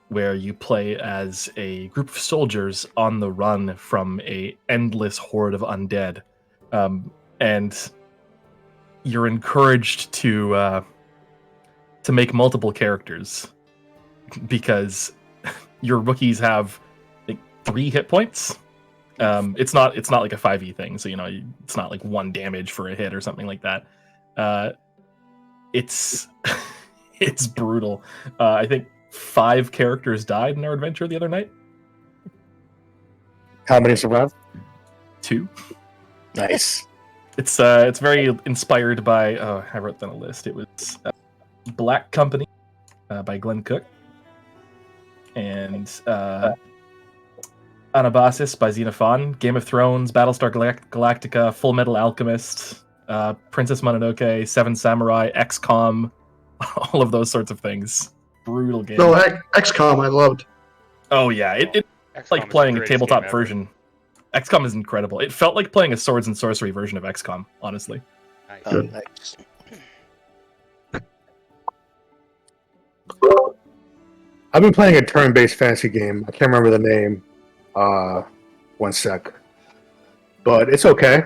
where you play as a group of soldiers on the run from a endless horde of undead, and you're encouraged to make multiple characters because your rookies have like 3 hit points. It's not like a 5e thing, so it's not like 1 damage for a hit or something like that. It's it's brutal. I think 5 characters died in our adventure the other night. How many survived? 2. Nice. It's very inspired by. Oh, I wrote down a list. It was Black Company by Glenn Cook, and Anabasis by Xenophon, Game of Thrones, Battlestar Galactica, Full Metal Alchemist, Princess Mononoke, Seven Samurai, XCOM, all of those sorts of things. Brutal game. No, XCOM I loved. Oh yeah, it's like playing a tabletop version. XCOM is incredible. It felt like playing a swords and sorcery version of XCOM, honestly. Nice. Oh, nice. I've been playing a turn-based fantasy game. I can't remember the name. One sec. But it's okay.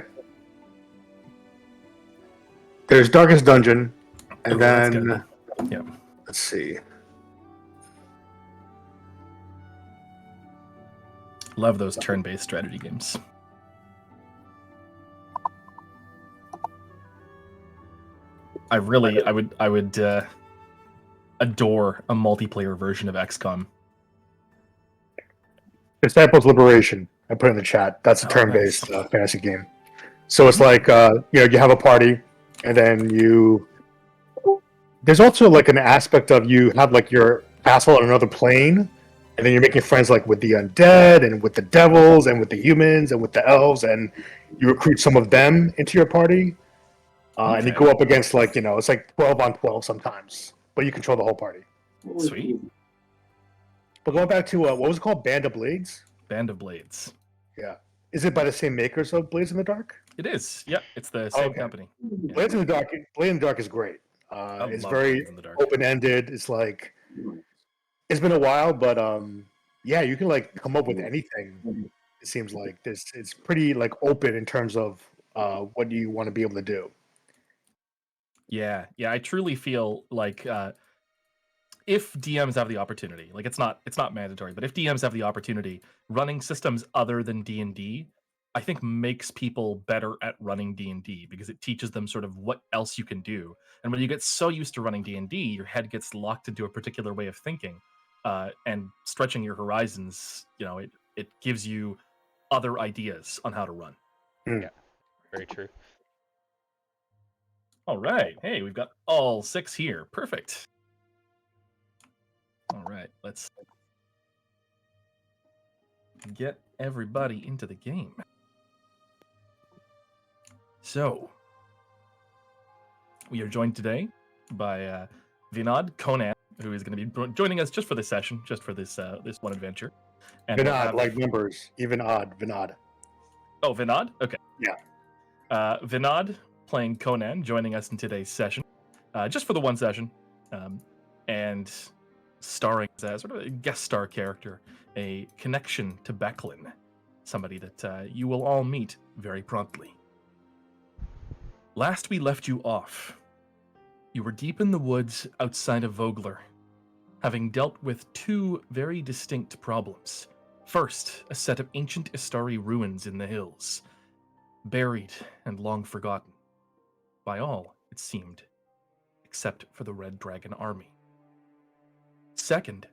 There's Darkest Dungeon, and then yeah. Let's see. Love those turn-based strategy games. I would adore a multiplayer version of XCOM. Disciples Liberation. I put it in the chat. That's a turn-based fantasy game. So it's like you have a party, and then there's also like an aspect of you have like your castle on another plane, and then you're making friends like with the undead and with the devils and with the humans and with the elves, and you recruit some of them into your party, and you go up against like it's like 12 on 12 sometimes, but you control the whole party. Sweet. But going back to what was it called? Band of Blades? Band of Blades. Yeah. Is it by the same makers of Blades in the Dark? It is. Yeah, it's the same company. Yeah. Blades in the Dark is great. It's very open-ended. It's like it's been a while, but yeah, you can like come up with anything. It seems like it's pretty like open in terms of what you want to be able to do. Yeah, I truly feel like if DMs have the opportunity, like it's not mandatory, but if DMs have the opportunity, running systems other than D&D, I think makes people better at running D&D because it teaches them sort of what else you can do. And when you get so used to running D&D, your head gets locked into a particular way of thinking, and stretching your horizons. It gives you other ideas on how to run. Yeah, very true. All right. Hey, we've got all 6 here. Perfect. All right, let's get everybody into the game. So, we are joined today by Vinod Conan, who is going to be joining us just for this session, just for this one adventure. And Vinod, like numbers, even odd, Vinod. Oh, Vinod? Okay. Yeah. Vinod playing Conan, joining us in today's session, just for the one session, and starring as a sort of a guest star character, a connection to Becklin, somebody that you will all meet very promptly. Last we left you off, you were deep in the woods outside of Vogler, having dealt with 2 very distinct problems. First, a set of ancient Istari ruins in the hills, buried and long forgotten, by all, it seemed, except for the Red Dragon army. Second,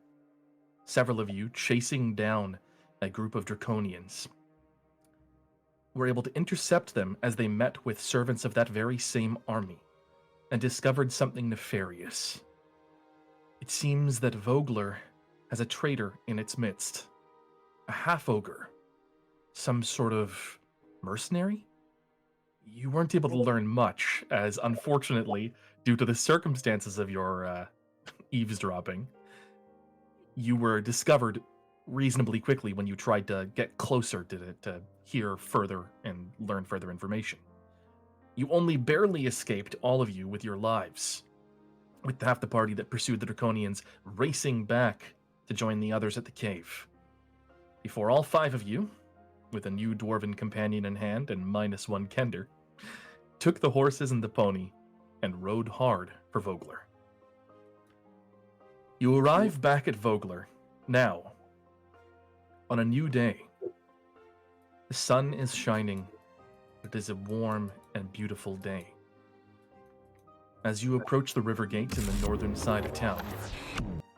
several of you chasing down a group of Draconians were able to intercept them as they met with servants of that very same army and discovered something nefarious. It seems that Vogler has a traitor in its midst, a half-ogre, some sort of mercenary? You weren't able to learn much, as unfortunately, due to the circumstances of your eavesdropping, you were discovered reasonably quickly when you tried to get closer to hear further and learn further information. You only barely escaped, all of you, with your lives, with half the party that pursued the Draconians racing back to join the others at the cave. Before all 5 of you, with a new dwarven companion in hand and -1 kender, took the horses and the pony and rode hard for Vogler. You arrive back at Vogler now on a new day. The sun is shining. It is a warm and beautiful day. As you approach the river gate in the northern side of town,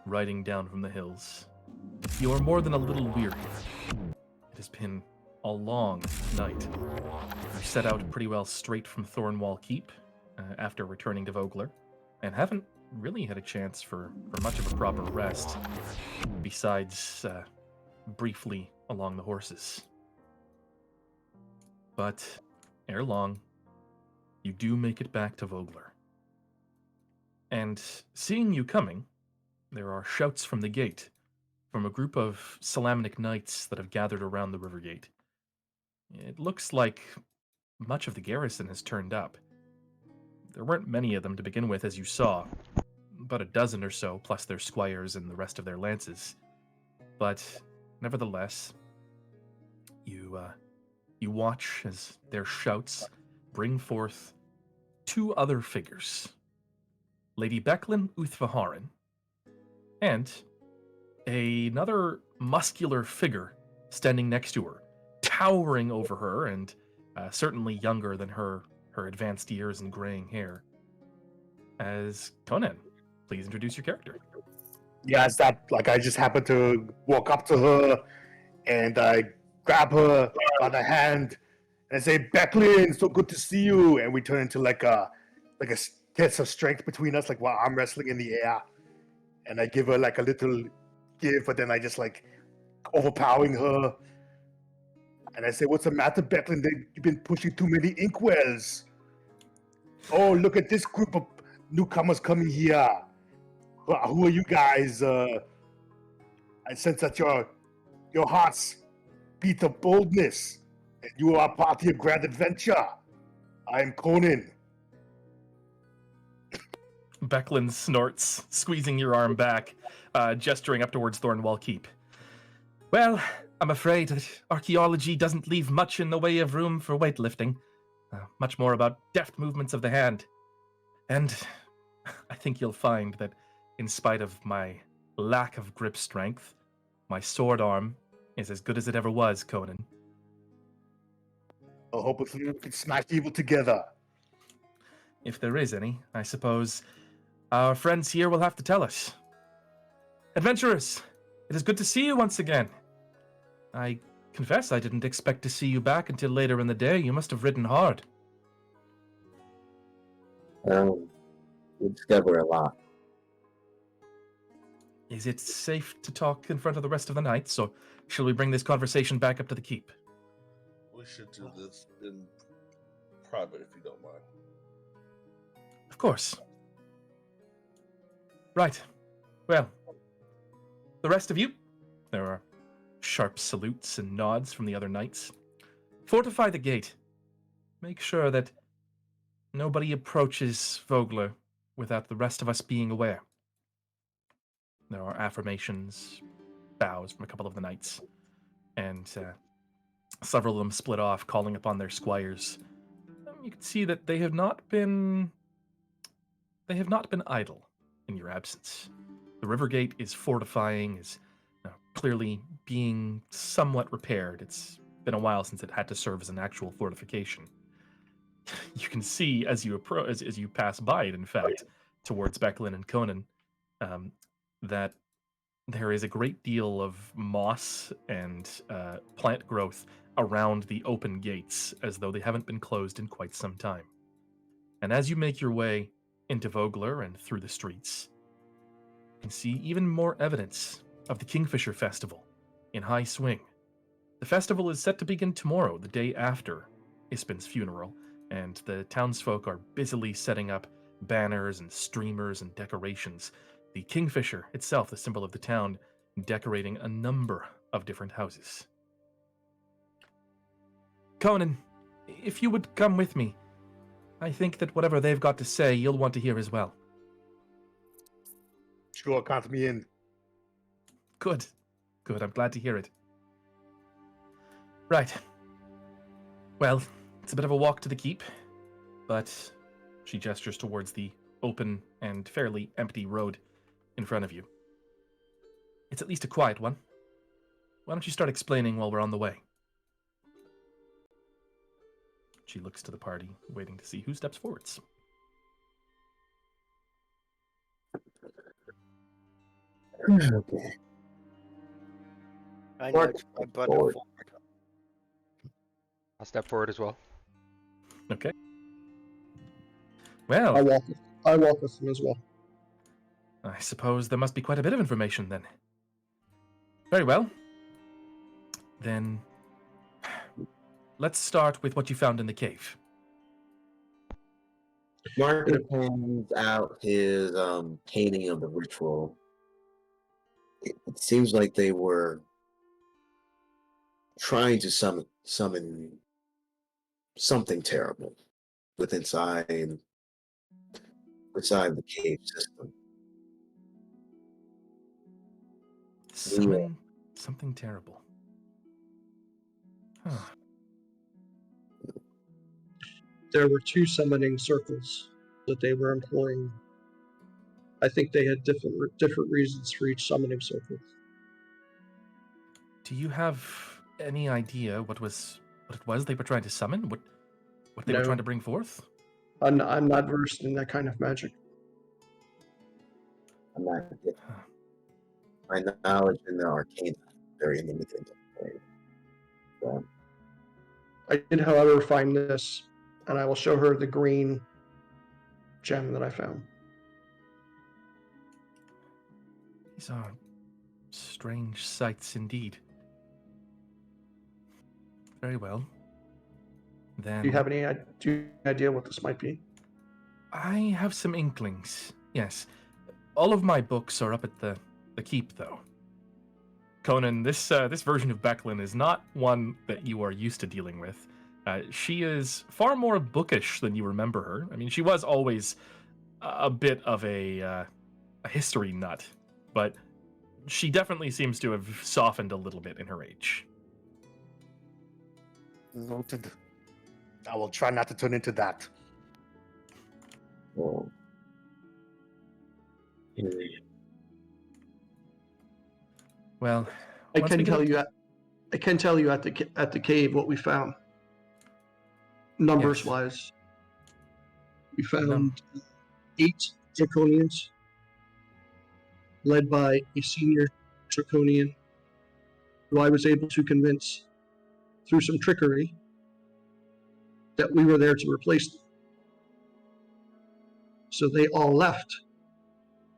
riding down from the hills, you are more than a little weary. It has been a long night. You set out pretty well straight from Thornwall Keep after returning to Vogler, and haven't really had a chance for much of a proper rest, besides briefly along the horses. But ere long, you do make it back to Vogler. And seeing you coming, there are shouts from the gate, from a group of Salaminic knights that have gathered around the river gate. It looks like much of the garrison has turned up. There weren't many of them to begin with, as you saw, about a dozen or so, plus their squires and the rest of their lances. But nevertheless, you watch as their shouts bring forth 2 other figures, Lady Becklin Uthvaharin and another muscular figure standing next to her, towering over her and certainly younger than her advanced years and graying hair. As Conan, please introduce your character. Yeah, it's that, like, I just happened to walk up to her and I grab her by the hand and I say, Becklin, so good to see you. And we turn into like a test of strength between us, like while I'm wrestling in the air. And I give her like a little gift, but then I just like overpowering her. And I say, what's the matter, Becklin? You've been pushing too many inkwells. Oh, look at this group of newcomers coming here. Who are you guys? I sense that your hearts beat of boldness, and you are part of your grand adventure. I am Conan. Becklin snorts, squeezing your arm back, gesturing up towards Thornwall Keep. Well, I'm afraid that archaeology doesn't leave much in the way of room for weightlifting. Much more about deft movements of the hand. And I think you'll find that in spite of my lack of grip strength, my sword arm is as good as it ever was, Conan. I hope we can smash evil together. If there is any, I suppose our friends here will have to tell us. Adventurers, it is good to see you once again. I confess I didn't expect to see you back until later in the day. You must have ridden hard. We discover a lot. Is it safe to talk in front of the rest of the knights, or shall we bring this conversation back up to the keep? We should do this in private, if you don't mind. Of course. Right. Well, the rest of you, there are sharp salutes and nods from the other knights. Fortify the gate. Make sure that nobody approaches Vogler without the rest of us being aware. There are affirmations, bows from a couple of the knights, and several of them split off, calling upon their squires. You can see that they have not been idle in your absence. The river gate is fortifying, is clearly being somewhat repaired. It's been a while since it had to serve as an actual fortification. You can see as you as you pass by it, in fact, towards Becklin and Conan, that there is a great deal of moss and plant growth around the open gates, as though they haven't been closed in quite some time. And as you make your way into Vogler and through the streets, you can see even more evidence of the Kingfisher Festival in high swing. The festival is set to begin tomorrow, the day after Ispin's funeral, and the townsfolk are busily setting up banners and streamers and decorations. The Kingfisher itself, the symbol of the town, decorating a number of different houses. Conan, if you would come with me, I think that whatever they've got to say, you'll want to hear as well. Sure, count me in. Good. Good. I'm glad to hear it. Right. Well, it's a bit of a walk to the keep, but she gestures towards the open and fairly empty road in front of you. It's at least a quiet one. Why don't you start explaining while we're on the way? She looks to the party, waiting to see who steps forwards. Okay. I Mark, nudged my brother forward. forward. I'll step forward as well. Okay. I Well, walk with him as well. I suppose there must be quite a bit of information then. Very well. Then let's start with what you found in the cave. Mark hands out his painting of the ritual. It seems like they were trying to summon something terrible inside the cave system. Summon something terrible. Huh. There were 2 summoning circles that they were employing. I think they had different reasons for each summoning circle. Do you have any idea what it was they were trying to summon? What they were No. trying to bring forth? I'm not versed in that kind of magic. I'm not. Huh. My knowledge in the arcane very limited. So, I did, however, find this, and I will show her the green gem that I found. These are strange sights indeed. Very well. Then Do you have any idea what this might be? I have some inklings. Yes. All of my books are up at the keep, though. Conan, this version of Becklin is not one that you are used to dealing with. She is far more bookish than you remember her. I mean, she was always a bit of a history nut, but she definitely seems to have softened a little bit in her age. Noted. I will try not to turn into that. well, Well, I once we can get tell up- you. I can tell you at the cave what we found. Numbers Yes. wise, we found 8 draconians, led by a senior draconian, who I was able to convince through some trickery that we were there to replace them. So they all left,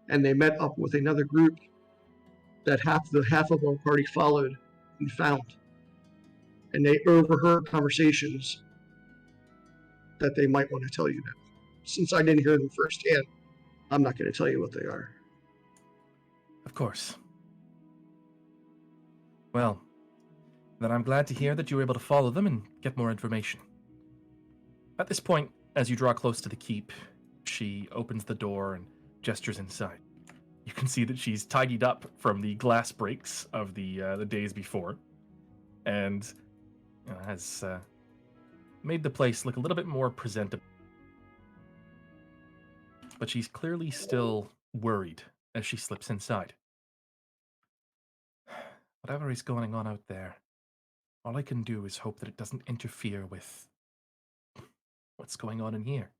and they met up with another group that half of our party followed and found, and they overheard conversations that they might want to tell you now. Since I didn't hear them firsthand, I'm not going to tell you what they are. Of course. Well, then I'm glad to hear that you were able to follow them and get more information. At this point, as you draw close to the keep, she opens the door and gestures inside. You can see that she's tidied up from the glass breaks of the days before, and has made the place look a little bit more presentable. But she's clearly still worried as she slips inside. Whatever is going on out there, all I can do is hope that it doesn't interfere with what's going on in here.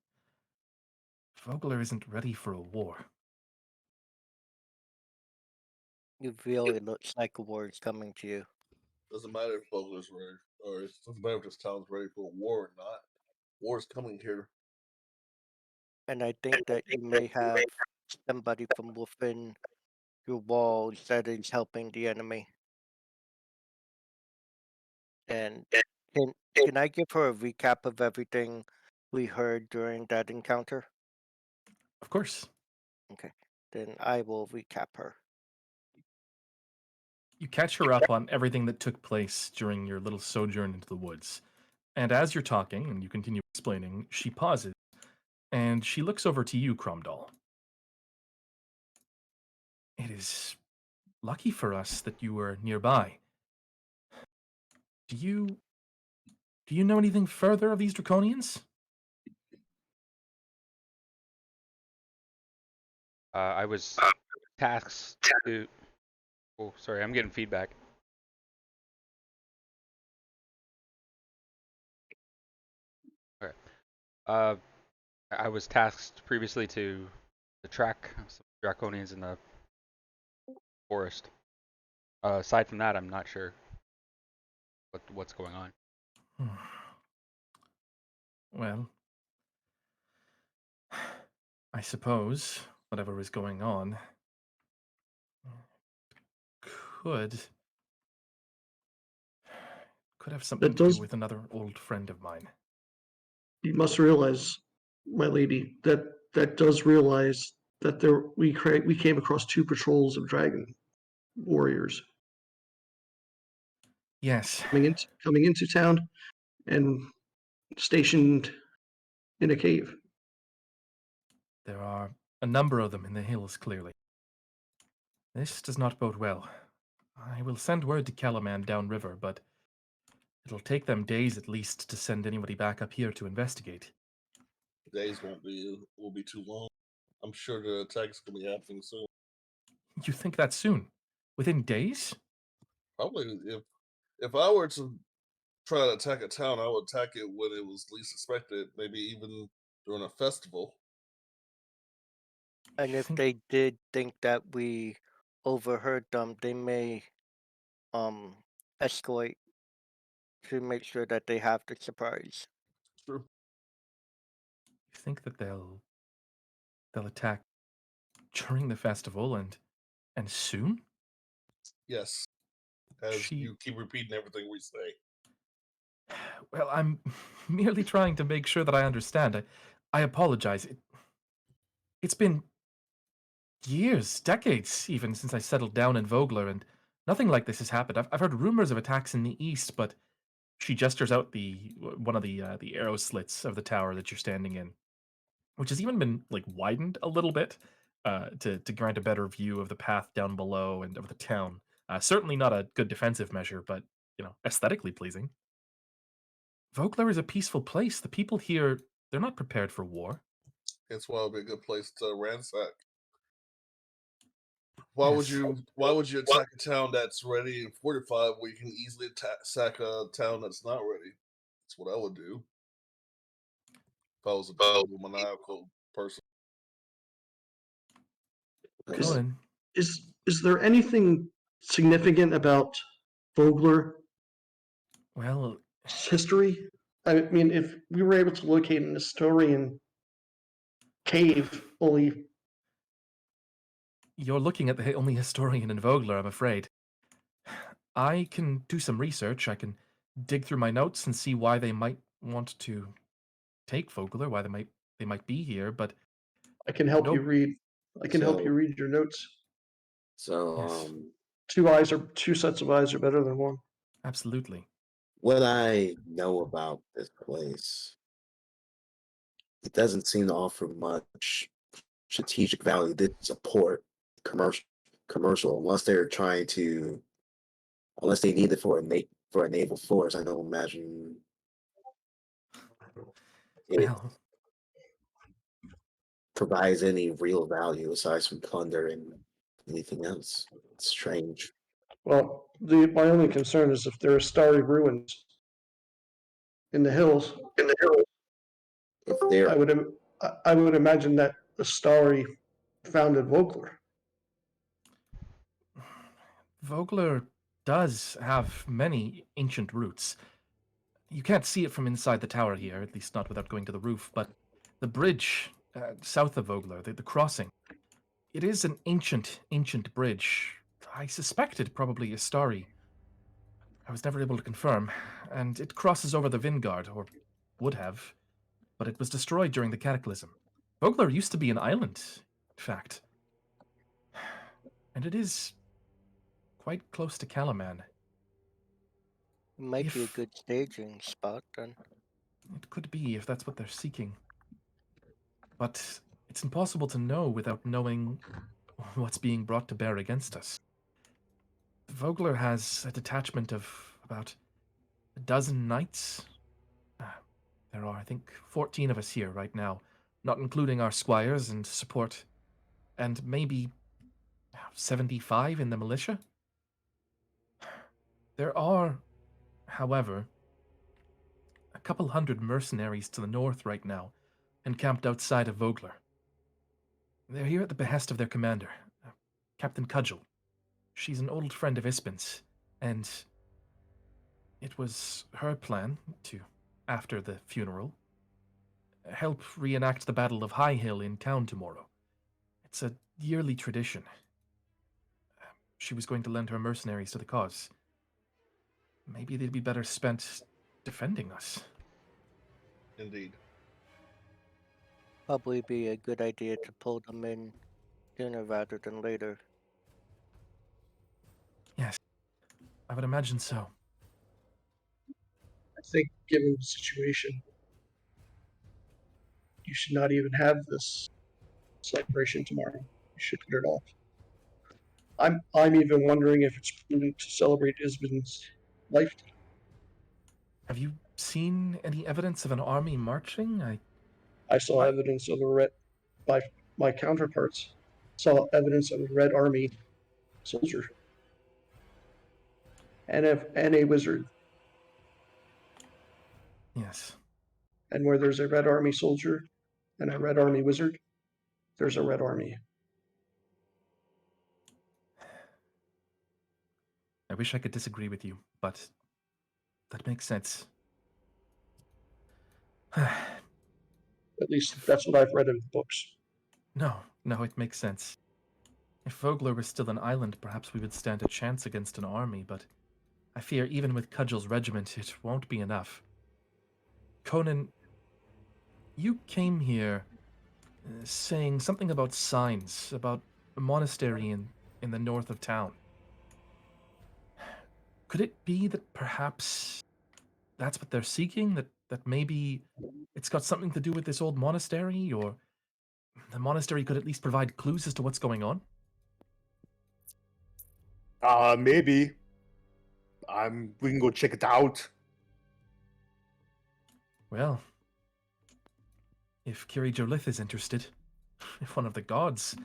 Vogler isn't ready for a war. It really looks like a war is coming to you. Doesn't matter if Vogler's ready, or it doesn't matter if this town's ready for a war or not. War's coming here. And I think that you may have somebody from within your walls that is helping the enemy. And can I give her a recap of everything we heard during that encounter? Of course. Okay. Then I will recap her. You catch her up on everything that took place during your little sojourn into the woods. And as you're talking, and you continue explaining, she pauses, and she looks over to you, Cromdall. It is lucky for us that you were nearby. Do you know anything further of these draconians? I was tasked to. Oh, sorry, I'm getting feedback. Okay. Uh, I was tasked previously to track some draconians in the forest. Aside from that, I'm not sure what's going on. Well, I suppose whatever is going on could have something That to do does. with another old friend of mine. You must realize, my lady, that does realize that we came across 2 patrols of dragon warriors Yes, coming into town and stationed in a cave. there are a number of them in the hills, clearly. This does not bode well. I will send word to Calaman downriver, but it'll take them days at least to send anybody back up here to investigate. Days will be too long. I'm sure the attack's gonna be happening soon. You think that soon? Within days? Probably if I were to try to attack a town, I would attack it when it was least expected. Maybe even during a festival. And You if think they did think that we overheard them, they may um escalate to make sure that they have the surprise. True. that they'll attack during the festival and soon? Yes. As She you keep repeating everything we say. Well, I'm merely trying to make sure that I understand. I apologize. It's been years, decades even, since I settled down in Vogler, and nothing like this has happened. I've heard rumors of attacks in the east, but she gestures out one of the arrow slits of the tower that you're standing in, which has even been like widened a little bit to grant a better view of the path down below and of the town. Certainly not a good defensive measure, but aesthetically pleasing. Vogler is a peaceful place. The people here, they're not prepared for war. It's why it'll be a good place to ransack. Yes. Why would you attack a town that's ready and fortified where you can easily sack a town that's not ready? That's what I would do if I was an evil maniacal person. Is Okay. Cohen, is there anything significant about Vogler's well, history? I mean, if we were able to locate an historian cave, only you're looking at the only historian in Vogler, I'm afraid. I can do some research. I can dig through my notes and see why they might want to take Vogler, why they might be here, but I can help you no. read. I can help you So read your notes. so Yes, 2 sets of eyes are better than one. absolutely. what I know about this place, it doesn't seem to offer much strategic value. Did support commercial unless they're trying to unless they need it for a naval force. I don't imagine it Well, provides any real value aside from plunder and anything else. It's strange. Well, my only concern is if there are starry ruins in the hills. If they're I would I would imagine that the starry founded Vogler. Vogler does have many ancient roots. You can't see it from inside the tower here, at least not without going to the roof, but the bridge south of Vogler, the crossing, it is an ancient bridge. I suspected probably a starry. I was never able to confirm, and it crosses over the Vingard, or would have, but it was destroyed during the Cataclysm. Vogler used to be an island, in fact, and it is quite close to Calaman. It might be a If good staging spot then. it could be, if that's what they're seeking. But it's impossible to know without knowing what's being brought to bear against us. Vogler has a detachment of about a dozen knights. There are, I think, 14 of us here right now, not including our squires and support, and maybe 75 in the militia. There are, however, a couple hundred mercenaries to the north right now, encamped outside of Vogler. They're here at the behest of their commander, Captain Cudgel. She's an old friend of Ispin's, and it was her plan to, after the funeral, help reenact the Battle of High Hill in town tomorrow. It's a yearly tradition. She was going to lend her mercenaries to the cause. Maybe they'd be better spent defending us. Indeed. Probably be a good idea to pull them in sooner rather than later. Yes, I would imagine so. I think, given the situation, you should not even have this celebration tomorrow. You should put it off. I'm even wondering if it's prudent to celebrate Isbin's life. Have you seen any evidence of an army marching? I saw What? evidence of a red, by my counterparts, saw evidence of a Red Army soldier and a wizard. Yes. And where there's a Red Army soldier and a Red Army wizard, there's a Red Army. I wish I could disagree with you, but that makes sense. At least that's what I've read in the books. No, it makes sense. If Vogler were still an island, perhaps we would stand a chance against an army, but I fear even with Cudgel's regiment, it won't be enough. Conan, you came here saying something about signs, about a monastery in the north of town. Could it be that perhaps that's what they're seeking? That maybe it's got something to do with this old monastery, or the monastery could at least provide clues as to what's going on? Maybe. We can go check it out. Well, if Kiri Jolith is interested, if one of the gods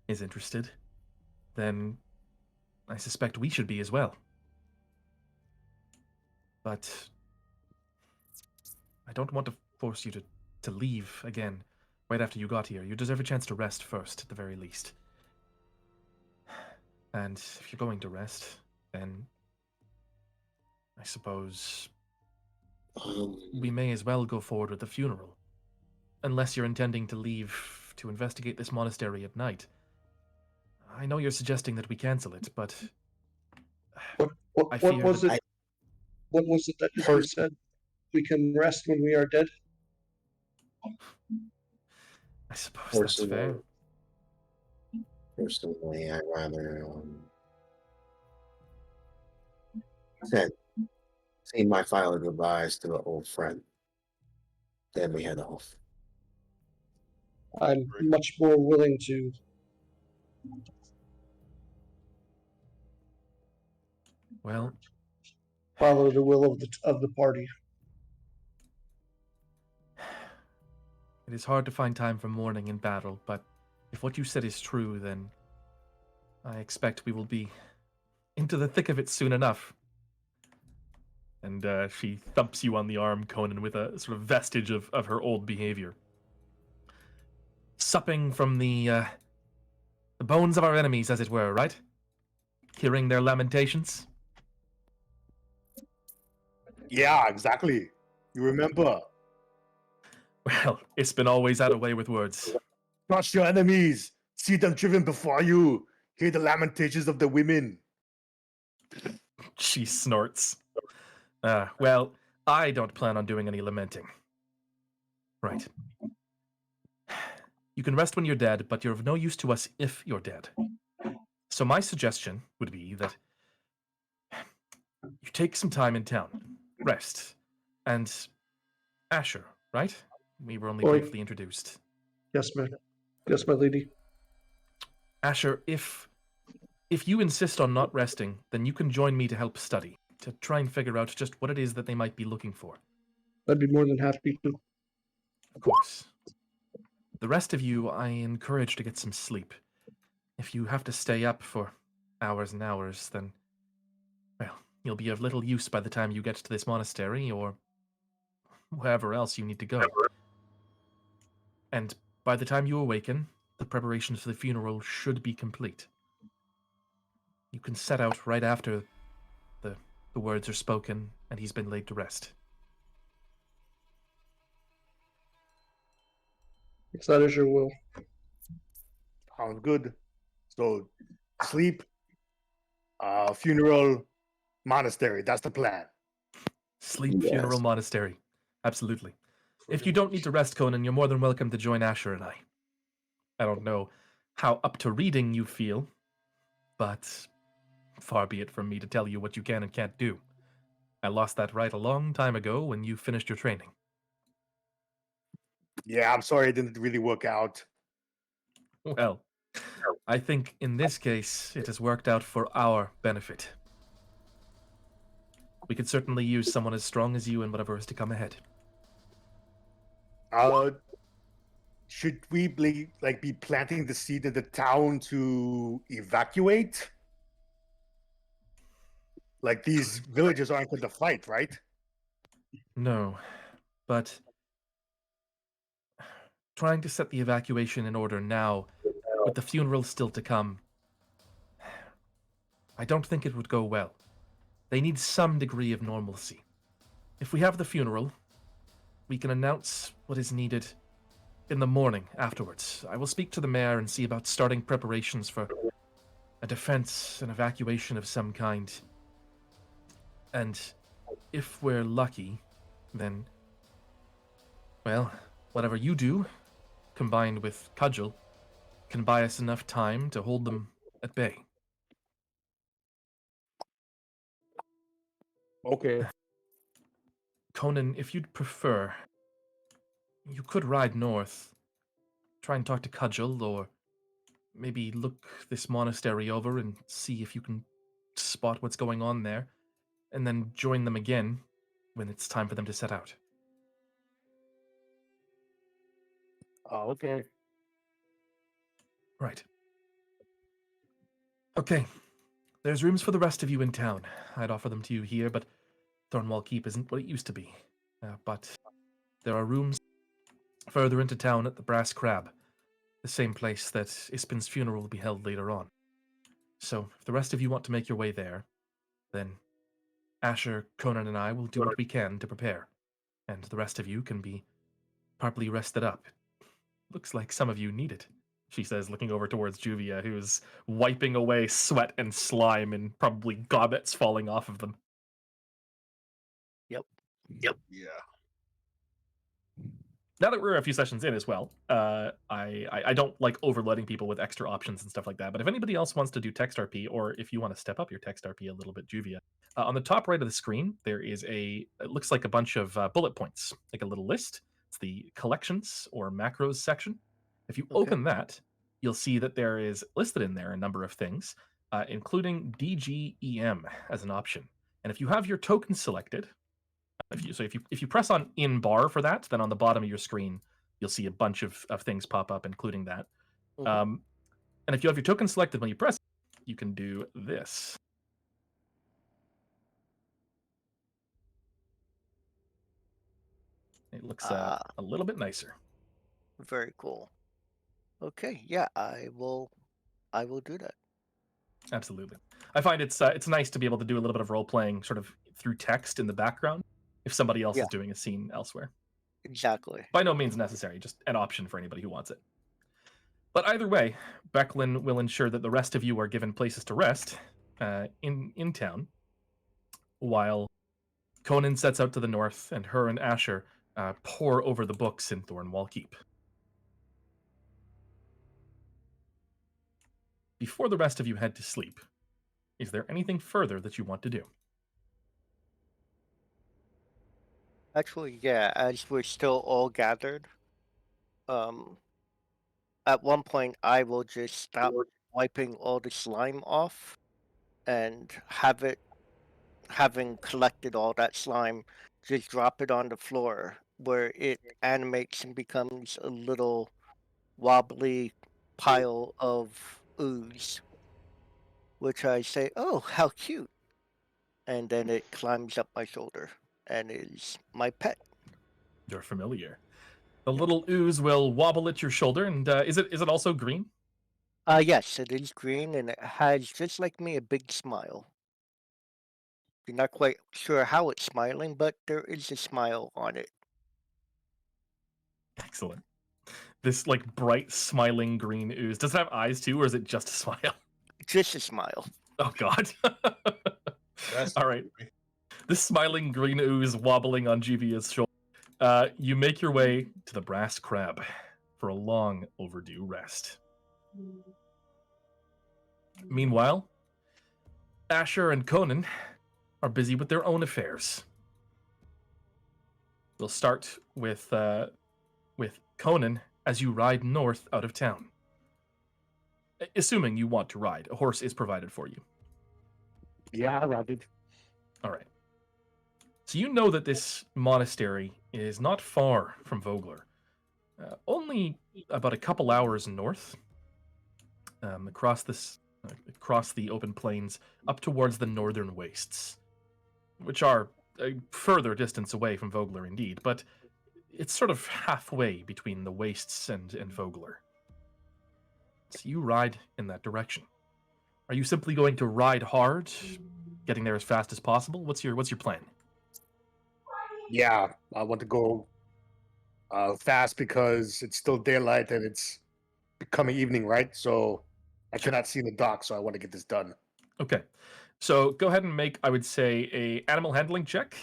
is interested, then I suspect we should be as well. But I don't want to force you to leave again right after you got here. You deserve a chance to rest first, at the very least. And if you're going to rest, then I suppose we may as well go forward with the funeral. Unless you're intending to leave to investigate this monastery at night. I know you're suggesting that we cancel it, but What was it? What was it that you said? We can rest when we are dead. I suppose that's fair. Personally, I'd rather say my final goodbyes to an old friend. Then we head off. I'm much more willing to follow the will of the party. It is hard to find time for mourning in battle, but if what you said is true, then I expect we will be into the thick of it soon enough. And she thumps you on the arm, Conan, with a sort of vestige of her old behavior. Supping from the bones of our enemies, as it were, right? Hearing their lamentations? Yeah, exactly. You remember. Well, it's been always out of way with words. Crush your enemies. See them driven before you. Hear the lamentations of the women. She snorts. Well, I don't plan on doing any lamenting. Right. You can rest when you're dead, but you're of no use to us if you're dead. So my suggestion would be that you take some time in town, rest, and Asher, right? We were only briefly introduced. Yes, ma'am. Yes, my lady. Asher, if If you insist on not resting, then you can join me to help study, to try and figure out just what it is that they might be looking for. I'd be more than happy to. Of course. The rest of you, I encourage to get some sleep. If you have to stay up for hours and hours, then, well, you'll be of little use by the time you get to this monastery or wherever else you need to go. And by the time you awaken, the preparations for the funeral should be complete. You can set out right after the words are spoken and he's been laid to rest. If that is your will. Sounds good. So, sleep, funeral, monastery. That's the plan. Sleep, funeral, Yes. monastery. Absolutely. If you don't need to rest, Conan, you're more than welcome to join Asher and I. I don't know how up to reading you feel, but far be it from me to tell you what you can and can't do. I lost that right a long time ago when you finished your training. Yeah, I'm sorry it didn't really work out. Well, I think in this case it has worked out for our benefit. We could certainly use someone as strong as you in whatever is to come ahead. Should we be planting the seed in the town to evacuate? Like these villages aren't going to fight, right? No, but trying to set the evacuation in order now, with the funeral still to come, I don't think it would go well. They need some degree of normalcy. If we have the funeral, we can announce what is needed in the morning afterwards. I will speak to the mayor and see about starting preparations for a defense and evacuation of some kind. And if we're lucky, then, well, whatever you do, combined with Cudgel, can buy us enough time to hold them at bay. Okay. Conan, if you'd prefer, you could ride north, try and talk to Cudgel, or maybe look this monastery over and see if you can spot what's going on there, and then join them again when it's time for them to set out. Oh, okay. Right. Okay. There's rooms for the rest of you in town. I'd offer them to you here, but Thornwall Keep isn't what it used to be. But there are rooms further into town at the Brass Crab, the same place that Ispin's funeral will be held later on. So, if the rest of you want to make your way there, then Asher, Conan, and I will do what we can to prepare, and the rest of you can be properly rested up. Looks like some of you need it, she says, looking over towards Juvia, who's wiping away sweat and slime and probably gobbets falling off of them. Yep. Yeah. Now that we're a few sessions in as well, I don't like overloading people with extra options and stuff like that. But if anybody else wants to do text RP, or if you want to step up your text RP a little bit, Juvia, on the top right of the screen there is it looks like a bunch of bullet points, like a little list. It's the collections or macros section. If you Okay. open that, you'll see that there is listed in there a number of things, including DGEM as an option. And if you have your token selected, if you press on in bar for that, then on the bottom of your screen you'll see a bunch of things pop up, including that. Mhm. And if you have your token selected when you press, you can do this. It looks a little bit nicer. Very cool. Okay, yeah, I will do that. Absolutely. I find it's nice to be able to do a little bit of role playing sort of through text in the background if somebody else Yeah. is doing a scene elsewhere. Exactly. By no means necessary, just an option for anybody who wants it. But either way, Becklin will ensure that the rest of you are given places to rest in town, while Conan sets out to the north, and her and Asher pore over the books in Thornwall Keep. Before the rest of you head to sleep, is there anything further that you want to do? Actually, yeah, as we're still all gathered, at one point I will just stop wiping all the slime off and having collected all that slime, just drop it on the floor where it animates and becomes a little wobbly pile of ooze, which I say, "Oh, how cute!" And then it climbs up my shoulder and is my pet. You're familiar. The little ooze will wobble at your shoulder, and is it also green? Yes, it is green and it has, just like me, a big smile. You're not quite sure how it's smiling, but there is a smile on it. Excellent. This like bright, smiling green ooze. Does it have eyes too, or is it just a smile? Just a smile. Oh God. That's All right. creepy. This smiling green ooze wobbling on Givia's shoulder. You make your way to the Brass Crab for a long overdue rest. Meanwhile, Asher and Conan are busy with their own affairs. We'll start with Conan as you ride north out of town. Assuming you want to ride, a horse is provided for you. Yeah, Rabbit. All right. So you know that this monastery is not far from Vogler, only about a couple hours north, across the open plains up towards the northern wastes, which are a further distance away from Vogler indeed, but it's sort of halfway between the wastes and Vogler. So you ride in that direction. Are you simply going to ride hard, getting there as fast as possible? What's your plan? Yeah, I want to go fast because it's still daylight and it's becoming evening, right? So I cannot see in the dark, so I want to get this done. Okay. So go ahead and make, I would say, a animal handling check,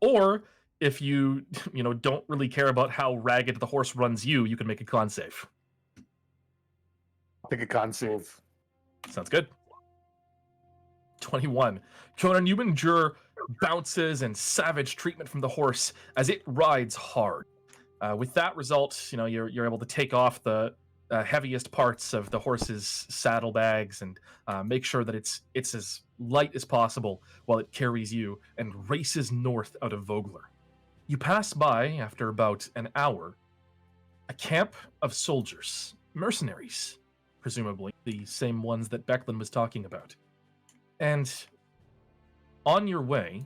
or if you don't really care about how ragged the horse runs you can make a con save. I'll take a con save. Sounds good. 21. Conan, you endure bounces and savage treatment from the horse as it rides hard. With that result, you're able to take off the heaviest parts of the horse's saddlebags and make sure that it's as light as possible while it carries you and races north out of Vogler. You pass by, after about an hour, a camp of soldiers, mercenaries, presumably the same ones that Becklin was talking about. And on your way,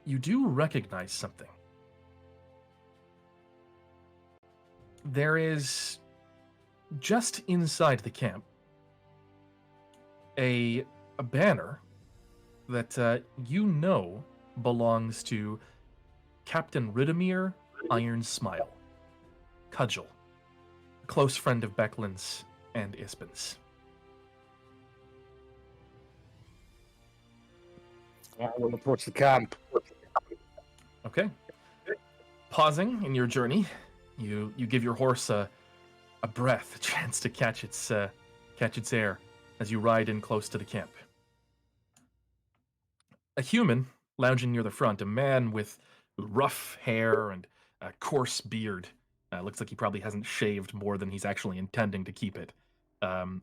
you do recognize something. There is, just inside the camp, a banner that belongs to Captain Ridimir Iron Smile, Cudgel, a close friend of Becklin's and Ispin's. I will approach the camp. Okay. Pausing in your journey, you give your horse a breath, a chance to catch its air as you ride in close to the camp. A human lounging near the front, a man with rough hair and a coarse beard, looks like he probably hasn't shaved more than he's actually intending to keep it,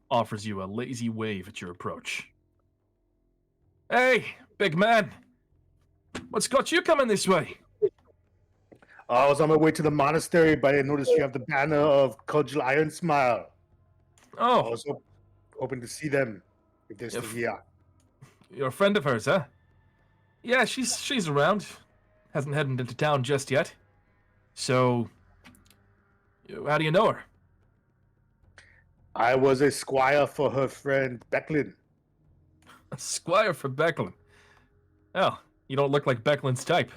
offers you a lazy wave at your approach. Hey, big man! What's got you coming this way? I was on my way to the monastery, but I noticed you have the banner of Cudgel Iron Smile. I Oh, was hoping to see them if they're still If- here. you're a friend of hers, huh? Yeah, she's around. Hasn't headed into town just yet. So, how do you know her? I was a squire for her friend Becklin. A squire for Becklin. Oh, you don't look like Becklin's type.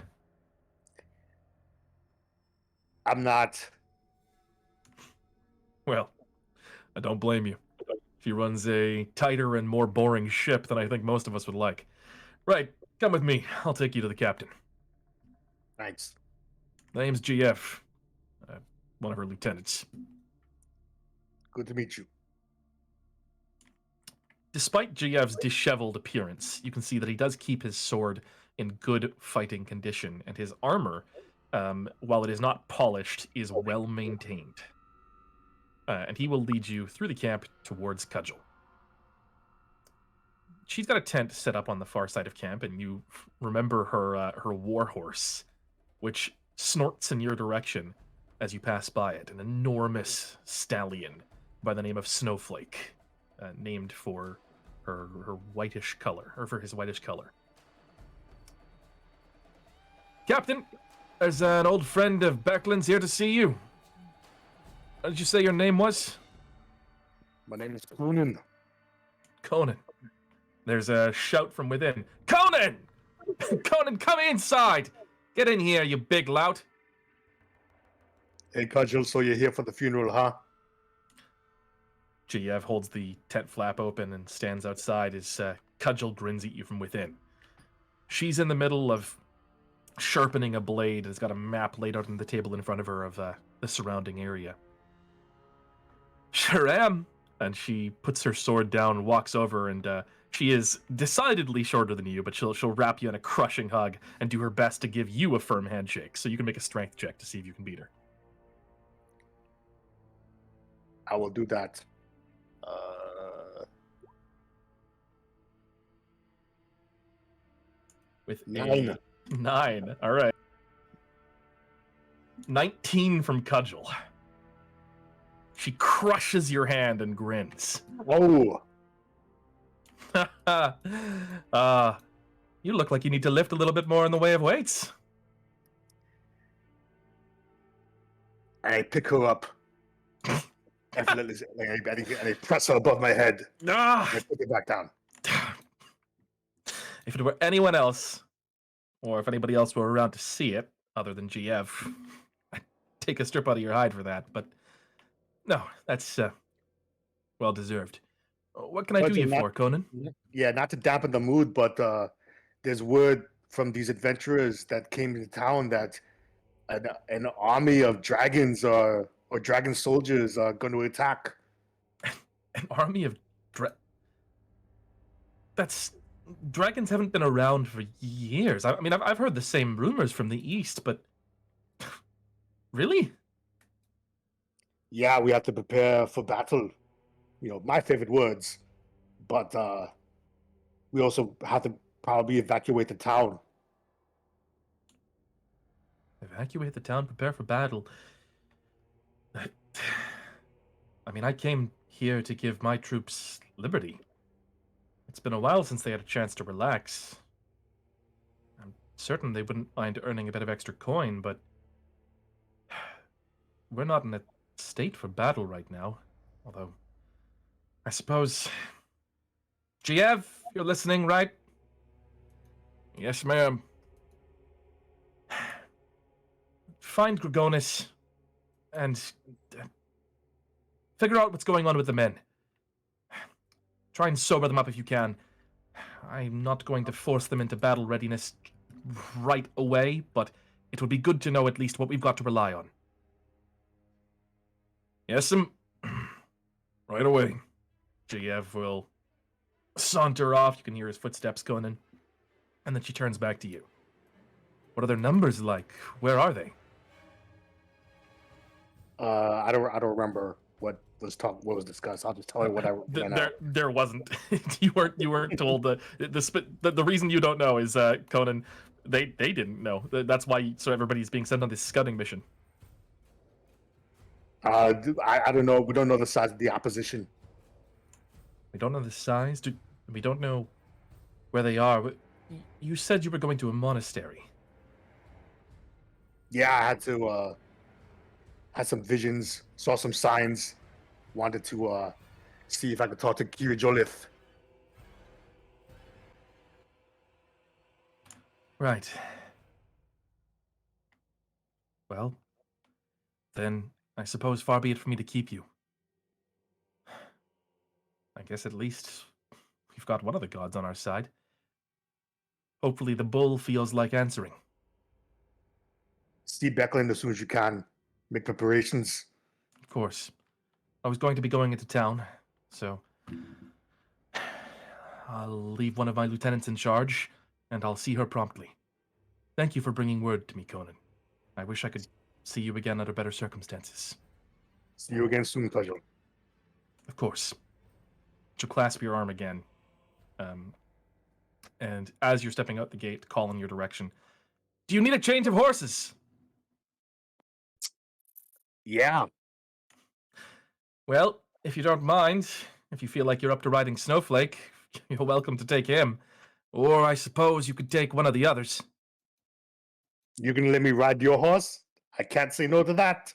I'm not. Well, I don't blame you. She runs a tighter and more boring ship than I think most of us would like. Right, come with me. I'll take you to the captain. Thanks. The name's GF. One of her lieutenants. Good to meet you. Despite GF's disheveled appearance, you can see that he does keep his sword in good fighting condition, and his armor, while it is not polished, is well maintained. And he will lead you through the camp towards Cudgel. she's got a tent set up on the far side of camp, and you remember her war horse, which snorts in your direction as you pass by it. An enormous stallion by the name of Snowflake, named for her whitish color, or for his whitish color. Captain, there's an old friend of Beckland's here to see you. What did you say your name was? My name is Conan. Conan. There's a shout from within. Conan! Conan, come inside! Get in here, you big lout. Hey, Cudgel, so you're here for the funeral, huh? GF holds the tent flap open and stands outside as Cudgel grins at you from within. She's in the middle of sharpening a blade, has got a map laid out on the table in front of her of the surrounding area. Sure am. And she puts her sword down and walks over, and she is decidedly shorter than you, but she'll wrap you in a crushing hug and do her best to give you a firm handshake, so you can make a strength check to see if you can beat her. I will do that. With 9. 9. All right. 19 from Cudgel. She crushes your hand and grins. Whoa! You look like you need to lift a little bit more in the way of weights. I pick her up. Effortlessly, and I press her above my head. Ah! And I put her back down. If it were anyone else, or if anybody else were around to see it, other than GF, I'd take a strip out of your hide for that, but no, that's well deserved. What can I do you for, Conan? Yeah, not to dampen the mood, but there's word from these adventurers that came to town that an army of dragons or dragon soldiers are going to attack. An army of dragons haven't been around for years. I mean, I've heard the same rumors from the east, but really? Yeah, we have to prepare for battle. You know, my favorite words. But we also have to probably evacuate the town. Evacuate the town, prepare for battle. I mean, I came here to give my troops liberty. It's been a while since they had a chance to relax. I'm certain they wouldn't mind earning a bit of extra coin, but we're not in a state for battle right now. Although, I suppose... GF, you're listening, right? Yes, ma'am. Find Dragonlance and figure out what's going on with the men. Try and sober them up if you can. I'm not going to force them into battle readiness right away, but it would be good to know at least what we've got to rely on. Yes, right away. GF will saunter off. You can hear his footsteps going in. And then she turns back to you. What are their numbers like? Where are they? I don't remember what was discussed. I'll just tell you what I know. There wasn't. you weren't told the reason you don't know is Conan. They didn't know. That's why. So everybody's being sent on this scouting mission. I don't know. We don't know the size of the opposition. We don't know the size. We don't know where they are. You said you were going to a monastery. Yeah, I had some visions, saw some signs, wanted to see if I could talk to Kiri Jolith. Right. Well, then I suppose far be it for me to keep you. I guess at least we've got one of the gods on our side. Hopefully the bull feels like answering. See Beckland as soon as you can. Make preparations. Of course. I was going to be going into town, so I'll leave one of my lieutenants in charge, and I'll see her promptly. Thank you for bringing word to me, Conan. I wish I could see you again under better circumstances. See you again soon, pleasure. Of course. She'll clasp your arm again, And as you're stepping out the gate, call in your direction. Do you need a change of horses? Yeah. Well, if you don't mind, if you feel like you're up to riding Snowflake, you're welcome to take him. Or I suppose you could take one of the others. You gonna let me ride your horse? I can't say no to that.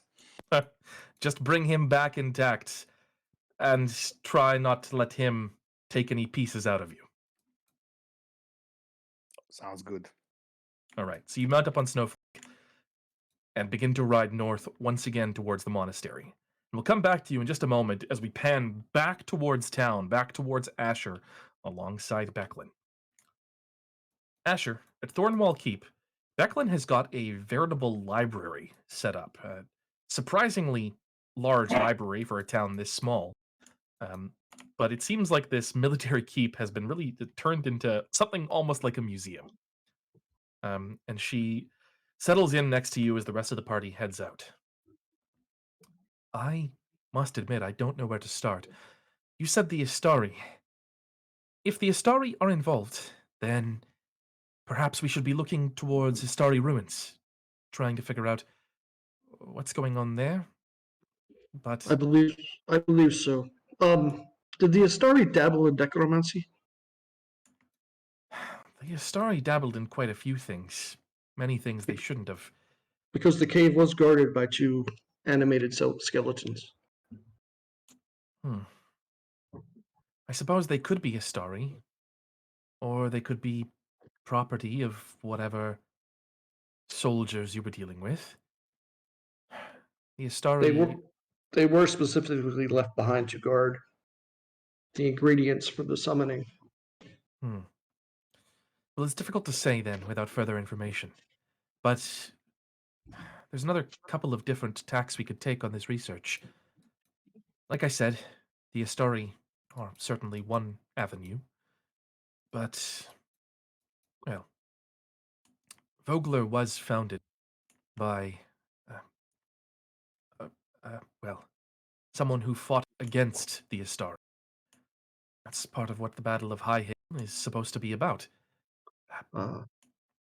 Just bring him back intact, and try not to let him take any pieces out of you. Sounds good. All right, so you mount up on Snowflake and begin to ride north once again towards the monastery. And we'll come back to you in just a moment as we pan back towards town, back towards Asher, alongside Becklin. Asher, at Thornwall Keep, Becklin has got a veritable library set up. A surprisingly large library for a town this small. But it seems like this military keep has been really turned into something almost like a museum. And she settles in next to you as the rest of the party heads out. I must admit, I don't know where to start. You said the Astari. If the Astari are involved, then perhaps we should be looking towards Astari ruins, trying to figure out what's going on there. But I believe so. Did the Astari dabble in necromancy? the Astari dabbled in quite a few things. Many things they shouldn't have. Because the cave was guarded by two animated skeletons. I suppose they could be Astari, or they could be property of whatever soldiers you were dealing with. The Astari. They were specifically left behind to guard the ingredients for the summoning. Well, it's difficult to say then without further information. But there's another couple of different tacks we could take on this research. Like I said, the Astari are certainly one avenue. But, well, Vogler was founded by, someone who fought against the Astari. That's part of what the Battle of High Hill is supposed to be about.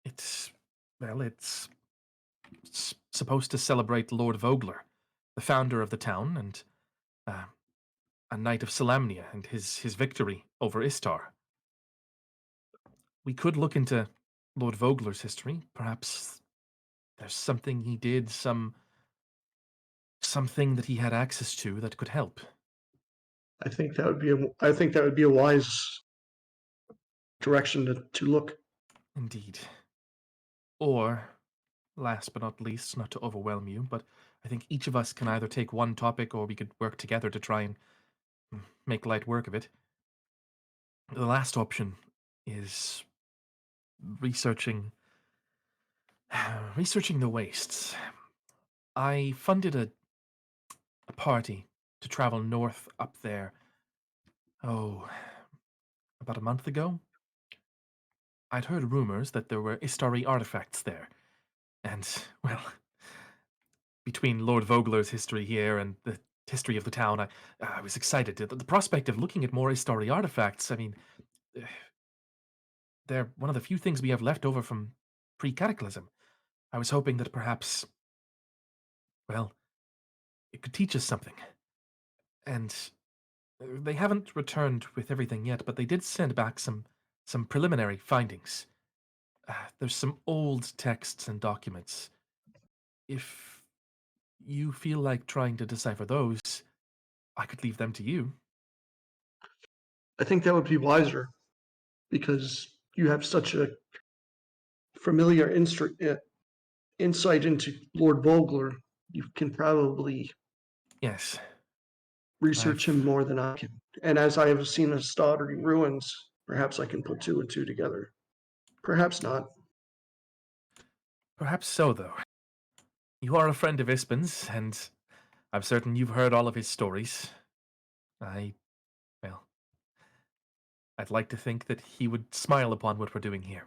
It's supposed to celebrate Lord Vogler, the founder of the town, and a knight of Salamnia and his victory over Istar. We could look into Lord Vogler's history. Perhaps there's something he did, something that he had access to that could help. I think that would be a wise direction to look. Indeed. Or, last but not least, not to overwhelm you, but I think each of us can either take one topic or we could work together to try and make light work of it. The last option is researching the wastes. I funded a party to travel north up there, about a month ago. I'd heard rumors that there were Istari artifacts there. And, well, between Lord Vogler's history here and the history of the town, I was excited. The prospect of looking at more Istari artifacts, I mean, they're one of the few things we have left over from pre-Cataclysm. I was hoping that perhaps, well, it could teach us something. And they haven't returned with everything yet, but they did send back some preliminary findings. There's some old texts and documents. If you feel like trying to decipher those, I could leave them to you. I think that would be wiser, because you have such a familiar insight into Lord Vogler. You can probably Yes. research him more than I can. And as I have seen his Stoddard ruins, perhaps I can put two and two together. Perhaps not. Perhaps so, though. You are a friend of Ispin's, and I'm certain you've heard all of his stories. I'd like to think that he would smile upon what we're doing here.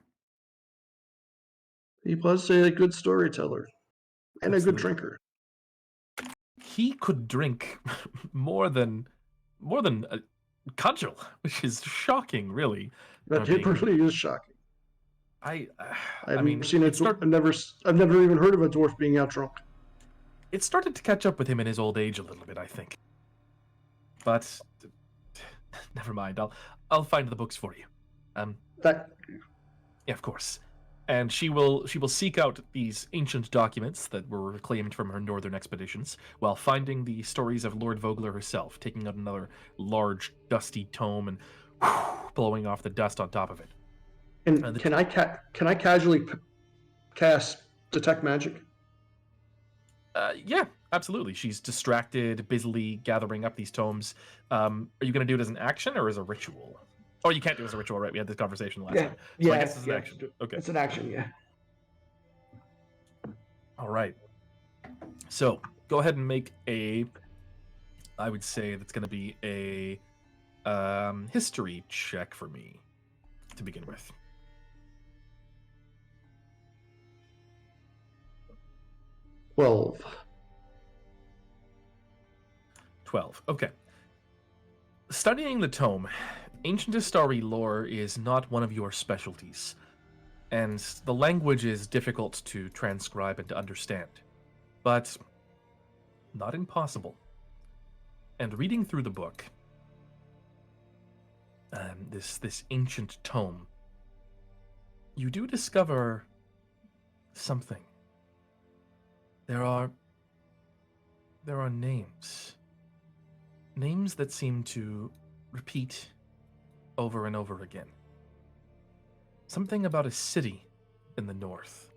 He was a good storyteller and a good Absolutely. drinker. He could drink more than cudgel, which is shocking, really. That being- really is shocking. I I've mean, never seen a it, dwarf. I've never even heard of a dwarf being out drunk. it started to catch up with him in his old age a little bit, I think. But never mind. I'll find the books for you. That Yeah, of course. And she will seek out these ancient documents that were reclaimed from her northern expeditions, while finding the stories of Lord Vogler herself, taking out another large, dusty tome and blowing off the dust on top of it. and can I casually cast detect magic? Yeah, absolutely. She's distracted, busily gathering up these tomes. Are you going to do it as an action or as a ritual? Oh, you can't do it as a ritual, right? We had this conversation last time. So I guess it's an action. Okay. It's an action. Yeah. All right. So go ahead and make I would say that's going to be a history check for me to begin with. 12. 12. Okay. Studying the tome, ancient Astari lore is not one of your specialties, and the language is difficult to transcribe and to understand, but not impossible. And reading through the book, this ancient tome, you do discover something. There are names that seem to repeat over and over again. Something about a city in the north.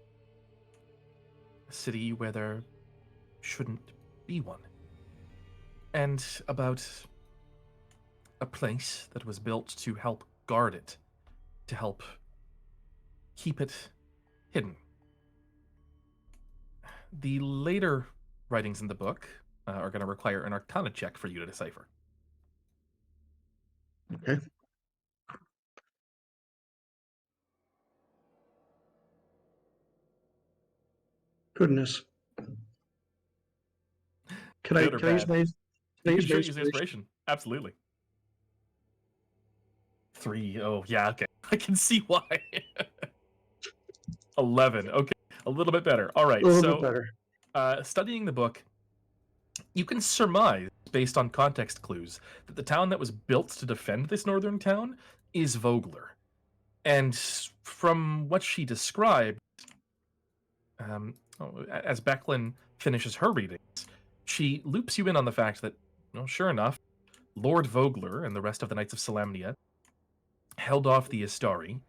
A city where there shouldn't be one. And about a place that was built to help guard it, to help keep it hidden. The later writings in the book are going to require an Arcana check for you to decipher. Okay. Goodness. Can I Good or use bad? my You can use sure my use inspiration. Absolutely. 3. Oh, yeah, okay. I can see why. 11. Okay. A little bit better. All right. A little so, bit better. Studying the book, you can surmise, based on context clues, that the town that was built to defend this northern town is Vogler. And from what she described, as Becklin finishes her readings, she loops you in on the fact that, sure enough, Lord Vogler and the rest of the Knights of Solamnia held off the Astari,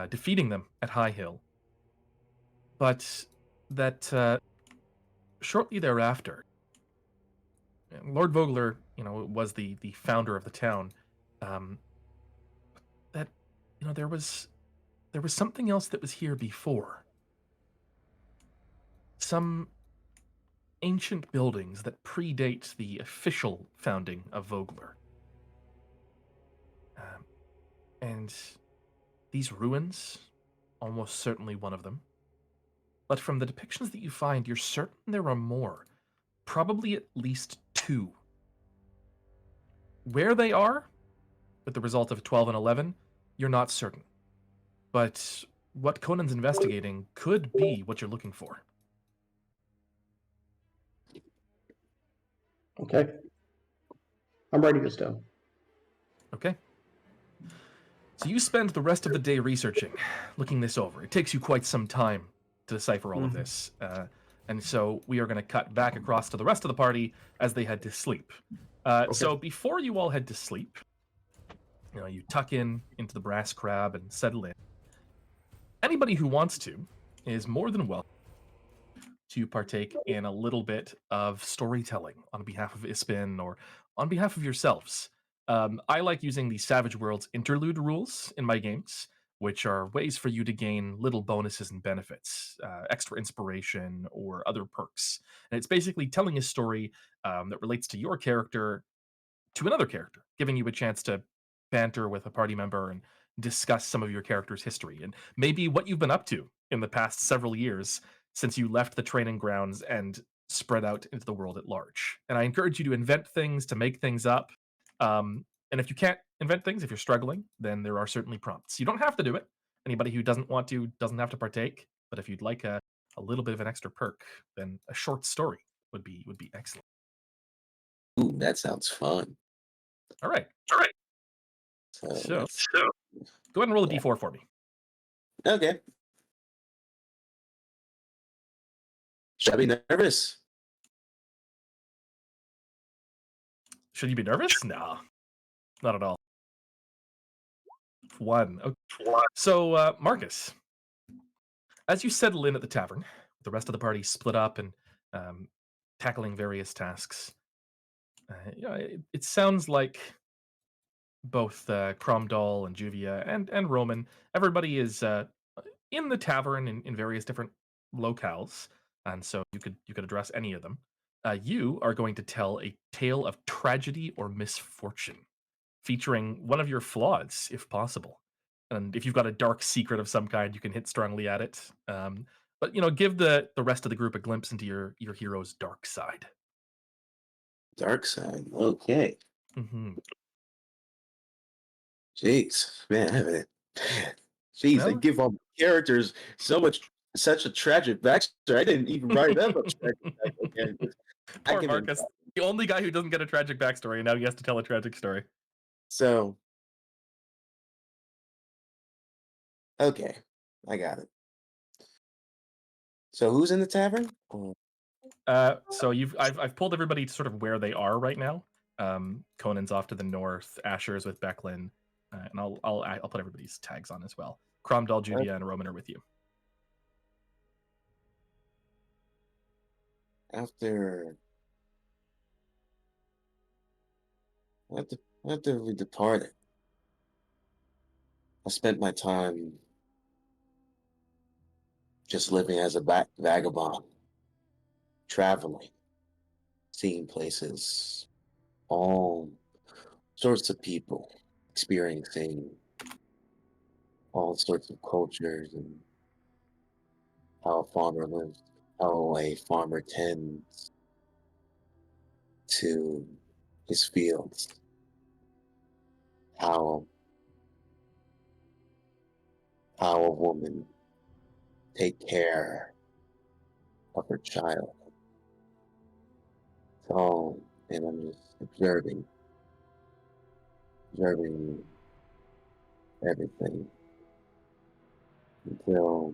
defeating them at High Hill. But that shortly thereafter, Lord Vogler, was the founder of the town. That there was something else that was here before. Some ancient buildings that predate the official founding of Vogler. And these ruins, almost certainly one of them. But from the depictions that you find, you're certain there are more. Probably at least 2. Where they are, with the result of 12 and 11, you're not certain. But what Conan's investigating could be what you're looking for. Okay. I'm writing this down. Okay. So you spend the rest of the day researching, looking this over. It takes you quite some time to decipher all of this. And so we are going to cut back across to the rest of the party as they head to sleep. So before you all head to sleep, you tuck into the brass crab and settle in. Anybody who wants to is more than welcome to partake in a little bit of storytelling on behalf of Ispin or on behalf of yourselves. I like using the Savage Worlds interlude rules in my games, which are ways for you to gain little bonuses and benefits, extra inspiration, or other perks. And it's basically telling a story that relates to your character to another character, giving you a chance to banter with a party member and discuss some of your character's history and maybe what you've been up to in the past several years since you left the training grounds and spread out into the world at large. And I encourage you to invent things, to make things up. And if you can't invent things, if you're struggling, then there are certainly prompts. You don't have to do it. Anybody who doesn't want to doesn't have to partake. But if you'd like a little bit of an extra perk, then a short story would be excellent. Ooh, that sounds fun. All right. So, So let's- go ahead and roll a Yeah. d4 for me. okay. Should I be nervous? Should you be nervous? No, not at all. 1. Okay. So, Marcus, as you settle in at the tavern, the rest of the party split up and tackling various tasks. It sounds like both Cromdal and Juvia and Roman, everybody is in the tavern in various different locales, and so you could address any of them. You are going to tell a tale of tragedy or misfortune, featuring one of your flaws, if possible. And if you've got a dark secret of some kind, you can hit strongly at it. But give the rest of the group a glimpse into your hero's dark side. Dark side. Okay. Mm-hmm. Jeez, man, I haven't. Jeez, they Well, give all the characters such a tragic backstory. I didn't even write up a tragic backstory. Okay, I poor can Marcus, the only guy who doesn't get a tragic backstory, and now he has to tell a tragic story. So, okay, I got it. So, who's in the tavern? Oh, So I've pulled everybody to sort of where they are right now. Conan's off to the north. Asher's with Becklin, and I'll put everybody's tags on as well. Cromdal, Juvia, and Roman are with you. after after we departed, I spent my time just living as a vagabond, traveling, seeing places, all sorts of people, experiencing all sorts of cultures and how a farmer lives, how a farmer tends to his fields, how a woman take care of her child. So, and I'm just observing everything until,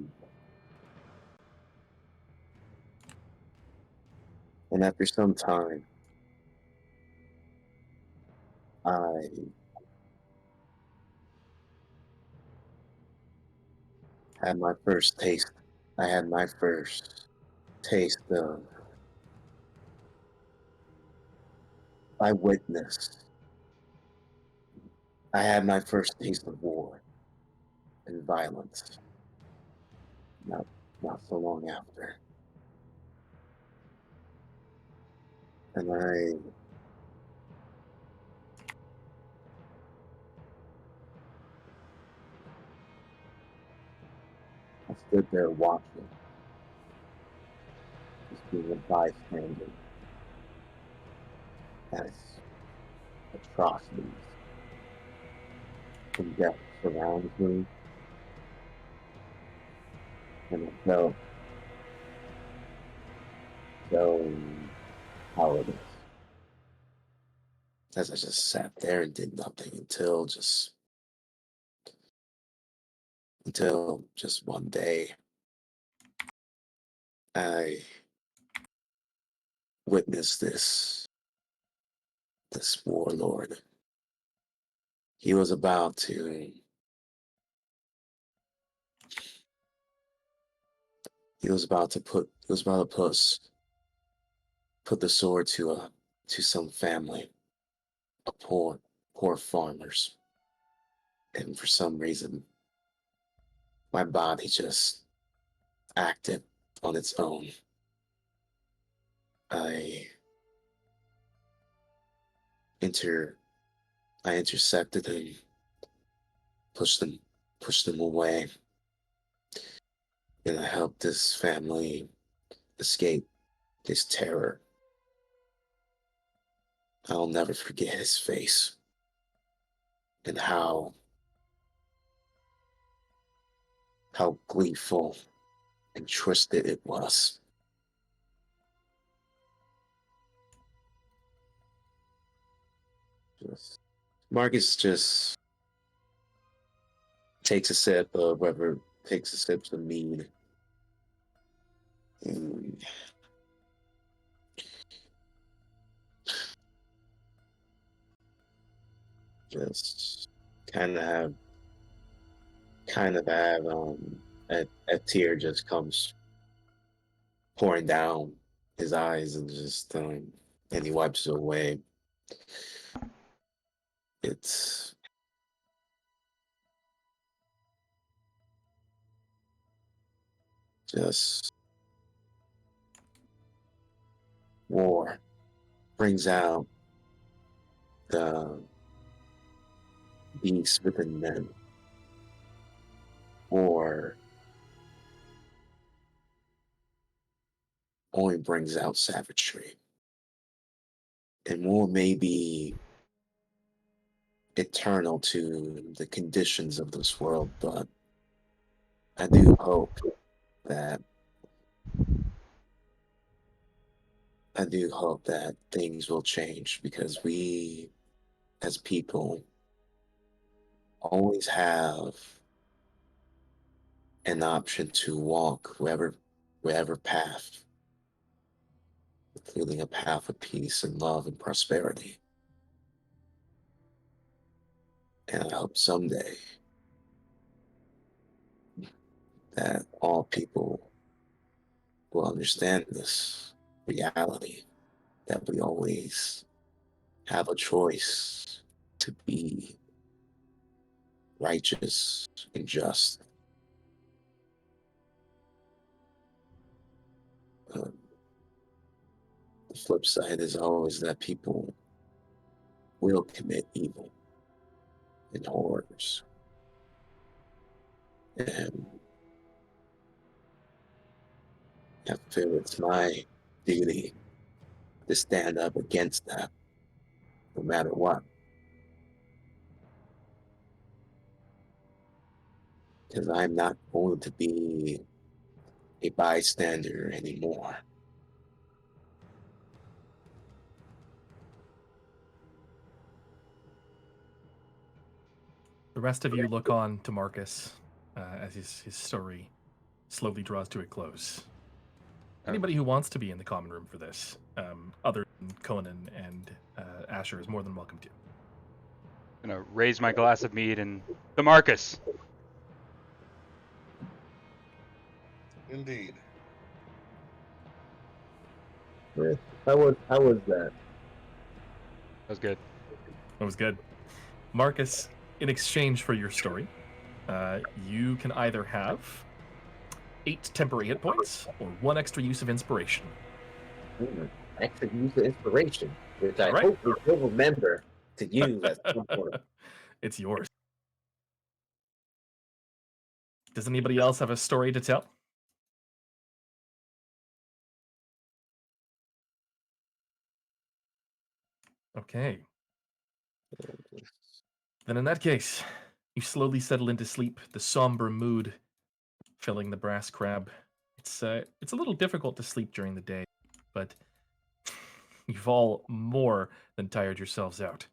and after some time, I had my first taste. I had my first taste of, I witnessed, I had my first taste of war and violence. Not, not so long after. And I stood there watching, just being a bystander as atrocities and death surrounds me, and I felt so powerless as I just sat there and did nothing until just one day I witnessed this warlord. He was about to put the sword to some family, a poor farmers. And for some reason my body just acted on its own. I inter I intercepted him, pushed him away, and I helped this family escape his terror. I'll never forget his face. and how gleeful and twisted it was. Marcus just takes a sip of whatever, takes a sip of mead. And just kind of have a tear just comes pouring down his eyes and just and he wipes it away. It's just war brings out the beast within men. War only brings out savagery. And war may be eternal to the conditions of this world, but I do hope that things will change, because we as people always have an option to walk wherever path, including a path of peace and love and prosperity. And I hope someday that all people will understand this reality, that we always have a choice to be righteous and just. The flip side is always that people will commit evil and horrors. And I feel it's my duty to stand up against that, no matter what. Because I'm not going to be a bystander anymore. The rest of you look on to Marcus as his story slowly draws to a close. Anybody who wants to be in the common room for this, other than Conan and Asher, is more than welcome to. I'm gonna raise my glass of mead and the Marcus. Indeed. How was that? That was good. That was good. Marcus, in exchange for your story, you can either have 8 temporary hit points or 1 extra use of inspiration. Extra use of inspiration, which I Right. hope we will remember to use at some point. It's yours. Does anybody else have a story to tell? Okay. Then in that case, you slowly settle into sleep, the somber mood filling the brass crab. It's a little difficult to sleep during the day, but you've all more than tired yourselves out.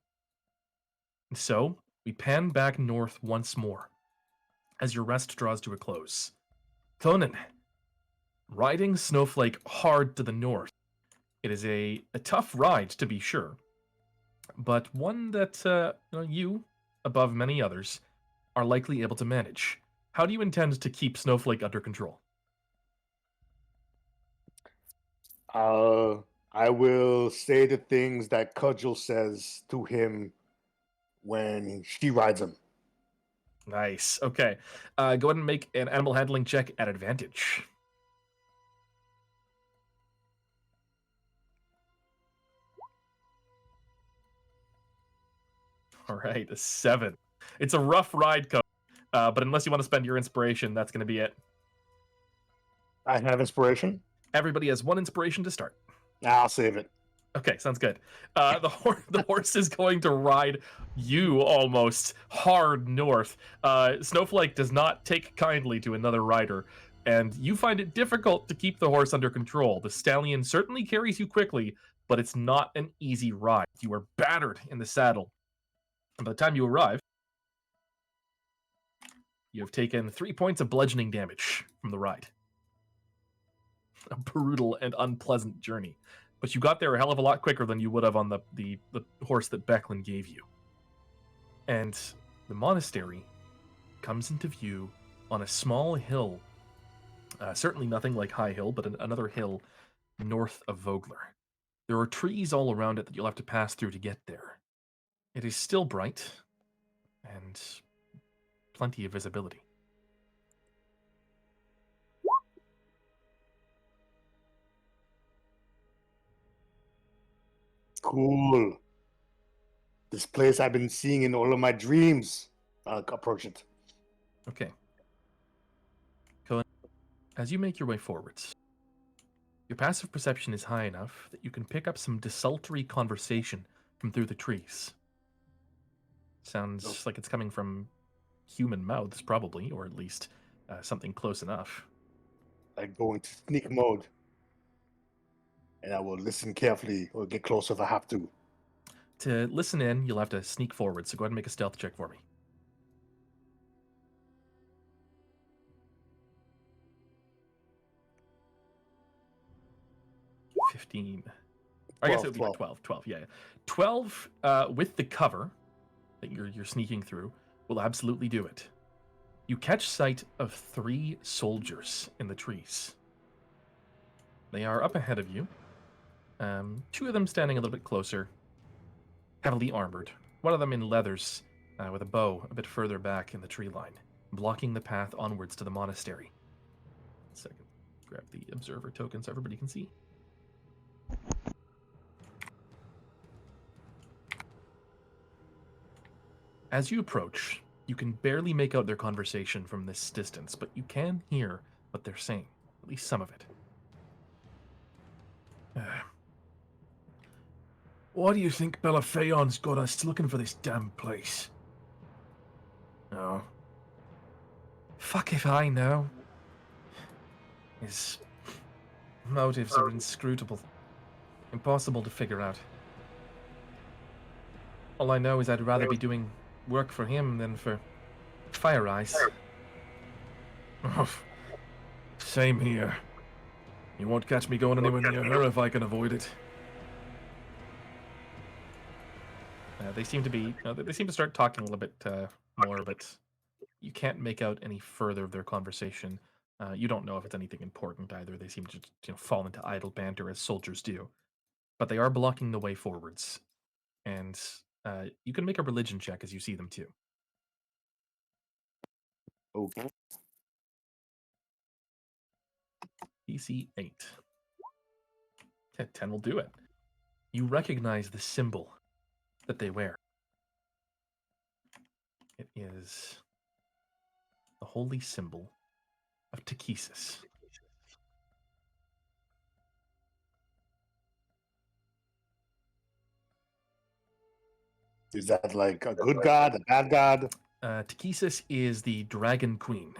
So, we pan back north once more as your rest draws to a close. Conan, riding Snowflake hard to the north. It is a tough ride, to be sure, but one that you, above many others, are likely able to manage. How do you intend to keep Snowflake under control? I will say the things that Cudgel says to him when she rides him. Nice. Okay. Go ahead and make an animal handling check at advantage. All right, a 7. It's a rough ride, Conan, but unless you want to spend your inspiration, that's going to be it. I have inspiration. Everybody has 1 inspiration to start. I'll save it. Okay, sounds good. The horse is going to ride you almost hard north. Snowflake does not take kindly to another rider, and you find it difficult to keep the horse under control. The stallion certainly carries you quickly, but it's not an easy ride. You are battered in the saddle. And by the time you arrive, you have taken 3 points of bludgeoning damage from the ride. A brutal and unpleasant journey. But you got there a hell of a lot quicker than you would have on the horse that Becklin gave you. And the monastery comes into view on a small hill. Certainly nothing like High Hill, but another hill north of Vogler. There are trees all around it that you'll have to pass through to get there. It is still bright, and plenty of visibility. Cool. This place I've been seeing in all of my dreams. I'll approach it. Okay. Cohen, as you make your way forwards, your passive perception is high enough that you can pick up some desultory conversation from through the trees. Sounds like it's coming from human mouths, probably, or at least something close enough. I go into sneak mode. And I will listen carefully or get close if I have to. To listen in, you'll have to sneak forward, so go ahead and make a stealth check for me. $15. I guess it would be 12. 12, yeah. 12 with the cover that you're sneaking through will absolutely do it. You catch sight of 3 soldiers in the trees. They are up ahead of you. 2 of them standing a little bit closer, heavily armored. One of them in leathers, with a bow a bit further back in the tree line, blocking the path onwards to the monastery. 1 second. Grab the observer token so everybody can see. As you approach, you can barely make out their conversation from this distance, but you can hear what they're saying, at least some of it. Why do you think Belafayon's got us looking for this damn place? Oh. Fuck if I know. His motives are inscrutable. Impossible to figure out. All I know is I'd rather be doing work for him than for Fire Eyes. Oh, same here. You won't catch me going anywhere near her if I can avoid it. They seem to start talking a little bit more, but you can't make out any further of their conversation. You don't know if it's anything important either. They seem to fall into idle banter as soldiers do. But they are blocking the way forwards. And you can make a religion check as you see them too. Okay. DC 8. 10 will do it. You recognize the symbol that they wear. It is the holy symbol of Takesis. Is that like a good god, a bad god? Takesis is the Dragon Queen,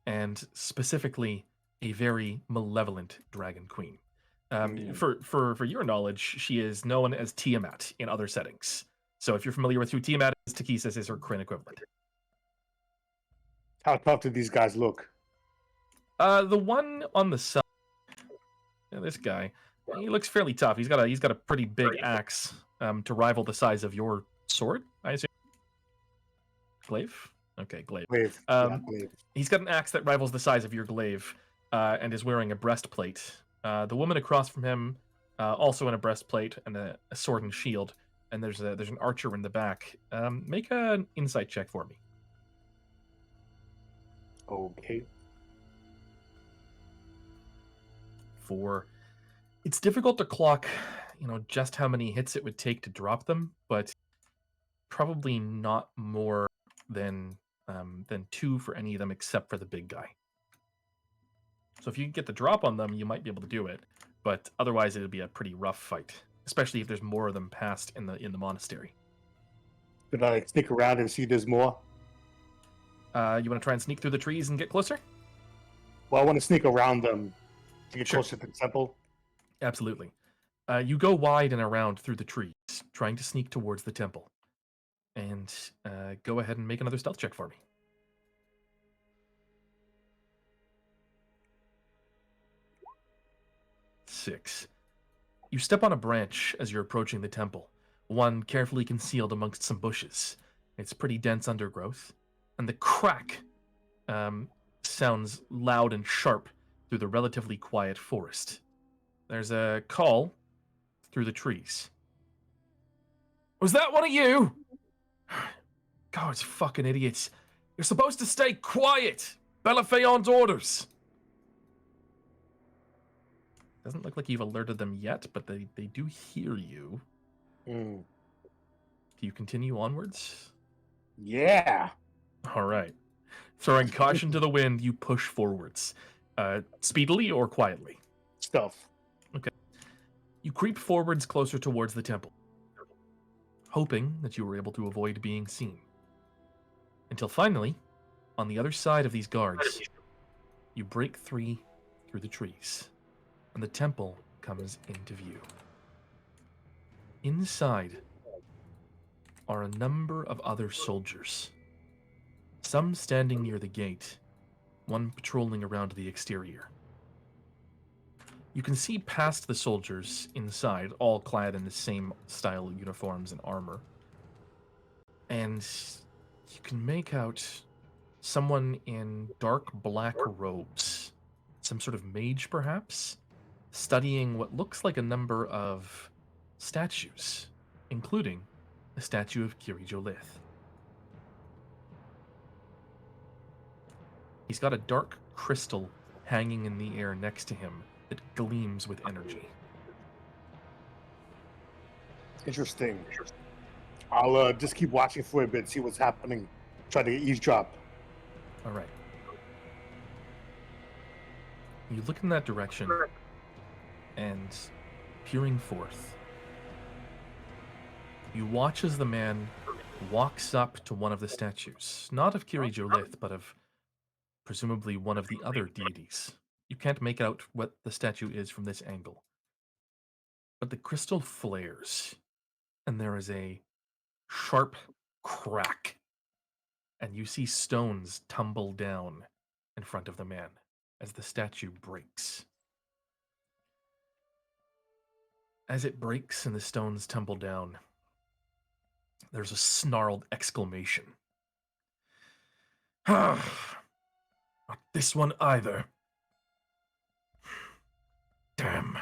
and specifically a very malevolent Dragon Queen. For your knowledge, she is known as Tiamat in other settings. So if you're familiar with who Tiamat is, Takesis is her Kryn equivalent. How tough do these guys look? The one on the side, this guy, he looks fairly tough. He's got a pretty big axe to rival the size of your sword, I assume. Glaive? Okay, glaive. Glaive. Glaive. He's got an axe that rivals the size of your glaive, and is wearing a breastplate. The woman across from him, also in a breastplate and a sword and shield, and there's an archer in the back. Make an insight check for me. Okay. It's difficult to clock, just how many hits it would take to drop them, but probably not more than 2 for any of them except for the big guy. So if you can get the drop on them, you might be able to do it. but otherwise it'll be a pretty rough fight, especially if there's more of them passed in the monastery. Could I sneak around and see there's more? You want to try and sneak through the trees and get closer? Well, I want to sneak around them to get Sure. closer to the temple. Absolutely. You go wide and around through the trees, trying to sneak towards the temple. And go ahead and make another stealth check for me. 6. You step on a branch as you're approaching the temple, one carefully concealed amongst some bushes. It's pretty dense undergrowth, and the crack sounds loud and sharp through the relatively quiet forest. There's a call through the trees. Was that one of you? God, it's fucking idiots. You're supposed to stay quiet. Belafayon's orders. Doesn't look like you've alerted them yet, but they do hear you. Mm. Do you continue onwards? Yeah. All right. Throwing caution to the wind, you push forwards. Speedily or quietly? Stuff. You creep forwards closer towards the temple, hoping that you were able to avoid being seen. Until finally, on the other side of these guards, you break through the trees, and the temple comes into view. Inside are a number of other soldiers, some standing near the gate, one patrolling around the exterior. You can see past the soldiers inside, all clad in the same style uniforms and armor. And you can make out someone in dark black robes, some sort of mage perhaps, studying what looks like a number of statues, including a statue of Kiri Jolith. He's got a dark crystal hanging in the air next to him that gleams with energy. Interesting. I'll just keep watching for a bit, see what's happening. Try to eavesdrop. All right. You look in that direction, and peering forth, you watch as the man walks up to one of the statues, not of Kiri Jolith, but of presumably one of the other deities. You can't make out what the statue is from this angle. But the crystal flares, and there is a sharp crack, and you see stones tumble down in front of the man as the statue breaks. As it breaks and the stones tumble down, there's a snarled exclamation. Not this one either. Damn.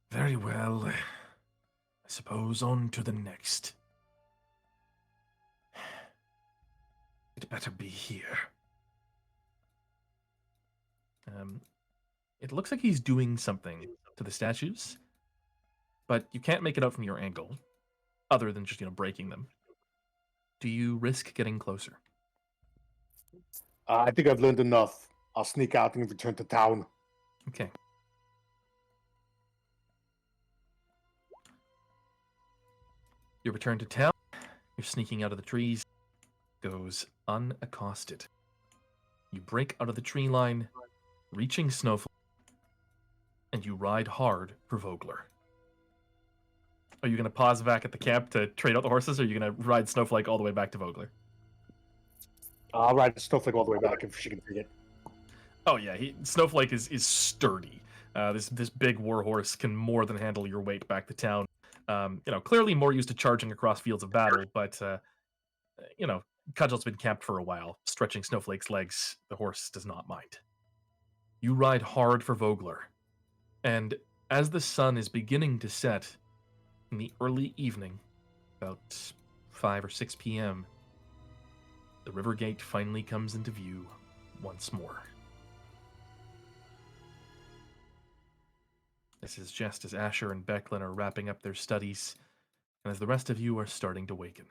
Very well. I suppose on to the next. It better be here. It looks like he's doing something to the statues, but you can't make it out from your angle, other than just, breaking them. Do you risk getting closer? I think I've learned enough. I'll sneak out and return to town. Okay. You return to town. You're sneaking out of the trees. Goes unaccosted. You break out of the tree line, reaching Snowflake, and you ride hard for Vogler. Are you going to pause back at the camp to trade out the horses, or are you going to ride Snowflake all the way back to Vogler? I'll ride Snowflake all the way back if she can take it. Oh yeah, Snowflake is sturdy. This big war horse can more than handle your weight back to town. Clearly more used to charging across fields of battle, but Cudgel's been camped for a while. Stretching Snowflake's legs, the horse does not mind. You ride hard for Vogler, and as the sun is beginning to set in the early evening, about 5 or 6 p.m., the river gate finally comes into view once more. This is just as Asher and Becklin are wrapping up their studies, and as the rest of you are starting to waken.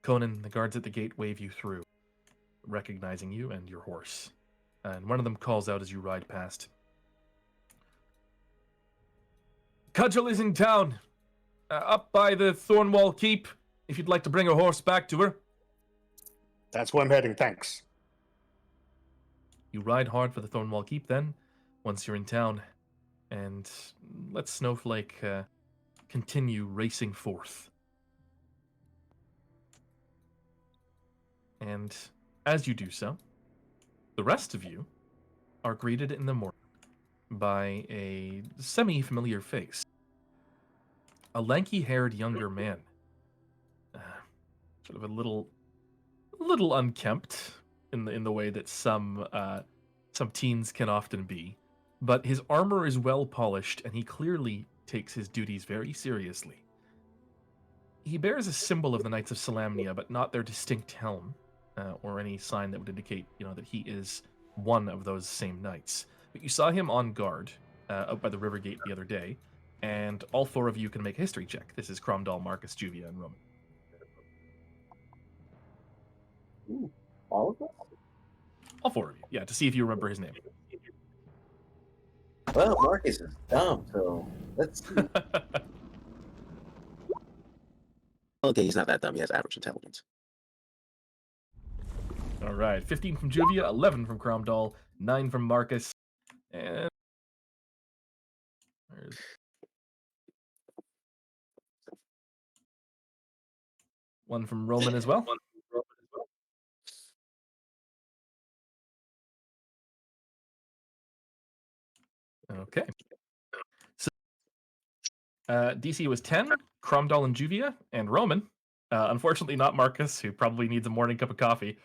Conan, the guards at the gate wave you through, recognizing you and your horse. and one of them calls out as you ride past. Cudgel is in town, up by the Thornwall Keep, if you'd like to bring a horse back to her. That's where I'm heading, thanks. You ride hard for the Thornwall Keep then, once you're in town, and let Snowflake continue racing forth. And as you do so, the rest of you are greeted in the morning by a semi-familiar face. A lanky-haired younger man. Sort of a little unkempt in the way that some teens can often be. But his armor is well polished, and he clearly takes his duties very seriously. He bears a symbol of the Knights of Solamnia, but not their distinct helm, or any sign that would indicate, that he is one of those same knights. But you saw him on guard out by the river gate the other day, and all four of you can make a history check. This is Cromdal, Marcus, Juvia, and Roman. Ooh, all of us? All four of you, yeah, to see if you remember his name. Well, Marcus is dumb, so let's see. Okay, he's not that dumb. He has average intelligence. All right, 15 from Juvia, 11 from Cromdal, 9 from Marcus, and there's 1 from Roman as well. Okay. So DC was 10, Cromdal and Juvia, and Roman. Unfortunately, not Marcus, who probably needs a morning cup of coffee.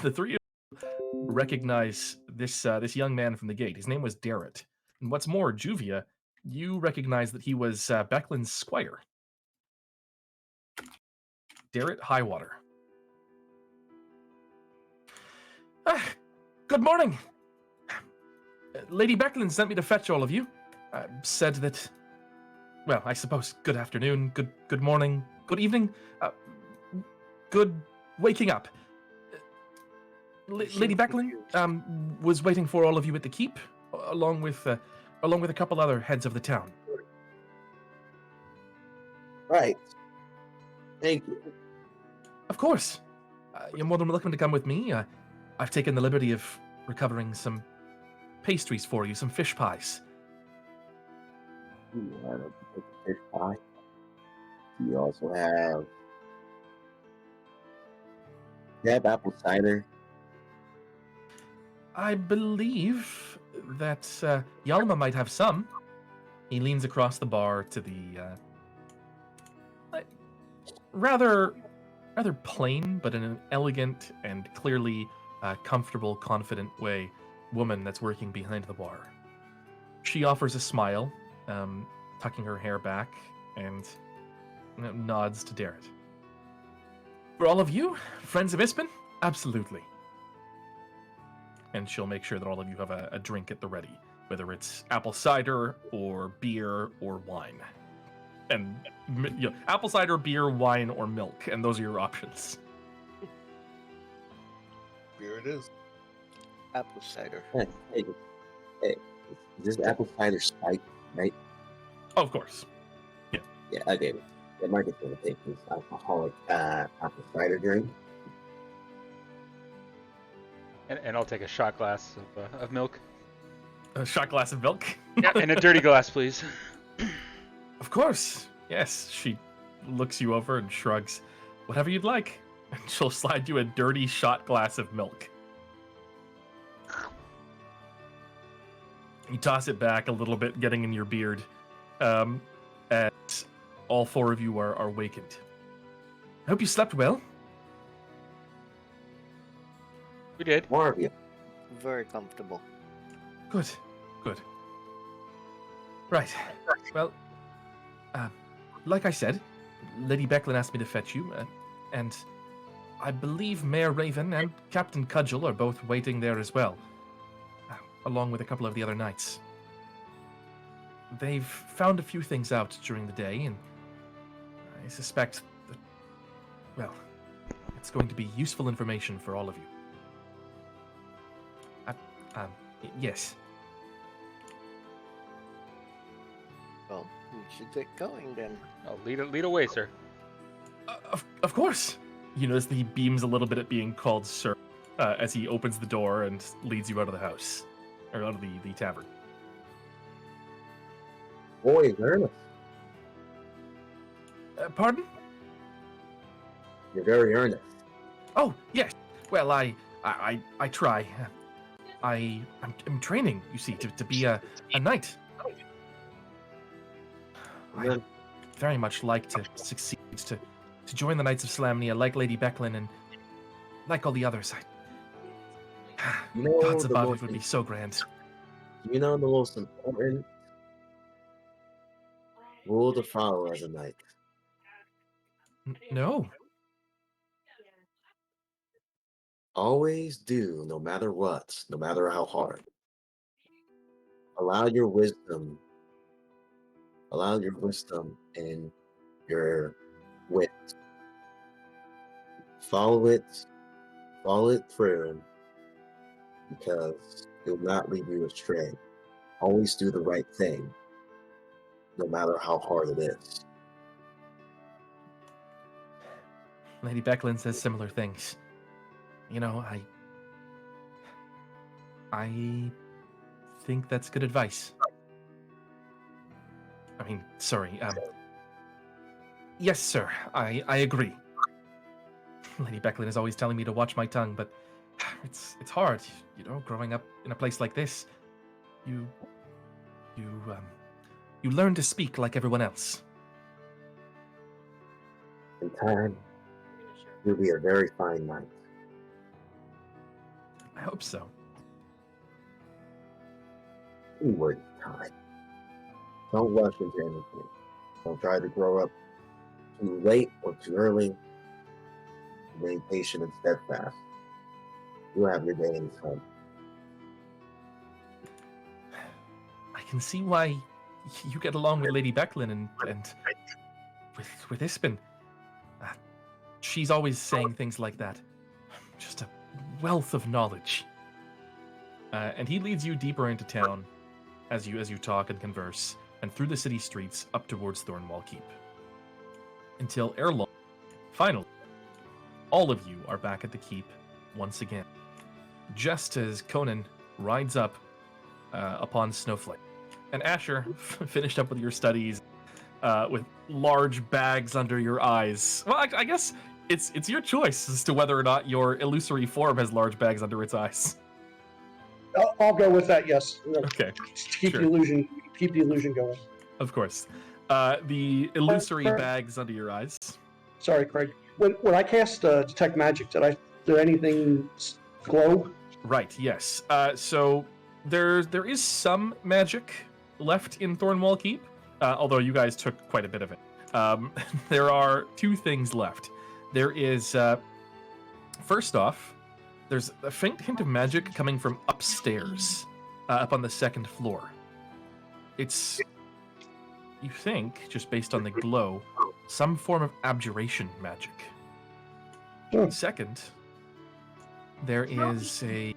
The three of you recognize this young man from the gate. His name was Darrett. And what's more, Juvia, you recognize that he was Becklin's squire. Darrett Highwater. Good morning. Lady Becklin sent me to fetch all of you. Said that, well, I suppose good afternoon, good morning, good evening, good waking up. Lady Becklin was waiting for all of you at the keep, along with a couple other heads of the town. Right. Thank you. Of course. You're more than welcome to come with me. I've taken the liberty of recovering some pastries for you, some fish pies. Ooh, I don't think fish pie. You also have apple cider. I believe that Yalma might have some. He leans across the bar to the rather plain, but in an elegant and clearly comfortable, confident way, woman that's working behind the bar. She offers a smile, tucking her hair back, and nods to Darrett. For all of you, friends of Ispin, absolutely. And she'll make sure that all of you have a drink at the ready, whether it's apple cider or beer or wine. And apple cider, beer, wine, or milk, and those are your options. Here it is. Apple cider. Hey, this is apple cider spike, right? Oh, of course. Yeah, okay. Yeah, Marcus gonna take this alcoholic apple cider drink. And I'll take a shot glass of milk. A shot glass of milk? Yeah, and a dirty glass, please. Of course. Yes. She looks you over and shrugs. Whatever you'd like. And she'll slide you a dirty shot glass of milk. You toss it back a little bit, getting in your beard. As all four of you are awakened. I hope you slept well. We did. More of you. Very comfortable. Good. Right. Well, like I said, Lady Becklin asked me to fetch you, and I believe Mayor Raven and Captain Cudgel are both waiting there as well, along with a couple of the other knights. They've found a few things out during the day, and I suspect that, well, it's going to be useful information for all of you. Yes. Well, we should get going then. Oh, lead away, sir. Of course. You notice that he beams a little bit at being called sir as he opens the door and leads you out of the house, or out of the tavern. Boy, Ernest, Pardon? you're very earnest. Oh, yes. Well, I try. I'm training, you see, to be a knight. I Then very much like to succeed, to join the Knights of Salamnia, like Lady Becklin and like all the others. you know Gods the above, most, it would be so grand. you know the most important rule to follow as a knight. No. Always do, no matter what, no matter how hard. Allow your wisdom and your wit. Follow it through, because it will not lead you astray. Always do the right thing, no matter how hard it is. Lady Becklin says similar things. You know, I think that's good advice. I mean, sorry, yes, sir, I agree. Lady Becklin is always telling me to watch my tongue, but it's hard, you know, growing up in a place like this. You learn to speak like everyone else. In time, you'll be a very fine knight. I hope so. Anyway, time. Don't rush into anything. Don't try to grow up too late or too early. Remain patient and steadfast. You'll have your day in time. I can see why you get along with Lady Becklin and with Ispin. She's always saying things like that. Just a wealth of knowledge. And he leads you deeper into town as you talk and converse, and through the city streets up towards Thornwall Keep. Until ere long, finally, all of you are back at the keep once again. Just as Conan rides up upon Snowflake. And Asher, finished up with your studies, with large bags under your eyes. Well, I guess it's your choice as to whether or not your illusory form has large bags under its eyes. I'll go with that. Yes. Okay, Keep sure. the illusion going. Of course. The illusory bags under your eyes. Sorry, Craig. When I cast detect magic, did anything glow? Right. Yes. So there is some magic left in Thornwall Keep, although you guys took quite a bit of it. There are two things left. There is, first off, there's a faint hint of magic coming from upstairs, up on the second floor. It's, you think, just based on the glow, some form of abjuration magic. Second, there is a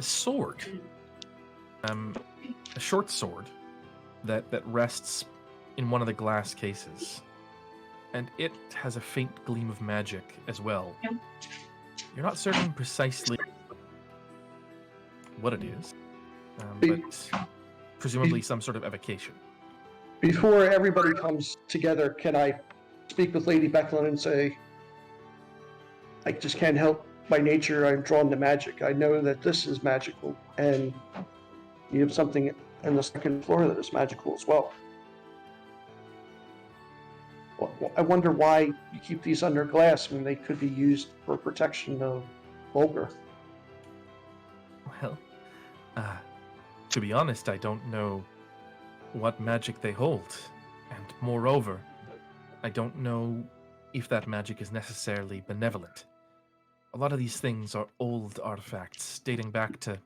sword, a short sword that rests in one of the glass cases, and it has a faint gleam of magic as well. You're not certain precisely what it is, but presumably some sort of evocation. Before everybody comes together, can I speak with Lady Becklin and say, I just can't help by nature, I'm drawn to magic. I know that this is magical, and you have something on the second floor that is magical as well. I wonder why you keep these under glass when they could be used for protection of Volgar. Well, to be honest, I don't know what magic they hold, and moreover, I don't know if that magic is necessarily benevolent. A lot of these things are old artifacts dating back to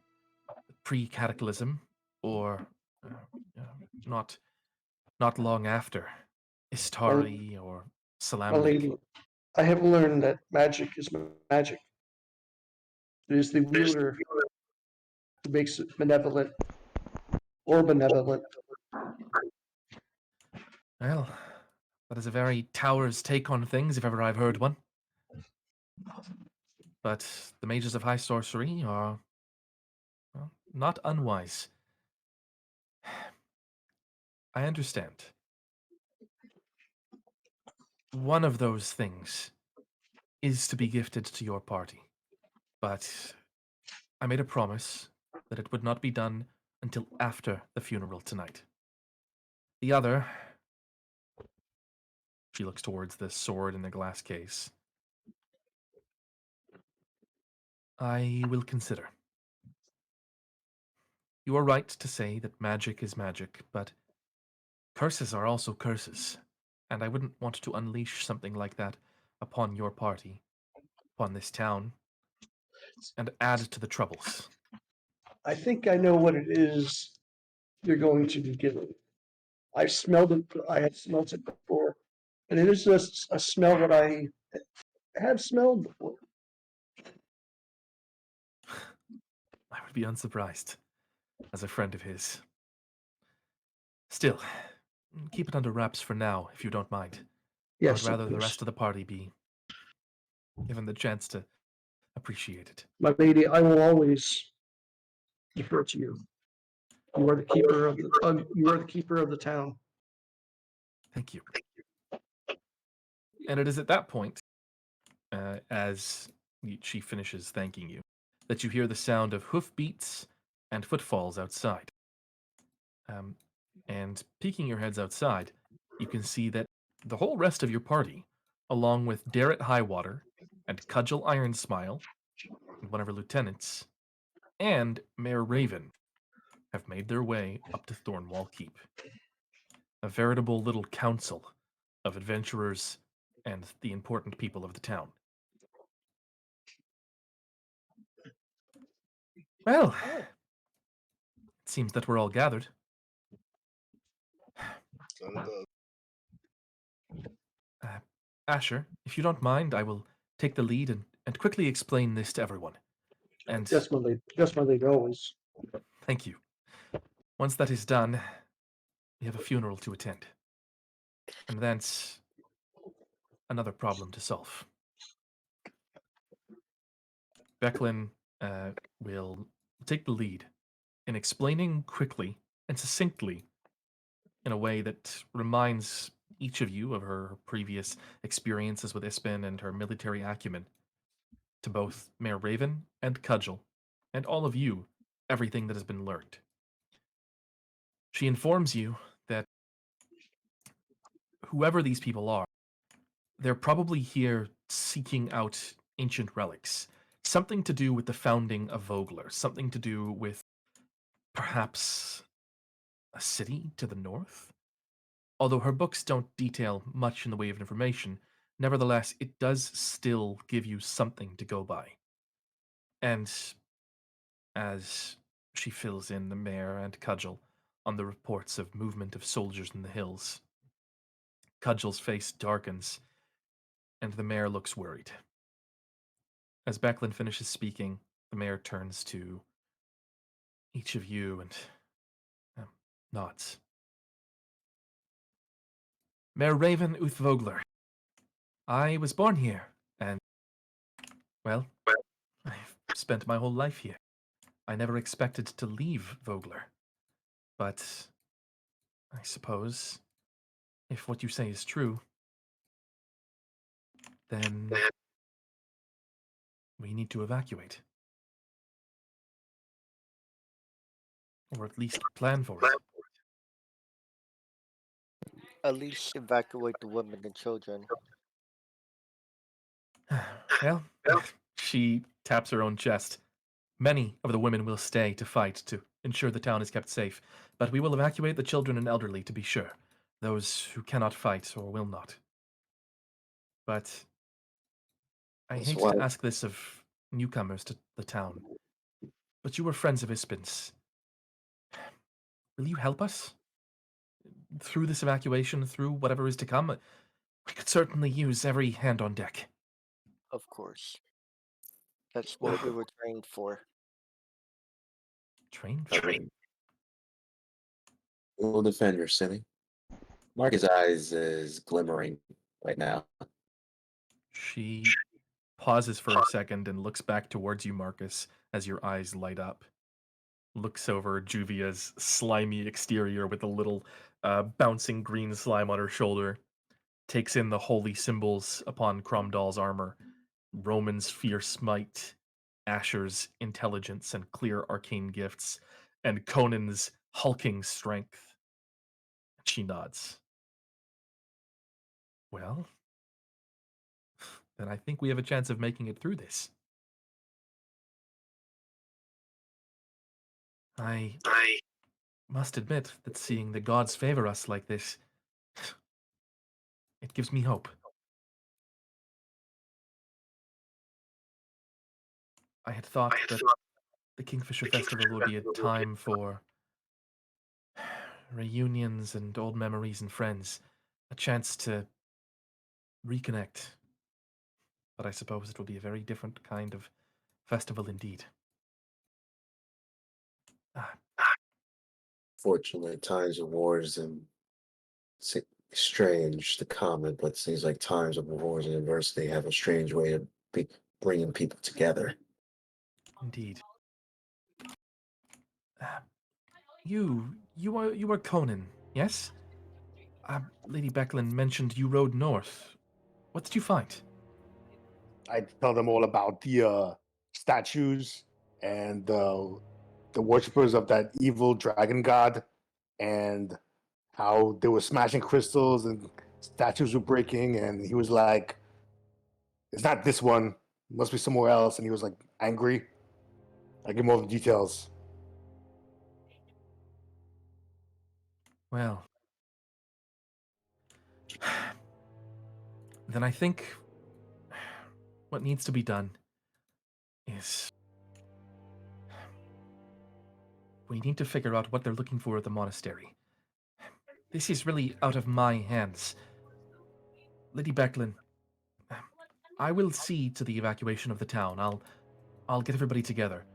pre-cataclysm, or not long after Istari or My Salamnik. lady, I have learned that magic is magic. It is the wielder makes it benevolent or benevolent. Well, that is a very Towers take on things, if ever I've heard one. But the mages of high sorcery are, well, not unwise. I understand. One of those things is to be gifted to your party. But I made a promise that it would not be done until after the funeral tonight. The other, she looks towards the sword in the glass case, I will consider. You are right to say that magic is magic, but curses are also curses, and I wouldn't want to unleash something like that upon your party, upon this town, and add to the troubles. I think I know what it is you're going to be given. I've smelled it. I have smelled it before, and it is just a smell that I have smelled before. I would be unsurprised, as a friend of his. Still, keep it under wraps for now, if you don't mind. I would Yes, rather of the course. rest of the party be given the chance to appreciate it. My lady, I will always defer to you. You are the keeper of the. You are the keeper of the town. Thank you. And it is at that point, as she finishes thanking you, that you hear the sound of hoofbeats and footfalls outside. And peeking your heads outside, you can see that the whole rest of your party, along with Darrett Highwater and Cudgel Ironsmile, and one of her lieutenants, and Mayor Raven, have made their way up to Thornwall Keep. A veritable little council of adventurers and the important people of the town. Well, it seems that we're all gathered. That it does. Asher, if you don't mind, I will take the lead and quickly explain this to everyone. And Yes, my lady. Yes, my lady. Always. thank you. Once that is done, we have a funeral to attend. And thence, another problem to solve. Becklin will take the lead in explaining quickly and succinctly, in a way that reminds each of you of her previous experiences with Ispin and her military acumen, to both Mayor Raven and Cudgel, and all of you, everything that has been learned. She informs you that whoever these people are, they're probably here seeking out ancient relics. Something to do with the founding of Vogler, something to do with perhaps a city to the north? Although her books don't detail much in the way of information, nevertheless, it does still give you something to go by. And as she fills in the mayor and Cudgel on the reports of movement of soldiers in the hills, Cudgel's face darkens, and the mayor looks worried. As Becklin finishes speaking, the mayor turns to each of you and nods. Mayor Raven Uthvogler, I was born here, and, well, I've spent my whole life here. I never expected to leave Vogler. But I suppose, if what you say is true, then we need to evacuate. Or at least plan for it. At least evacuate the women and children. Well, she taps her own chest. Many of the women will stay to fight to ensure the town is kept safe, but we will evacuate the children and elderly to be sure, those who cannot fight or will not. But I That's hate why to ask this of newcomers to the town, but you were friends of Ispin's. Will you help us? Through this evacuation, through whatever is to come? We could certainly use every hand on deck. Of course. That's what we were trained for. Train for? We'll defend your city. Marcus' eyes is glimmering right now. She pauses for a second and looks back towards you, Marcus, as your eyes light up. Looks over Juvia's slimy exterior with a little bouncing green slime on her shoulder. Takes in the holy symbols upon Cromdal's armor. Roman's fierce might, Asher's intelligence and clear arcane gifts, and Conan's hulking strength. She nods. Well, then I think we have a chance of making it through this. I must admit that seeing the gods favor us like this, it gives me hope. I had thought that the Kingfisher Festival would be a time for reunions and old memories and friends, a chance to reconnect. But I suppose it will be a very different kind of festival indeed. Ah, Fortunately, times of wars and strange to comment, but it seems like times of wars and adversity have a strange way of bringing people together. indeed. Ah, you are Conan, yes? Lady Becklin mentioned you rode north. What did you find? I tell them all about the statues and the worshippers of that evil dragon god, and how they were smashing crystals and statues were breaking. And he was like, "It's not this one. It must be somewhere else." And he was like angry. I give him all the details. Well, then I think what needs to be done is we need to figure out what they're looking for at the monastery. This is really out of my hands. Lady Becklin, I will see to the evacuation of the town. I'll get everybody together.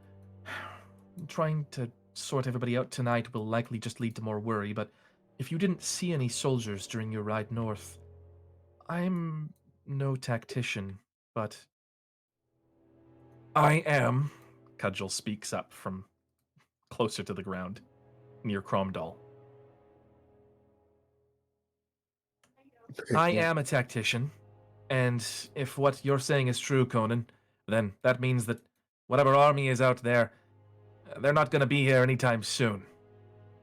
Trying to sort everybody out tonight will likely just lead to more worry, but if you didn't see any soldiers during your ride north, I'm no tactician, but I am. Cudgel speaks up from closer to the ground, near Cromdal. I am a tactician, and if what you're saying is true, Conan, then that means that whatever army is out there, they're not going to be here anytime soon.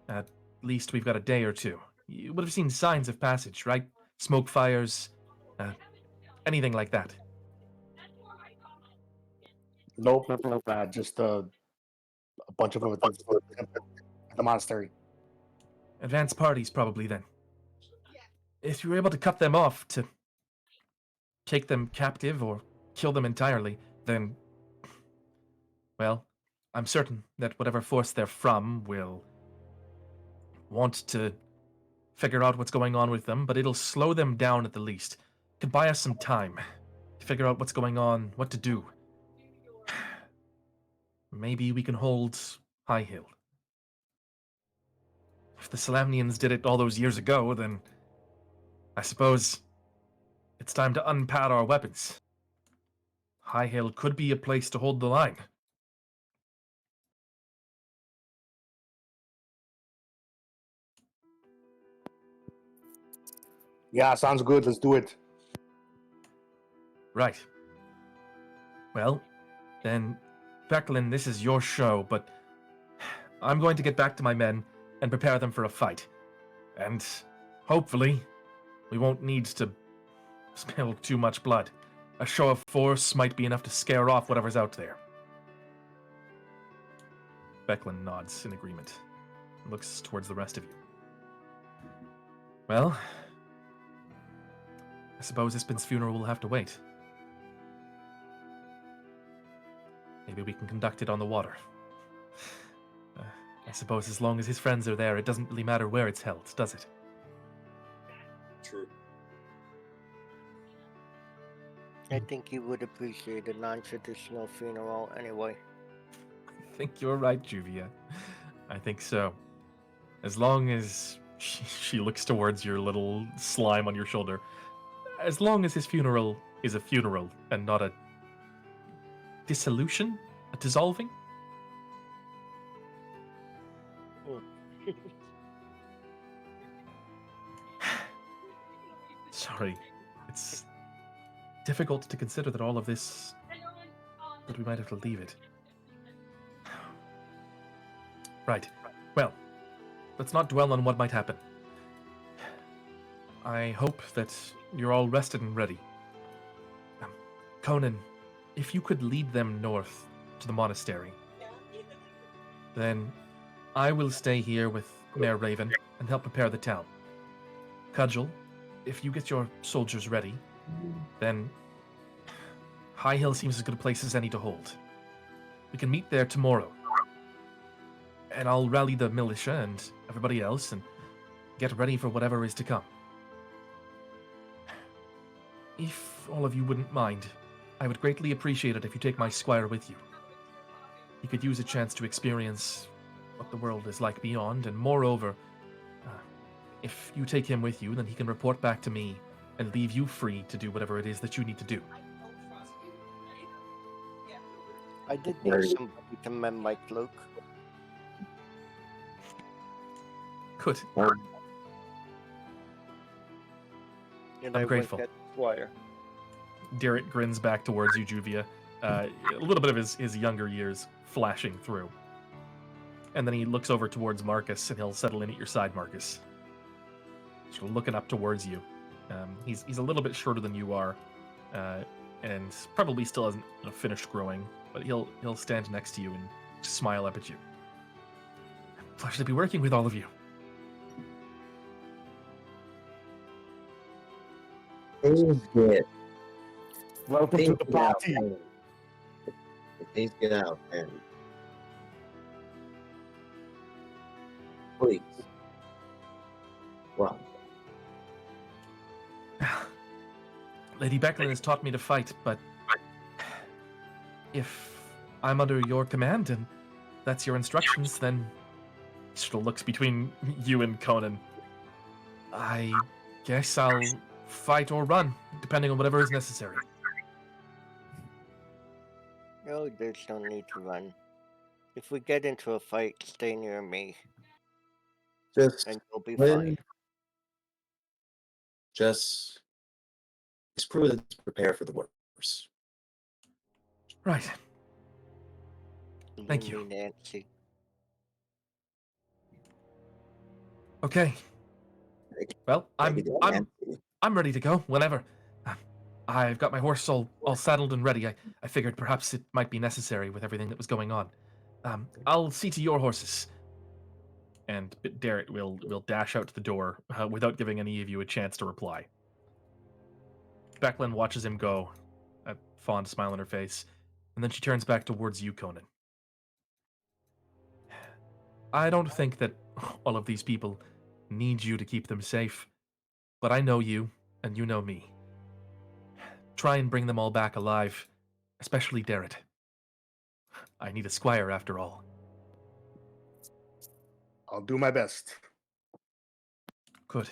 At least we've got a day or two. You would have seen signs of passage, right? Smoke fires, anything like that. Nope, nothing like that. Just a bunch of them at the monastery. Advance parties, probably, then. If you were able to cut them off to take them captive or kill them entirely, then, well, I'm certain that whatever force they're from will want to figure out what's going on with them, but it'll slow them down at the least. Could buy us some time to figure out what's going on, what to do. Maybe we can hold High Hill. If the Salamnians did it all those years ago, then I suppose it's time to unpad our weapons. High Hill could be a place to hold the line. Yeah, sounds good. Let's do it. Right. Well, then, Becklin, this is your show, but I'm going to get back to my men and prepare them for a fight. And hopefully, we won't need to spill too much blood. A show of force might be enough to scare off whatever's out there. Becklin nods in agreement and looks towards the rest of you. Well, I suppose Ispin's funeral will have to wait. Maybe we can conduct it on the water. I suppose as long as his friends are there, it doesn't really matter where it's held, does it? True. I think you would appreciate a non-traditional funeral anyway. think you're right, Juvia. I think so. As long as she looks towards your little slime on your shoulder, as long as his funeral is a funeral and not a dissolution, a dissolving. Sorry, it's difficult to consider that all of this, that we might have to leave it. Right. Well, let's not dwell on what might happen. I hope that you're all rested and ready. Conan, if you could lead them north to the monastery, then I will stay here with Mayor Raven and help prepare the town. Cudgel, if you get your soldiers ready, then High Hill seems as good a place as any to hold. We can meet there tomorrow. And I'll rally the militia and everybody else and get ready for whatever is to come. If all of you wouldn't mind, I would greatly appreciate it if you take my squire with you. He could use a chance to experience what the world is like beyond, and moreover, if you take him with you, then he can report back to me and leave you free to do whatever it is that you need to do. I did need somebody to mend my cloak. Good. And I'm I grateful. went at Squire. Derek grins back towards you, Juvia. A little bit of his younger years flashing through. And then he looks over towards Marcus, and he'll settle in at your side, Marcus. Sort of looking up towards you. He's a little bit shorter than you are, and probably still hasn't finished growing, but he'll stand next to you and smile up at you. Pleasure to be working with all of you. Things get Welcome to the party. Things get out, and please, run. Lady Becklin has taught me to fight, but if I'm under your command and that's your instructions, then he sort of looks between you and Conan. I guess I'll fight or run, depending on whatever is necessary. No, there's no need to run. If we get into a fight, stay near me, Just and you'll be when- fine. just prudence, prepare for the worst. Right. Thank Leave you. me, Nancy. Okay. Well, I'm Nancy. I'm ready to go whenever. I've got my horse all saddled and ready. I figured perhaps it might be necessary with everything that was going on. I'll see to your horses. And Derek will dash out to the door without giving any of you a chance to reply. Becklin watches him go, a fond smile on her face, and then she turns back towards you, Conan. I don't think that all of these people need you to keep them safe, but I know you, and you know me. Try and bring them all back alive, especially Derek. I need a squire after all. I'll do my best. Good.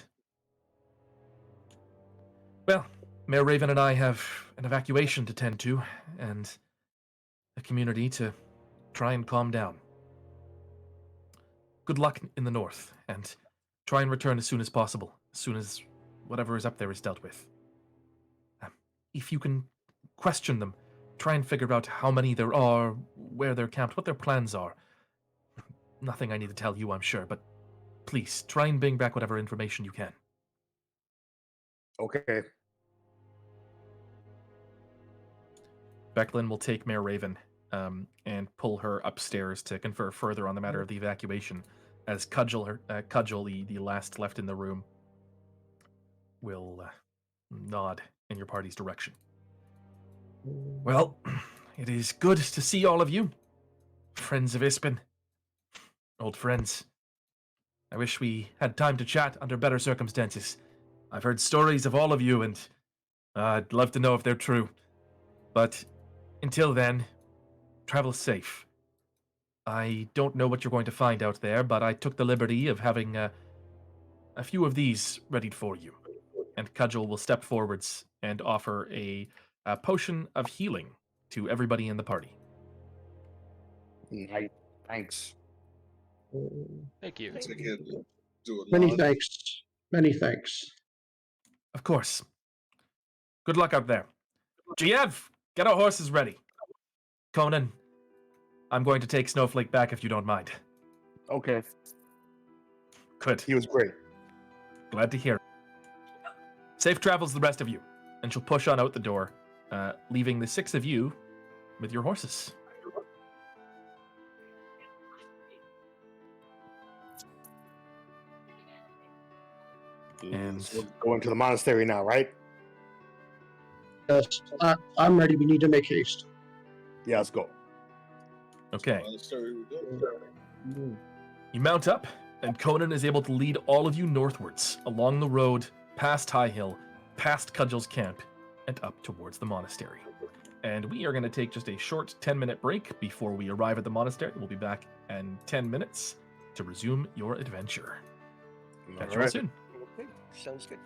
Well, Mayor Raven and I have an evacuation to tend to, and a community to try and calm down. Good luck in the north, and try and return as soon as possible, as soon as whatever is up there is dealt with. If you can question them, try and figure out how many there are, where they're camped, what their plans are. Nothing I need to tell you, I'm sure, but please, try and bring back whatever information you can. Okay. Becklin will take Mayor Raven and pull her upstairs to confer further on the matter of the evacuation, as Cudgel, the last left in the room, will nod in your party's direction. Well, it is good to see all of you, friends of Ispin, old friends. I wish we had time to chat under better circumstances. I've heard stories of all of you, and I'd love to know if they're true. But until then, travel safe. I don't know what you're going to find out there, but I took the liberty of having a few of these readied for you. And Cudgel will step forwards and offer a potion of healing to everybody in the party. Nice. Thanks. Thank you. Take it, do a Many nod. thanks. Many thanks. Of course. Good luck out there. Giev, get our horses ready. Conan, I'm going to take Snowflake back if you don't mind. Okay. Good. He was great. Glad to hear it. Safe travels, the rest of you. And she'll push on out the door, leaving the 6 of you with your horses. And So we're going to the monastery now, right? Yes, I'm ready. We need to make haste. Yeah, let's go. okay, Monastery we go. you mount up, and Conan is able to lead all of you northwards along the road, past High Hill, past Cudgel's camp, and up towards the monastery. And we are going to take just a short 10-minute break before we arrive at the monastery. We'll be back in 10 minutes to resume your adventure. Catch you all Alright. soon. Okay, sounds good.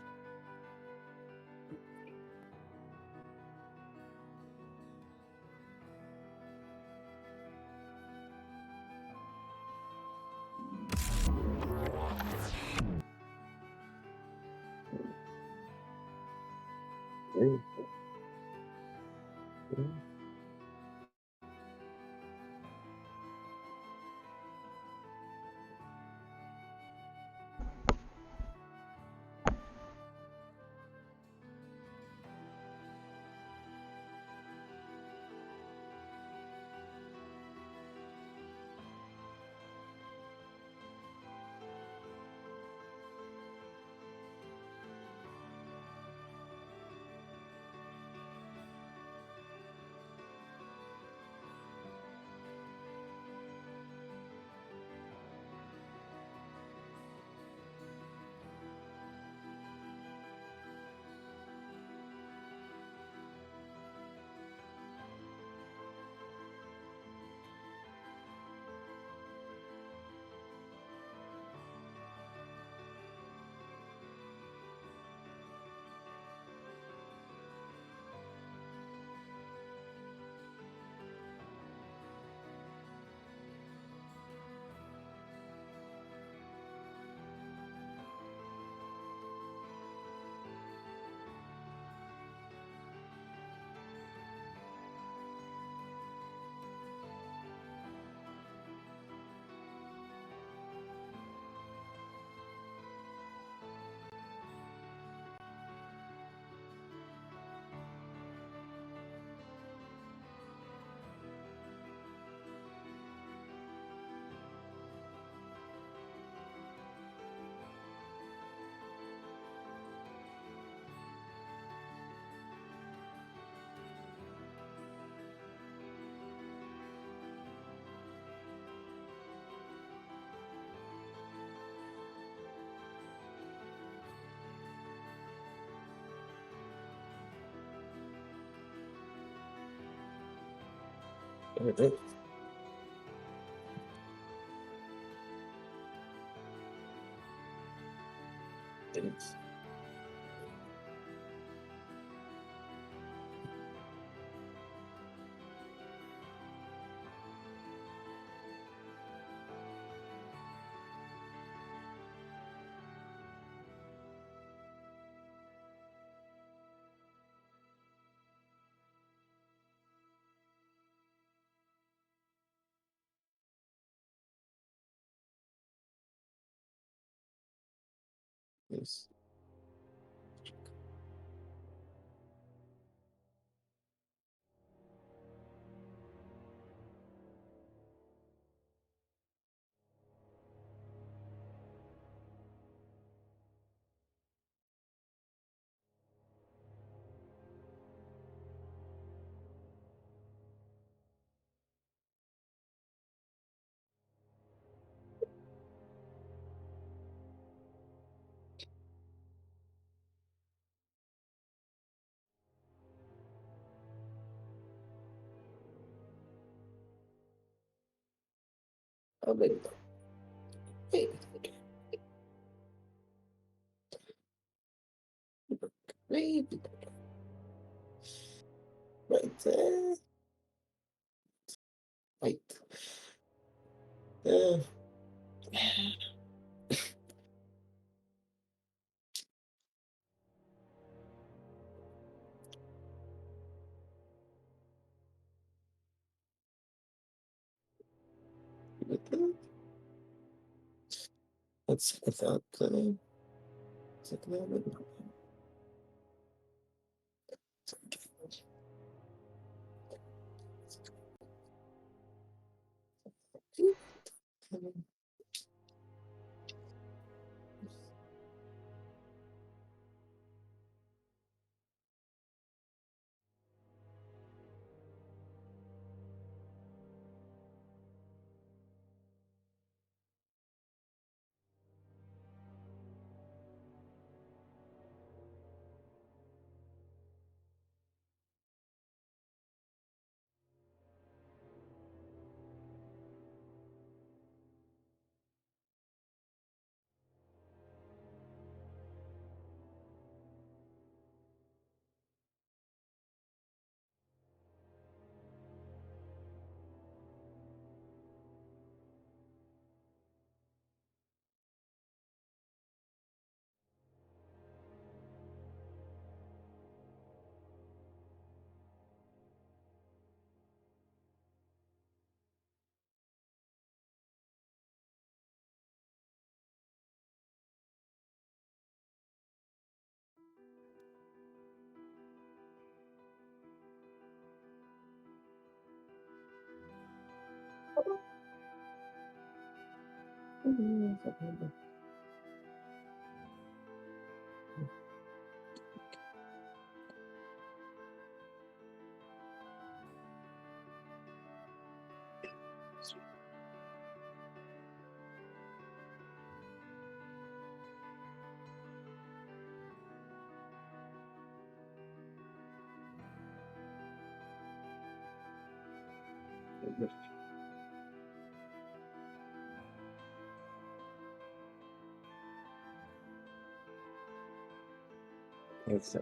Thanks. Yes. Oh, maybe. Maybe. Maybe. Right there. Right. Uh, Let's without the. It's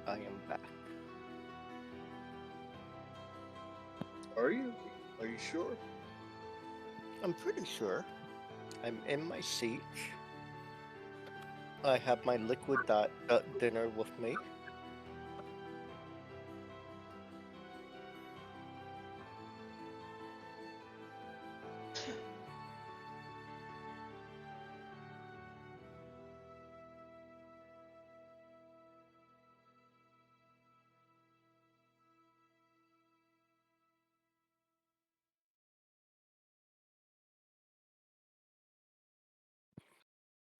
I am back. Are you? Are you sure? I'm pretty sure. I'm in my seat. I have my liquid dinner with me.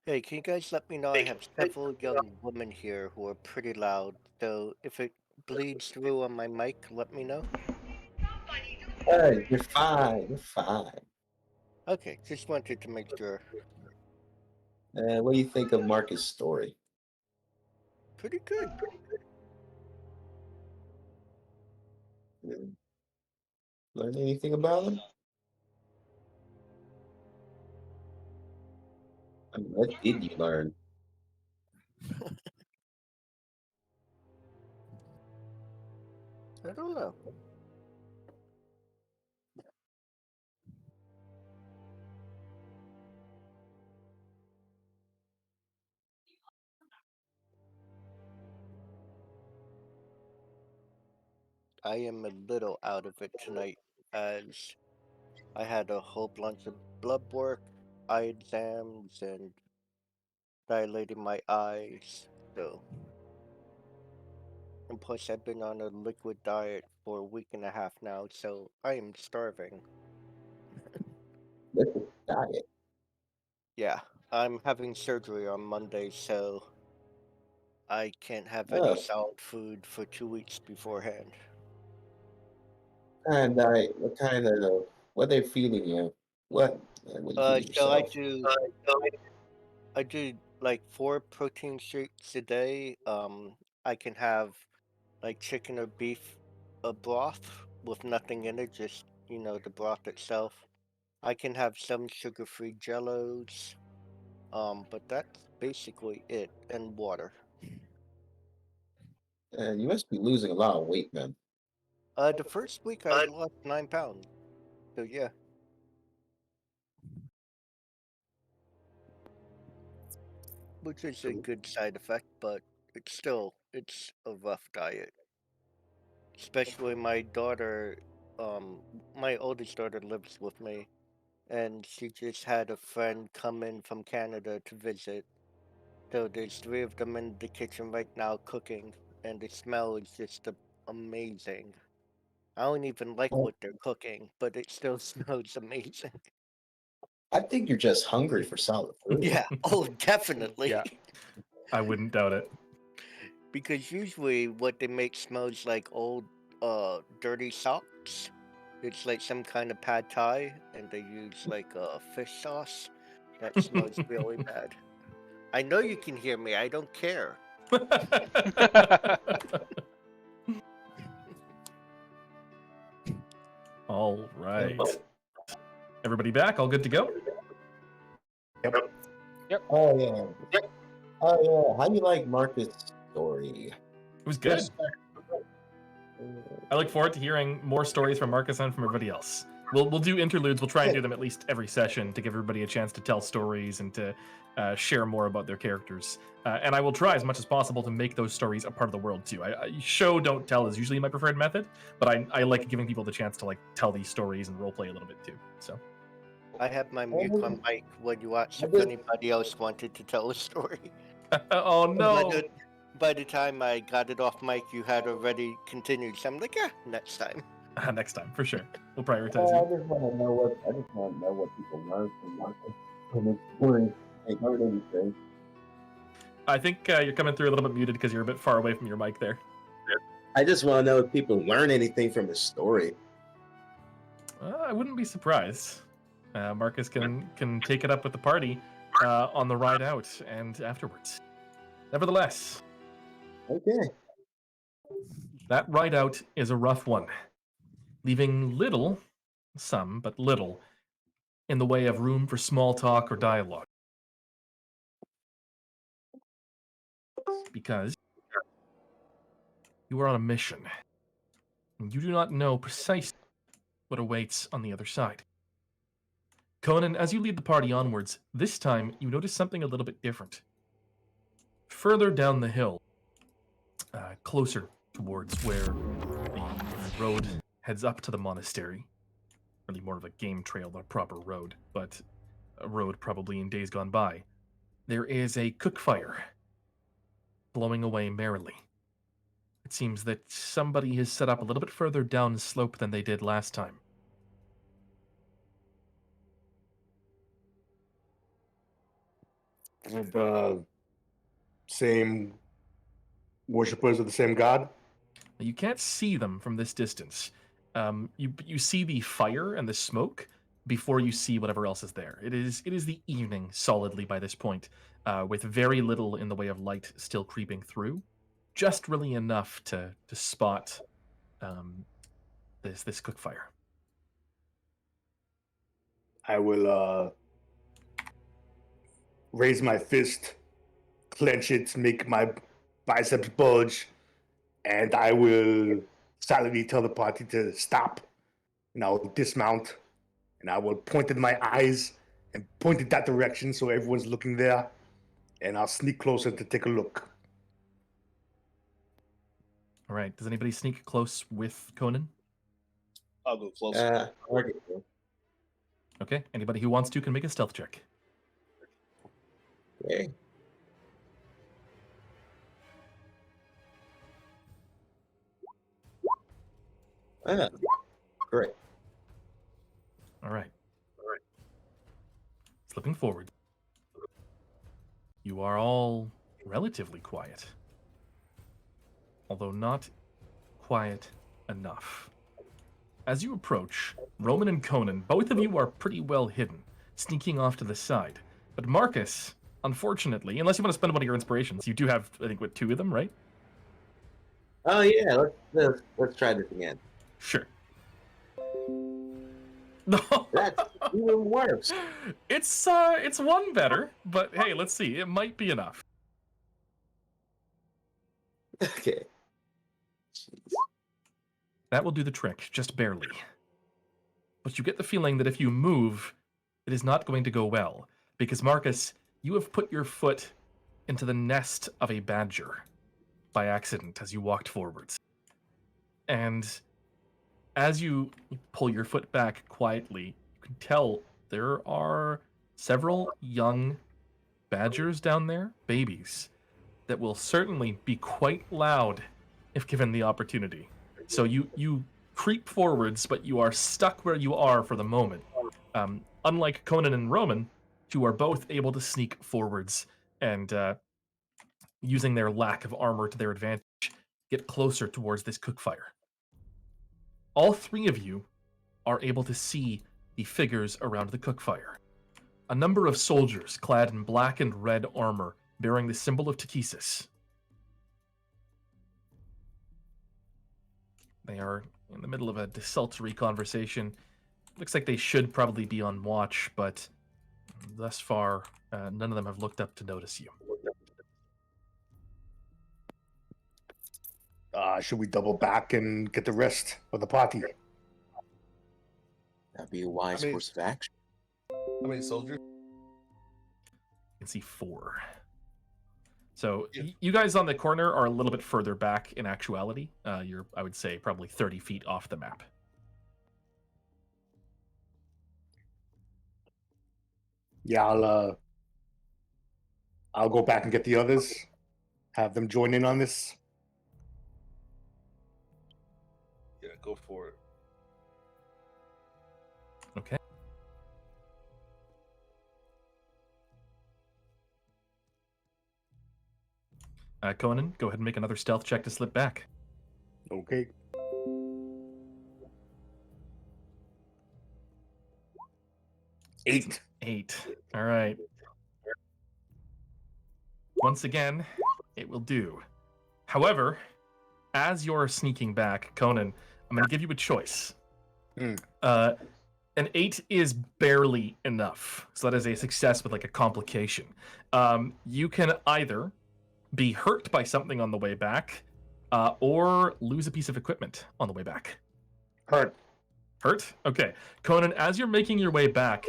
Hey, can you guys let me know? I have several young women here who are pretty loud, so if it bleeds through on my mic, let me know. Hey, you're fine. You're fine. Okay, just wanted to make sure. What do you think of Marcus' story? Pretty good. Learn anything about him? I mean, what did you learn? I don't know. I am a little out of it tonight, as I had a whole bunch of blood work, eye exams, and dilating my eyes, so. And plus, I've been on a liquid diet for a week and a half now, so I am starving. Liquid diet. Yeah, I'm having surgery on Monday, so I can't have any Oh, solid food for 2 weeks beforehand. kind of diet. What are they feeding you? What are you feeding So yourself? I do like 4 protein shakes a day. I can have like chicken or beef, a broth with nothing in it, just the broth itself. I can have some sugar-free jellos. But that's basically it, and water. You must be losing a lot of weight, man. The first week I lost 9 pounds, so yeah. Which is a good side effect, but it's a rough diet. Especially my daughter, my oldest daughter lives with me, and she just had a friend come in from Canada to visit. So there's 3 of them in the kitchen right now cooking, and the smell is just amazing. I don't even like Well, what they're cooking, but it still smells amazing. I think you're just hungry for solid food. Yeah, oh, definitely. Yeah. I wouldn't doubt it. Because usually what they make smells like old, dirty socks. It's like some kind of pad thai, and they use like a fish sauce. That smells really bad. I know you can hear me. I don't care. All right. Everybody back? All good to go? Oh yeah. Oh yeah. How do you like Marcus' story? It was good. Yes. I look forward to hearing more stories from Marcus and from everybody else. We'll do interludes. We'll try and do them at least every session to give everybody a chance to tell stories and to share more about their characters. And I will try as much as possible to make those stories a part of the world too. Show don't tell is usually my preferred method, but I like giving people the chance to like tell these stories and roleplay a little bit too. So I have my mute on mic when you watch if did- anybody else wanted to tell a story. oh But no. by the time I got it off mic, you had already continued. So I'm like, yeah, next time. Next time for sure. We'll prioritize I you. just want to know what people learn from Marcus from his story. They learn anything. I think you're coming through a little bit muted because you're a bit far away from your mic there. I just want to know if people learn anything from his story. I wouldn't be surprised. Marcus can take it up with the party on the ride out and afterwards. Nevertheless, Okay. that ride out is a rough one, leaving some, but little, in the way of room for small talk or dialogue. Because You are on a mission, and you do not know precisely what awaits on the other side. Conan, as you lead the party onwards, this time you notice something a little bit different. Further down the hill, closer towards where the road heads up to the monastery, really more of a game trail than a proper road, but a road probably in days gone by, there is a cook fire blowing away merrily. It seems that somebody has set up a little bit further down the slope than they did last time. And same worshippers of the same god. You can't see them from this distance. You see the fire and the smoke before you see whatever else is there. It is the evening solidly by this point, with very little in the way of light still creeping through, just really enough to spot this cook fire. I will raise my fist, clench it, make my biceps bulge, and I will silently tell the party to stop. And I will dismount, and I will point at my eyes and point in that direction so everyone's looking there. And I'll sneak closer to take a look. All right. Does anybody sneak close with Conan? I'll go close. Okay. Anybody who wants to can make a stealth check. Okay. Great. All right. Slipping forward. You are all relatively quiet. Although not quiet enough. As you approach, Roman and Conan, both of you are pretty well hidden, sneaking off to the side. But Marcus, unfortunately, unless you want to spend one of your inspirations, you do have, I think, what, 2 of them, right? Oh yeah, let's try this again. Sure. No, That's even worse. it's one better, but hey, let's see. It might be enough. Okay. Jeez. That will do the trick, just barely. But you get the feeling that if you move, it is not going to go well, because Marcus, you have put your foot into the nest of a badger by accident as you walked forwards. And as you pull your foot back quietly, you can tell there are several young badgers down there, babies, that will certainly be quite loud if given the opportunity. So you creep forwards, but you are stuck where you are for the moment. Unlike Conan and Roman, who are both able to sneak forwards and, using their lack of armor to their advantage, get closer towards this cook fire. All 3 of you are able to see the figures around the cook fire. A number of soldiers clad in black and red armor bearing the symbol of Takesis. They are in the middle of a desultory conversation. Looks like they should probably be on watch, but thus far, none of them have looked up to notice you. Should we double back and get the rest of the party? That'd be a wise course of action. How many soldiers? You can see 4. So you guys on the corner are a little bit further back in actuality. You're, I would say, probably 30 feet off the map. Yeah, I'll go back and get the others. Have them join in on this. Yeah, go for it. Okay. Conan, go ahead and make another stealth check to slip back. Okay. Eight. 8. All right. Once again, it will do. However, as you're sneaking back, Conan, I'm going to give you a choice. An 8 is barely enough. So that is a success with like a complication. You can either be hurt by something on the way back, or lose a piece of equipment on the way back. Hurt. Hurt? Okay. Conan, as you're making your way back,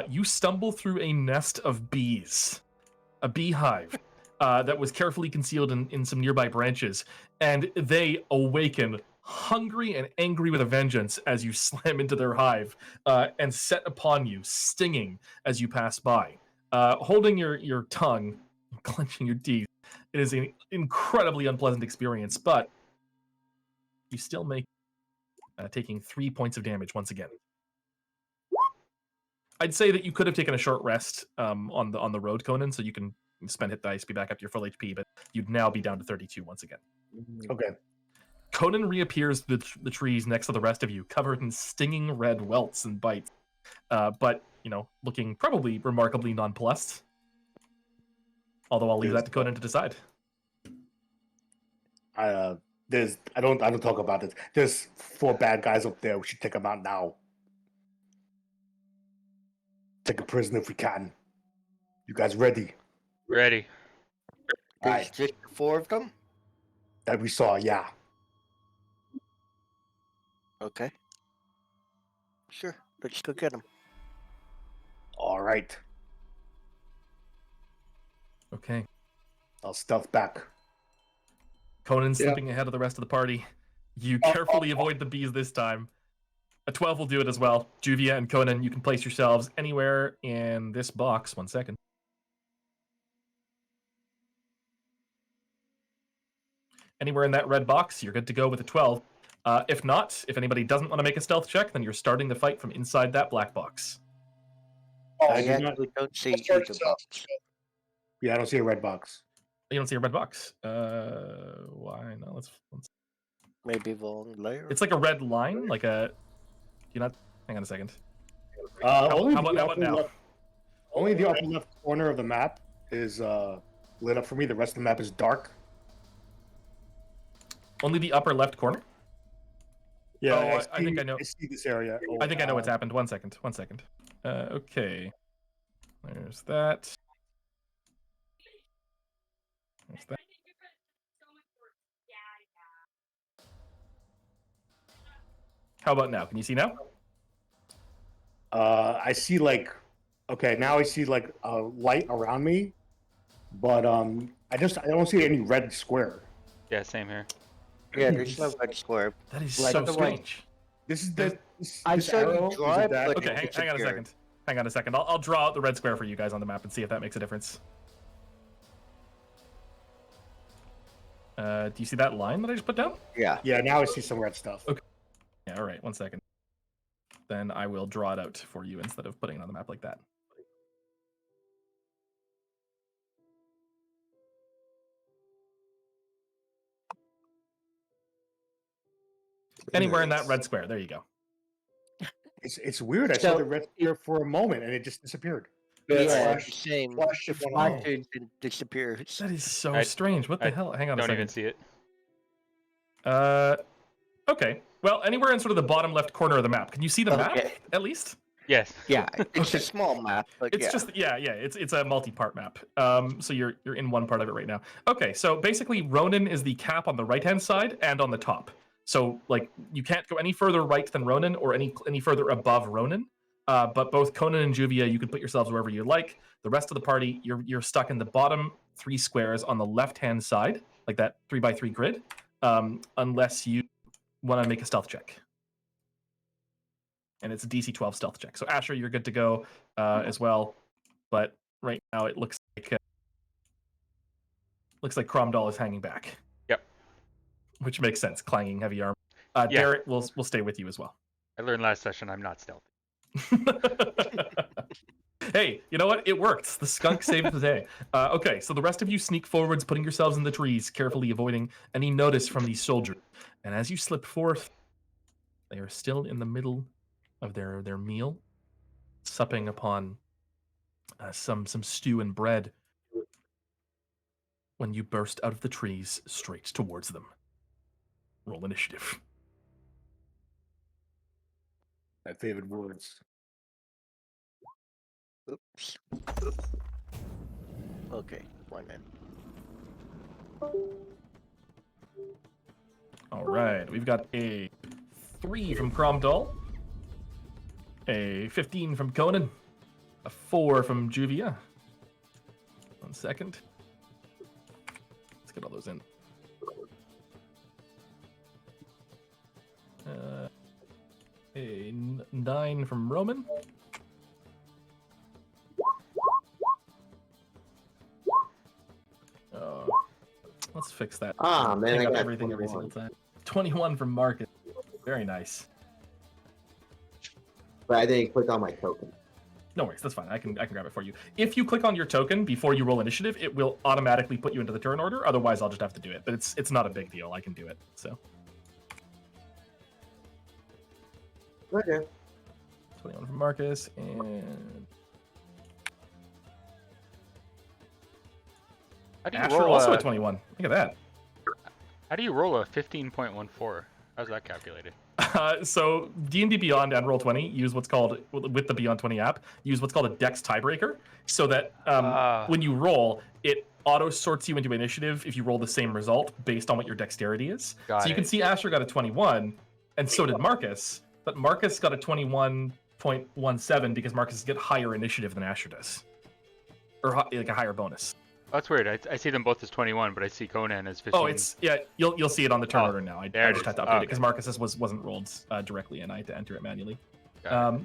you stumble through a nest of bees, a beehive that was carefully concealed in some nearby branches, and they awaken hungry and angry with a vengeance as you slam into their hive and set upon you, stinging as you pass by. Holding your tongue, clenching your teeth, it is an incredibly unpleasant experience, but you still make taking 3 points of damage once again. I'd say that you could have taken a short rest on the road, Conan, so you can spend hit dice, be back up to your full HP, but you'd now be down to 32 once again. Okay. Conan reappears the trees next to the rest of you, covered in stinging red welts and bites, but looking probably remarkably nonplussed. Although I'll leave that to Conan to decide. I don't talk about this. There's 4 bad guys up there. We should take them out now. Take a prisoner if we can. You guys ready? Ready. There's Alright. just 4 of them? That we saw, yeah. Okay. Sure. Let's go get them. All right. Okay. I'll stealth back. Conan slipping ahead of the rest of the party. You carefully avoid the bees this time. A 12 will do it as well. Juvia and Conan, you can place yourselves anywhere in this box. 1 second. Anywhere in that red box, you're good to go with a 12. If not, if anybody doesn't want to make a stealth check, then you're starting the fight from inside that black box. I do not- actually don't see Start either to box. Yeah, I don't see a red box. You don't see a red box. Why not? Let's Maybe wrong layer. It's like a red line, like a. You're not. Hang on a second. Only how the about upper now? left- Only the upper left corner of the map is lit up for me. The rest of the map is dark. Only the upper left corner. Yeah, Oh, I think I know. I see this area. I think I know what's happened. 1 second. 1 second. Okay. There's that. There's that. How about now? Can you see now? I see okay, now I see a light around me, but I don't see any red square. Yeah, same here. Yeah, there's no red square. That is Like so the strange. This is There's- I this saw you arrow, draw is it, it that? but- Okay, hang on a disappeared. second. Hang on a second. I'll draw out the red square for you guys on the map and see if that makes a difference. Do you see that line that I just put down? Yeah. Yeah, now I see some red stuff. Okay. Yeah, all right. 1 second. Then I will draw it out for you instead of putting it on the map like that. Anywhere in that red square. There you go. It's weird. I saw So- the red square for a moment and it just disappeared. Yeah, flash- same. flash The if one on. flashes and disappears. That is so I- strange. What the I hell? Hang on a Don't second. even see it. Okay. Well, anywhere in sort of the bottom left corner of the map. Can you see the map Okay. at least? Yes. Yeah, it's Okay. a small map, but It's yeah. just it's a multi-part map. So you're in one part of it right now. Okay, so basically Ronan is the cap on the right-hand side and on the top. So you can't go any further right than Ronan or any further above Ronan. But both Conan and Juvia, you can put yourselves wherever you like. The rest of the party, you're stuck in the bottom 3 squares on the left-hand side, like that 3x3 grid, unless you want to make a stealth check. And it's a DC 12 stealth check. So Asher, you're good to go as well. But right now it looks like Cromdall is hanging back. Yep. Which makes sense, clanging heavy armor. Yeah. Barrett will stay with you as well. I learned last session I'm not stealthy. Hey, you know what? It worked. The skunk saved the day. Okay, so the rest of you sneak forwards, putting yourselves in the trees, carefully avoiding any notice from these soldiers. And as you slip forth, they are still in the middle of their meal, supping upon some stew and bread, when you burst out of the trees straight towards them. Roll initiative. My favorite words. Oops. Okay, 1 minute. All right, we've got a 3 from Cromdall, a 15 from Conan, a 4 from Juvia. 1 second. Let's get all those in. A 9 from Roman. Let's fix that. Ah, man, Hang I up got everything every 21. single time. 21 from Marcus. Very nice. But I didn't click on my token. No worries, that's fine. I can grab it for you. If you click on your token before you roll initiative, it will automatically put you into the turn order. Otherwise, I'll just have to do it. But it's not a big deal. I can do it. So Okay. 21 from Marcus and How do you Asher roll also a, at 21. Look at that. How do you roll a 15.14? How's that calculated? So D&D Beyond and Roll20 use what's called, with the Beyond 20 app, use what's called a Dex tiebreaker, so that when you roll, it auto sorts you into initiative if you roll the same result based on what your dexterity is. Got so you can it. see Asher got a 21, and so did Marcus, but Marcus got a 21.17 because Marcus gets higher initiative than Asher does, or like a higher bonus. That's weird. I see them both as 21, but I see Conan as 15. Oh, it's you'll see it on the turn order now. I there it just is. had to Oh, update it okay. because Marcus's wasn't rolled directly, and I had to enter it manually. Got it.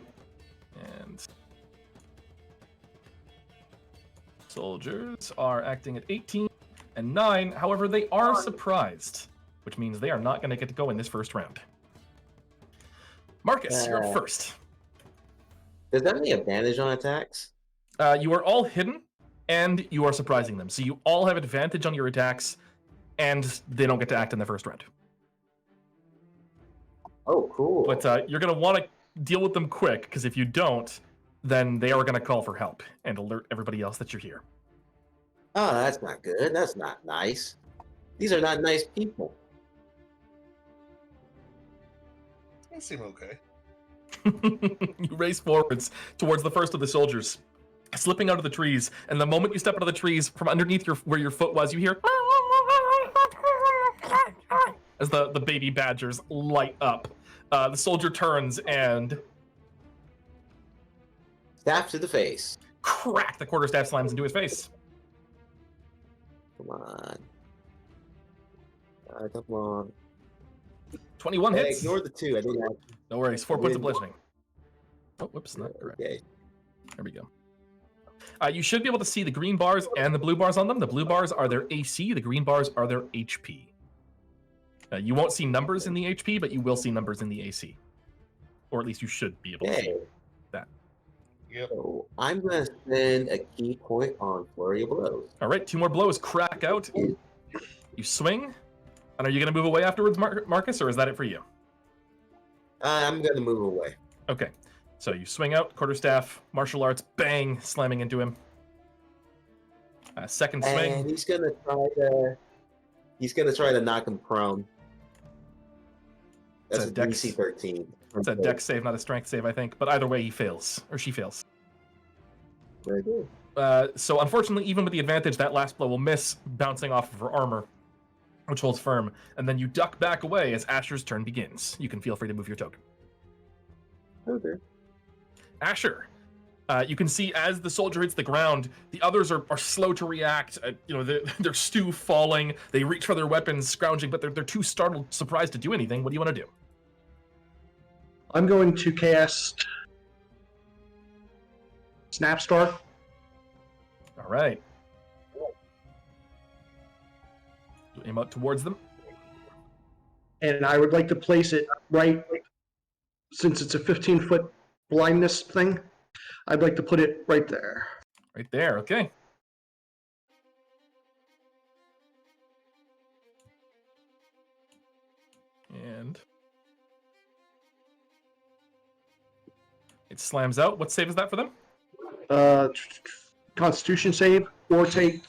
And soldiers are acting at 18 and 9. However, they are surprised, which means they are not going to get to go in this first round. Marcus, you're up first. Does that have any advantage on attacks? You are all hidden, and you are surprising them. So you all have advantage on your attacks, and they don't get to act in the first round. Oh, cool. But you're going to want to deal with them quick, because if you don't, then they are going to call for help and alert everybody else that you're here. Oh, that's not good. That's not nice. These are not nice people. They seem okay. You race forwards towards the first of the soldiers, slipping out of the trees, and the moment you step out of the trees, from underneath where your foot was, you hear as the baby badgers light up. The soldier turns and Staff to the face. crack, the quarterstaff slams into his face. Come on. Come on. 21 Hey, hits. ignore the 2. I didn't have... No worries, 4 points of bludgeoning. Oh, whoops, not correct. Okay. There we go. You should be able to see the green bars and the blue bars on them. The blue bars are their AC, the green bars are their HP. You won't see numbers in the HP, but you will see numbers in the AC. Or at least you should be able to see Okay. that. Yep. So I'm going to spend a key point on Flurry of Blows. All right, 2 more blows crack out. You swing. And are you going to move away afterwards, Marcus, or is that it for you? I'm going to move away. Okay. So you swing out, quarterstaff, martial arts, bang, slamming into him. Second swing. And he's going to try to knock him prone. That's It's a a dex- DC 13. It's a dex save, not a strength save, I think. But either way, he fails, or she fails. Very good. So unfortunately, even with the advantage, that last blow will miss, bouncing off of her armor, which holds firm. And then you duck back away as Asher's turn begins. You can feel free to move your token. Okay. Asher, you can see as the soldier hits the ground, the others are slow to react. They're stew falling. They reach for their weapons, scrounging, but they're too startled, surprised to do anything. What do you want to do? I'm going to cast Snapstar. All right. You aim out towards them. And I would like to place it right, since it's a 15-foot blindness thing, I'd like to put it right there. Right there, okay. And it slams out. What save is that for them? Constitution save, or take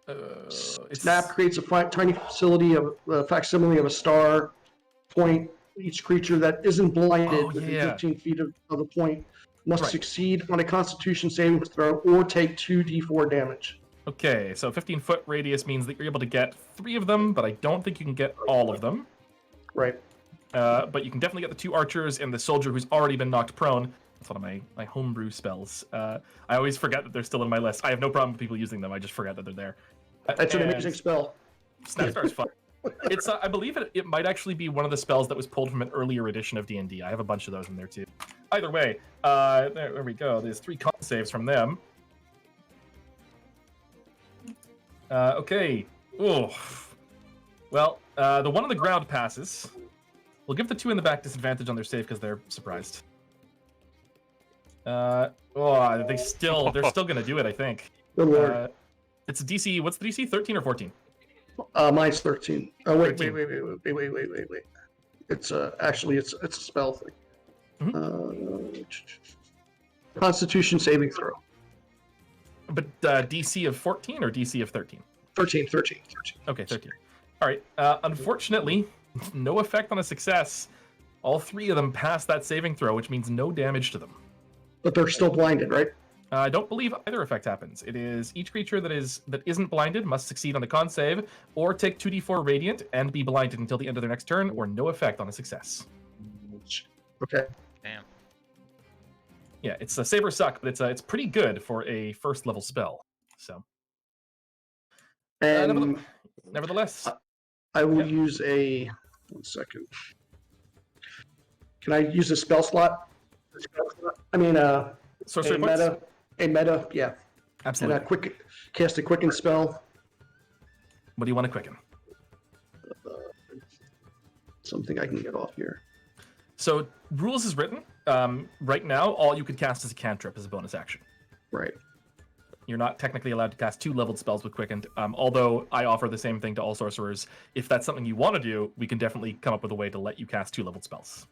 It's Snap creates a tiny facility of facsimile of a star point. Each creature that isn't blinded Oh, within yeah. 15 feet of the point must Right. succeed on a Constitution saving throw or take 2d4 damage. Okay, so 15-foot radius means that you're able to get 3 of them, but I don't think you can get all of them. Right. But you can definitely get the 2 archers and the soldier who's already been knocked prone. That's one of my homebrew spells. I always forget that they're still in my list. I have no problem with people using them. I just forget that they're there. That's an amazing spell. Snapstar's fun. It's I believe it might actually be one of the spells that was pulled from an earlier edition of D&D. I have a bunch of those in there too. Either way, there we go. There's 3 con saves from them. Okay. Oh. Well, the one on the ground passes. We'll give the 2 in the back disadvantage on their save because they're surprised. They're still gonna do it, I think. Good lord. It's a DC. What's the DC? 13 or 14? Mine's 13. Oh wait, 13. wait. It's actually it's a spell thing. Constitution saving throw. But DC of 14 or DC of 13? 13. Okay, 13. All right. Unfortunately, no effect on a success. All 3 of them pass that saving throw, which means no damage to them. But they're still blinded, right? I don't believe either effect happens. It is each creature that isn't blinded must succeed on the con save, or take 2d4 radiant and be blinded until the end of their next turn, or no effect on a success. Okay. Damn. Yeah, it's a save or suck, but it's pretty good for a first level spell. So, And nevertheless, I will use a 1 second. Can I use a spell slot? I mean, sorcery a points? meta, yeah. Absolutely. And cast a quicken spell. What do you want to quicken? Something I can get off here. So, rules is written. Right now, all you could cast is a cantrip as a bonus action. Right. You're not technically allowed to cast 2 leveled spells with Quickened, although I offer the same thing to all sorcerers. If that's something you want to do, we can definitely come up with a way to let you cast 2 leveled spells.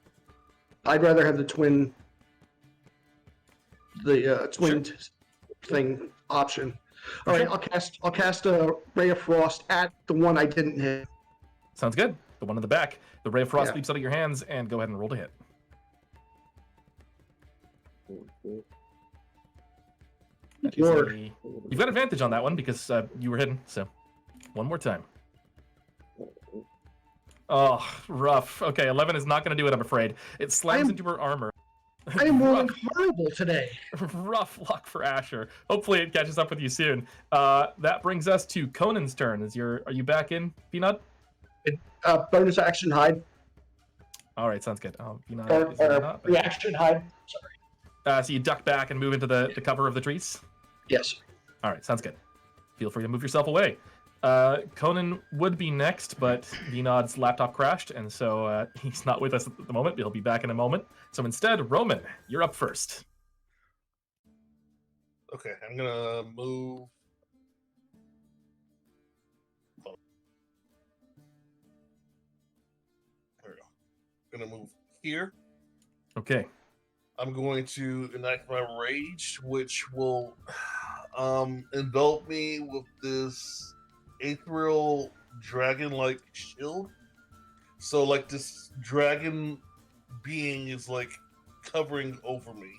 I'd rather have the twin thing option. All right, I'll cast a Ray of Frost at the one I didn't hit. Sounds good. The one in the back. The Ray of Frost Yeah. leaps out of your hands, and go ahead and roll to hit. That is Lord. You've got advantage on that one because you were hidden. So, one more time. Oh, rough. Okay, 11 is not going to do it, I'm afraid. It slams into her armor. I am rolling horrible today. Rough luck for Asher. Hopefully it catches up with you soon. That brings us to Conan's turn. Are you back in, Peanut? Bonus action hide. All right, sounds good. Peanut Or is not, but- reaction hide. Sorry. So you duck back and move into the cover of the trees? Yes. All right, sounds good. Feel free to move yourself away. Conan would be next, but Vinod's laptop crashed, and so he's not with us at the moment. He'll be back in a moment. So instead, Roman, you're up first. Okay, I'm gonna move. There we go. Gonna move here. Okay. I'm going to enact my rage, which will envelop me with this ethereal dragon-like shield. So, like, this dragon being is like covering over me,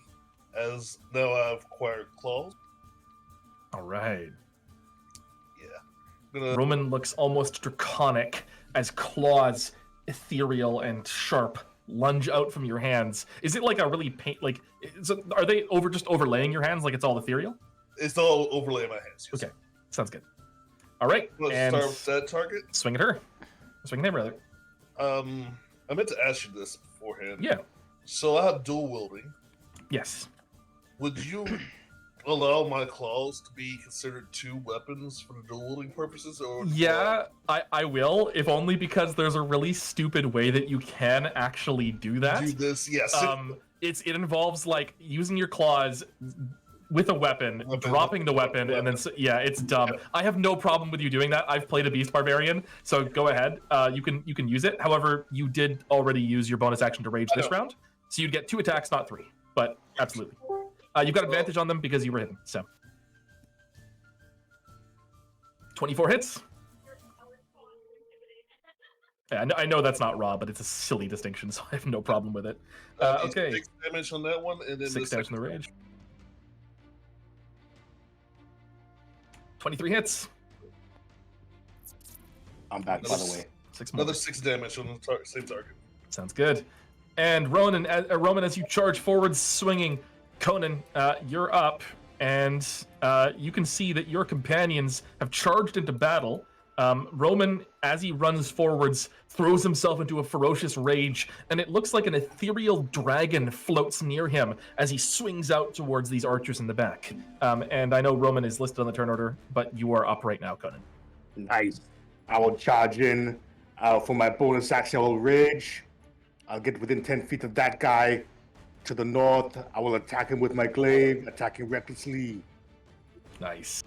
as now I've acquired claws. All right. Yeah. Roman looks almost draconic as claws, ethereal and sharp, lunge out from your hands. Is it like a really are they just overlaying your hands like it's all ethereal? It's all overlay my hands. Yes. Okay, sounds good. All right, Let's and start with that target. swing at her. Swing at him, rather. I meant to ask you this beforehand. Yeah. So I have dual wielding. Yes. Would you allow my claws to be considered 2 weapons for the dual wielding purposes? Or Yeah, I will, if only because there's a really stupid way that you can actually do that. do this? Yes. It involves like using your claws with a weapon, dropping the weapon, and then it's dumb. I have no problem with you doing that. I've played a beast barbarian, so go ahead. You can use it. However, you did already use your bonus action to rage this round, so you'd get 2 attacks, not 3. But absolutely, you've got advantage on them because you were hidden. So 24 hits. Yeah, I know that's not raw, but it's a silly distinction, so I have no problem with it. Okay. 6 damage on that one, and then 6 damage in the rage. 23 hits. I'm back, by the way. 6 more. Another 6 damage on the same target. Sounds good. And Roman, as you charge forward, swinging, Conan, you're up, and you can see that your companions have charged into battle. Roman, as he runs forwards, throws himself into a ferocious rage, and it looks like an ethereal dragon floats near him as he swings out towards these archers in the back. And I know Roman is listed on the turn order, but you are up right now, Conan. Nice. I will charge in for my bonus action. I will rage. I'll get within 10 feet of that guy. To the north, I will attack him with my glaive, attacking recklessly. Nice.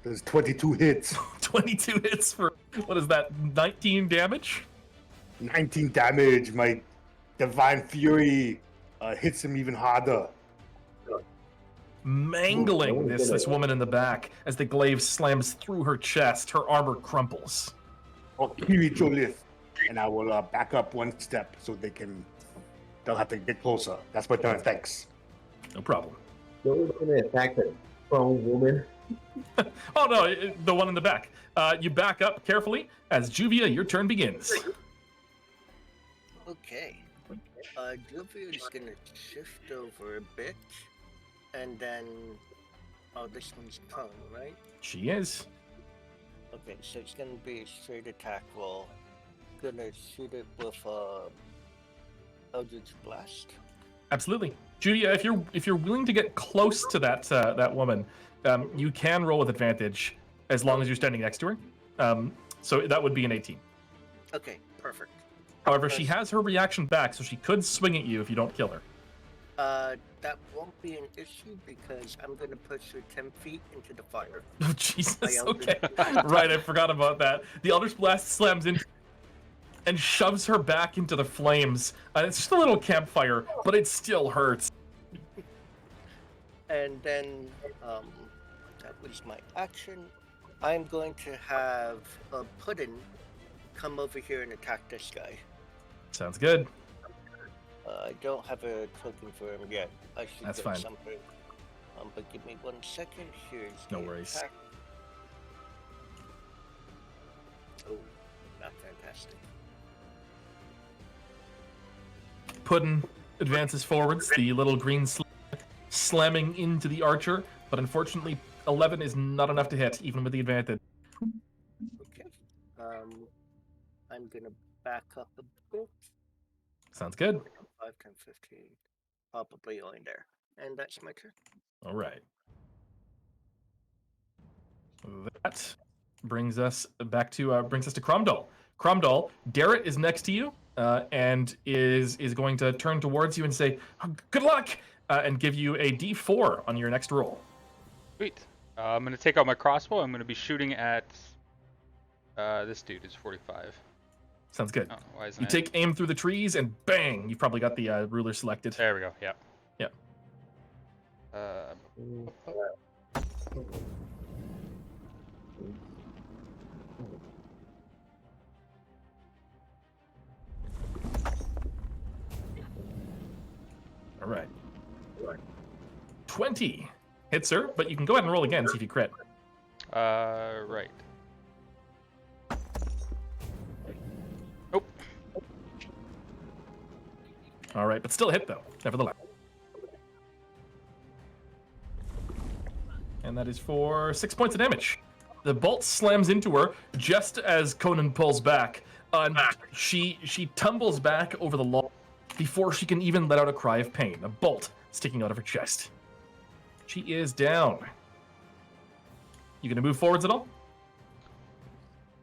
There's 22 hits. 22 hits for, what is that, 19 damage? 19 damage. My Divine Fury hits him even harder. Mangling this woman in the back as the glaive slams through her chest. Her armor crumples. I'll Kiri Jolith, and I will back up one step so they'll have to get closer. That's my turn. Thanks. No problem. No one's gonna attack that strong woman. Oh no, the one in the back. You back up carefully as Juvia, your turn begins. Okay. Juvia is gonna shift over a bit, and then, oh, this one's prone, right? She is. Okay, so it's gonna be a straight attack roll. Gonna shoot it with Eldritch Blast. Absolutely. Juvia, if you're willing to get close to that woman, you can roll with advantage as long as you're standing next to her. So that would be an 18. Okay, perfect. However, she has her reaction back, so she could swing at you if you don't kill her. That won't be an issue because I'm gonna push her 10 feet into the fire. Oh, Jesus. My Okay. Eldritch- Right, I forgot about that. The Eldritch Blast slams in and shoves her back into the flames. It's just a little campfire, but it still hurts. And then, that was my action. I'm going to have Puddin come over here and attack this guy. Sounds good. I don't have a token for him yet. I should That's get fine. something. But give me 1 second. Here's No the worries. attack. Oh, not fantastic. Puddin advances forwards, the little green slamming into the archer, but unfortunately 11 is not enough to hit, even with the advantage. Okay. I'm gonna back up a bit. Sounds good. 5, 10, 15. Probably only there. And that's my turn. All right. That brings us back to Cromdal. Cromdal, Garrett is next to you and is going to turn towards you and say, "Good luck," and give you a D4 on your next roll. Sweet. I'm gonna take out my crossbow. I'm gonna be shooting at this dude who's 45. Sounds good. Oh, why isn't You it? take aim through the trees and bang! You've probably got the ruler selected. There we go. Yeah. Yep. All right. 20 hits her, but you can go ahead and roll again, see if you crit. Right. Nope. All right, but still hit though, nevertheless. And that is for 6 points of damage. The bolt slams into her just as Conan pulls back, and she tumbles back over the log before she can even let out a cry of pain. A bolt sticking out of her chest. She is down. You gonna move forwards at all?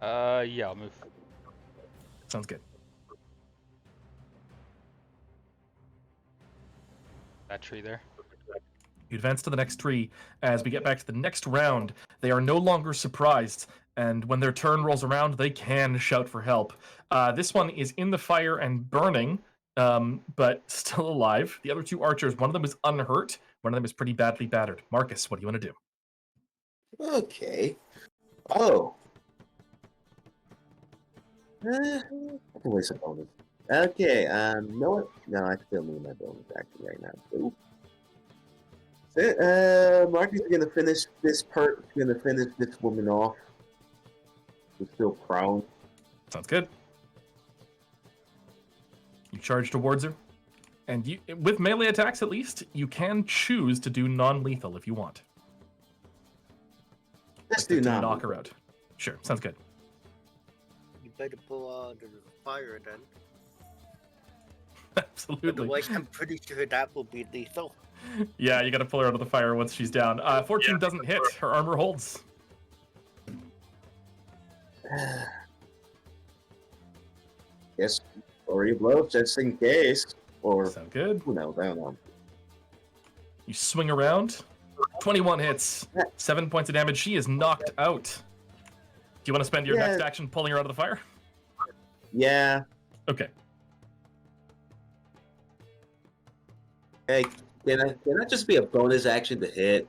Yeah, I'll move. Sounds good. That tree there. You advance to the next tree. As we get back to the next round, they are no longer surprised, and when their turn rolls around, they can shout for help. This one is in the fire and burning, but still alive. The other two archers, one of them is unhurt, one of them is pretty badly battered. Marcus, what do you want to do? Okay. Oh. I can waste a bonus. Okay, you know what? No, I still need my bonus action right now. Ooh. Marky's gonna finish this part. Gonna finish this woman off. She's still prone. Sounds good. You charge towards her, and you, with melee attacks at least, you can choose to do non-lethal if you want. Let's Like do to not knock her out. Sure, sounds good. You better pull on the fire then. Absolutely. Otherwise, I'm pretty sure that will be lethal. Yeah, you got to pull her out of the fire once she's down. 14 doesn't hit. Her armor holds. Yes, or you blow just in case. Or Sound good. who knows? I don't know. You swing around. 21 hits. 7 points of damage. She is knocked out. Do you want to spend your next action pulling her out of the fire? Yeah. Okay. Hey, can I just be a bonus action to hit?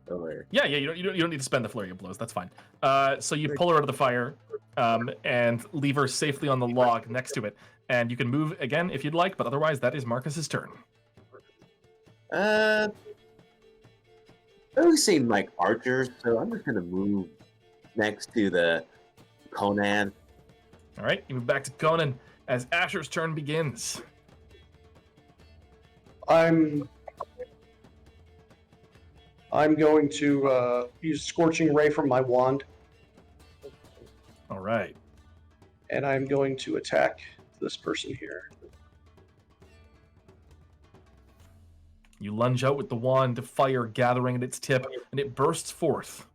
Or Yeah. You don't need to spend the flurry of blows. That's fine. So you pull her out of the fire, and leave her safely on the log next to it. And you can move again if you'd like, but otherwise that is Marcus's turn. those seem like archers, so I'm just gonna move next to the Conan. All right, you move back to Conan as Asher's turn begins. I'm going to use Scorching Ray from my wand, All right. and I'm going to attack this person here. You lunge out with the wand, fire gathering at its tip, and it bursts forth.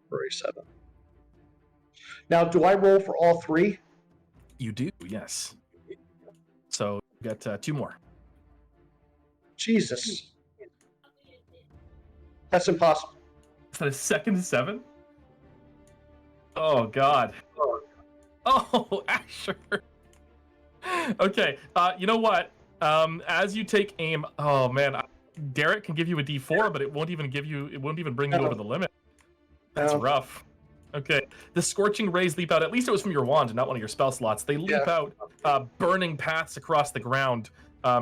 For a 7. Now, do I roll for all 3? You do, yes. So you got 2 more. Jesus. That's impossible. Is that a second 7? Oh, God. Oh, Asher. Okay, you know what? As you take aim, oh man, Derek can give you a D4, but it won't even bring you over the limit. That's No. rough. Okay, the scorching rays leap out. At least it was from your wand and not one of your spell slots. They leap out, burning paths across the ground,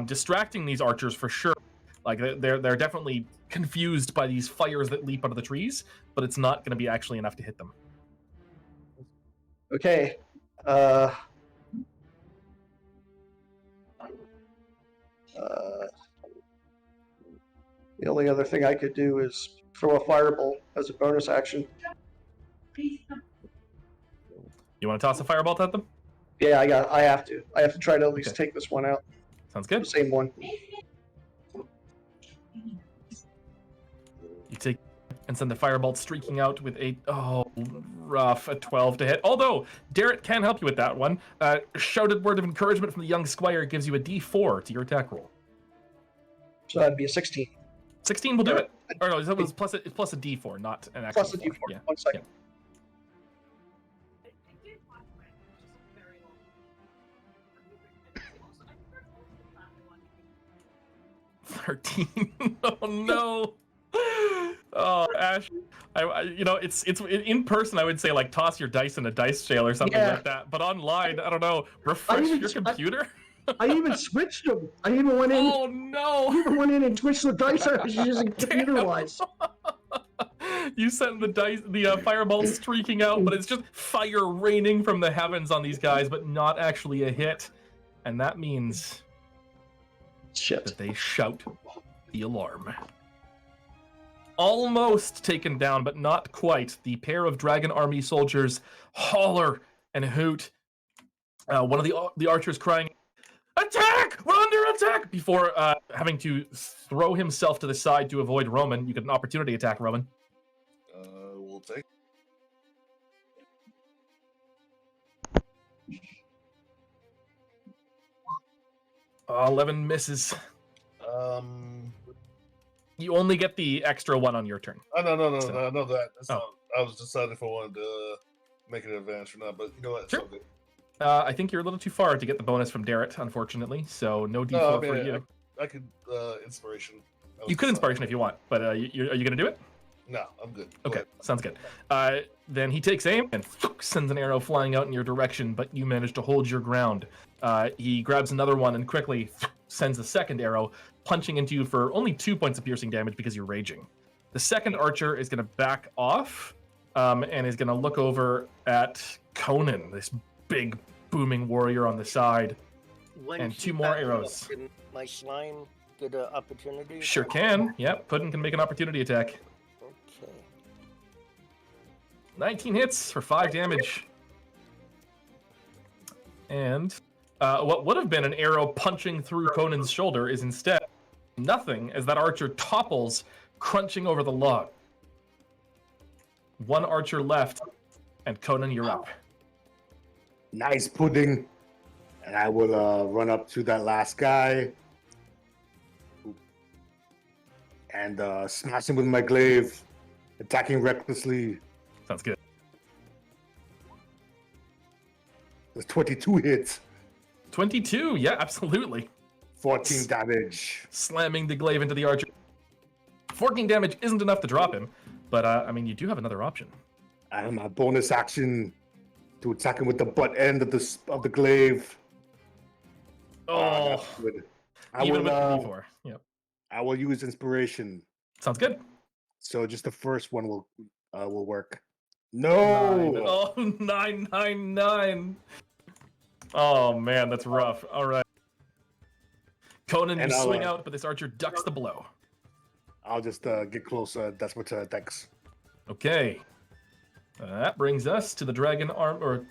distracting these archers for sure. Like they're definitely confused by these fires that leap out of the trees, but it's not going to be actually enough to hit them. Okay. The only other thing I could do is throw a firebolt as a bonus action. You want to toss a firebolt at them? Yeah, I have to. I have to try to at least take this one out. Sounds The good. same one. You take and send the firebolt streaking out with a rough 12 to hit. Although Derek can help you with that one. Shouted word of encouragement from the young squire gives you a D4 to your attack roll. So that'd be a 16. 16 will do it. Or no, it's plus a D4, not an actual Plus a four. D4. Yeah. 1 second. 13. Oh no. Oh, Ash. It's in person. I would say like toss your dice in a dice jail or something like that. But online, I don't know. Refresh your computer. I even switched them. I even went in. Oh no. I even went in and switched the dice I was using computer-wise. You sent the fireball streaking out, but it's just fire raining from the heavens on these guys, but not actually a hit. And that means that they shout the alarm. Almost taken down, but not quite. The pair of Dragon Army soldiers holler and hoot. One of the archers crying, "Attack! We're under attack!" Before having to throw himself to the side to avoid Roman. You get an opportunity attack, Roman. We'll take. 11 misses. You only get the extra one on your turn. Oh, no, So- I know that. That's Oh. not, I was deciding if I wanted to make it an advance or not, but you know what? It's Sure. all good. I think you're a little too far to get the bonus from Derek, unfortunately. So no D4 No, I for mean, you. I could inspiration. I was You could deciding. inspiration if you want, but are you going to do it? No, I'm good. Go Okay, ahead. sounds good. Then he takes aim and sends an arrow flying out in your direction, but you manage to hold your ground. He grabs another one and quickly sends a second arrow, punching into you for only 2 points of piercing damage because you're raging. The second archer is going to back off and is going to look over at Conan, this big booming warrior on the side. When And he 2 more backs up, arrows. can my slime get an opportunity? Sure can. Yep, Puddin can make an opportunity attack. Okay. 19 hits for 5 damage. And what would have been an arrow punching through Conan's shoulder is instead nothing, as that archer topples, crunching over the log. 1 archer left, and Conan, you're up. Nice pudding. And I will run up to that last guy and smash him with my glaive, attacking recklessly. Sounds good. There's 22 hits, 22, yeah, absolutely. 14 damage. Slamming the glaive into the archer. 14 damage isn't enough to drop him, but I mean, you do have another option. And my bonus action to attack him with the butt end of the glaive. Oh, that's good. even with the D4. Yep. I will use inspiration. Sounds good. So just the first one will work. No. 9. Oh, 999. Oh man, that's rough. All right. Conan, And you I'll, swing out, but this archer ducks the blow. I'll just get closer. That's what attacks. Okay. That brings us to the dragon arm, or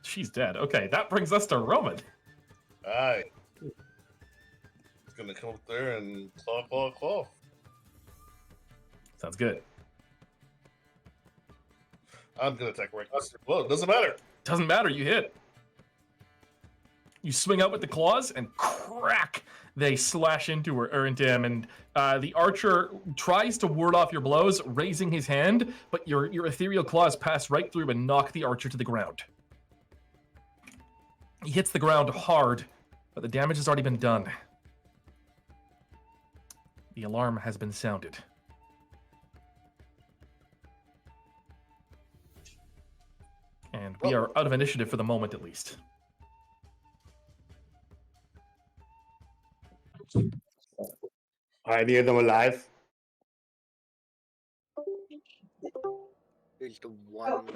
she's dead. Okay, that brings us to Roman. Alright. He's gonna come up there and claw. Sounds good. I'm gonna attack reckless. Well, it doesn't matter. Doesn't matter, you hit. You swing out with the claws and crack, they slash into her or into him, and the archer tries to ward off your blows, raising his hand, but your ethereal claws pass right through and knock the archer to the ground. He hits the ground hard, but the damage has already been done. The alarm has been sounded. And we are out of initiative for the moment, at least. Are any of them alive? There's the one.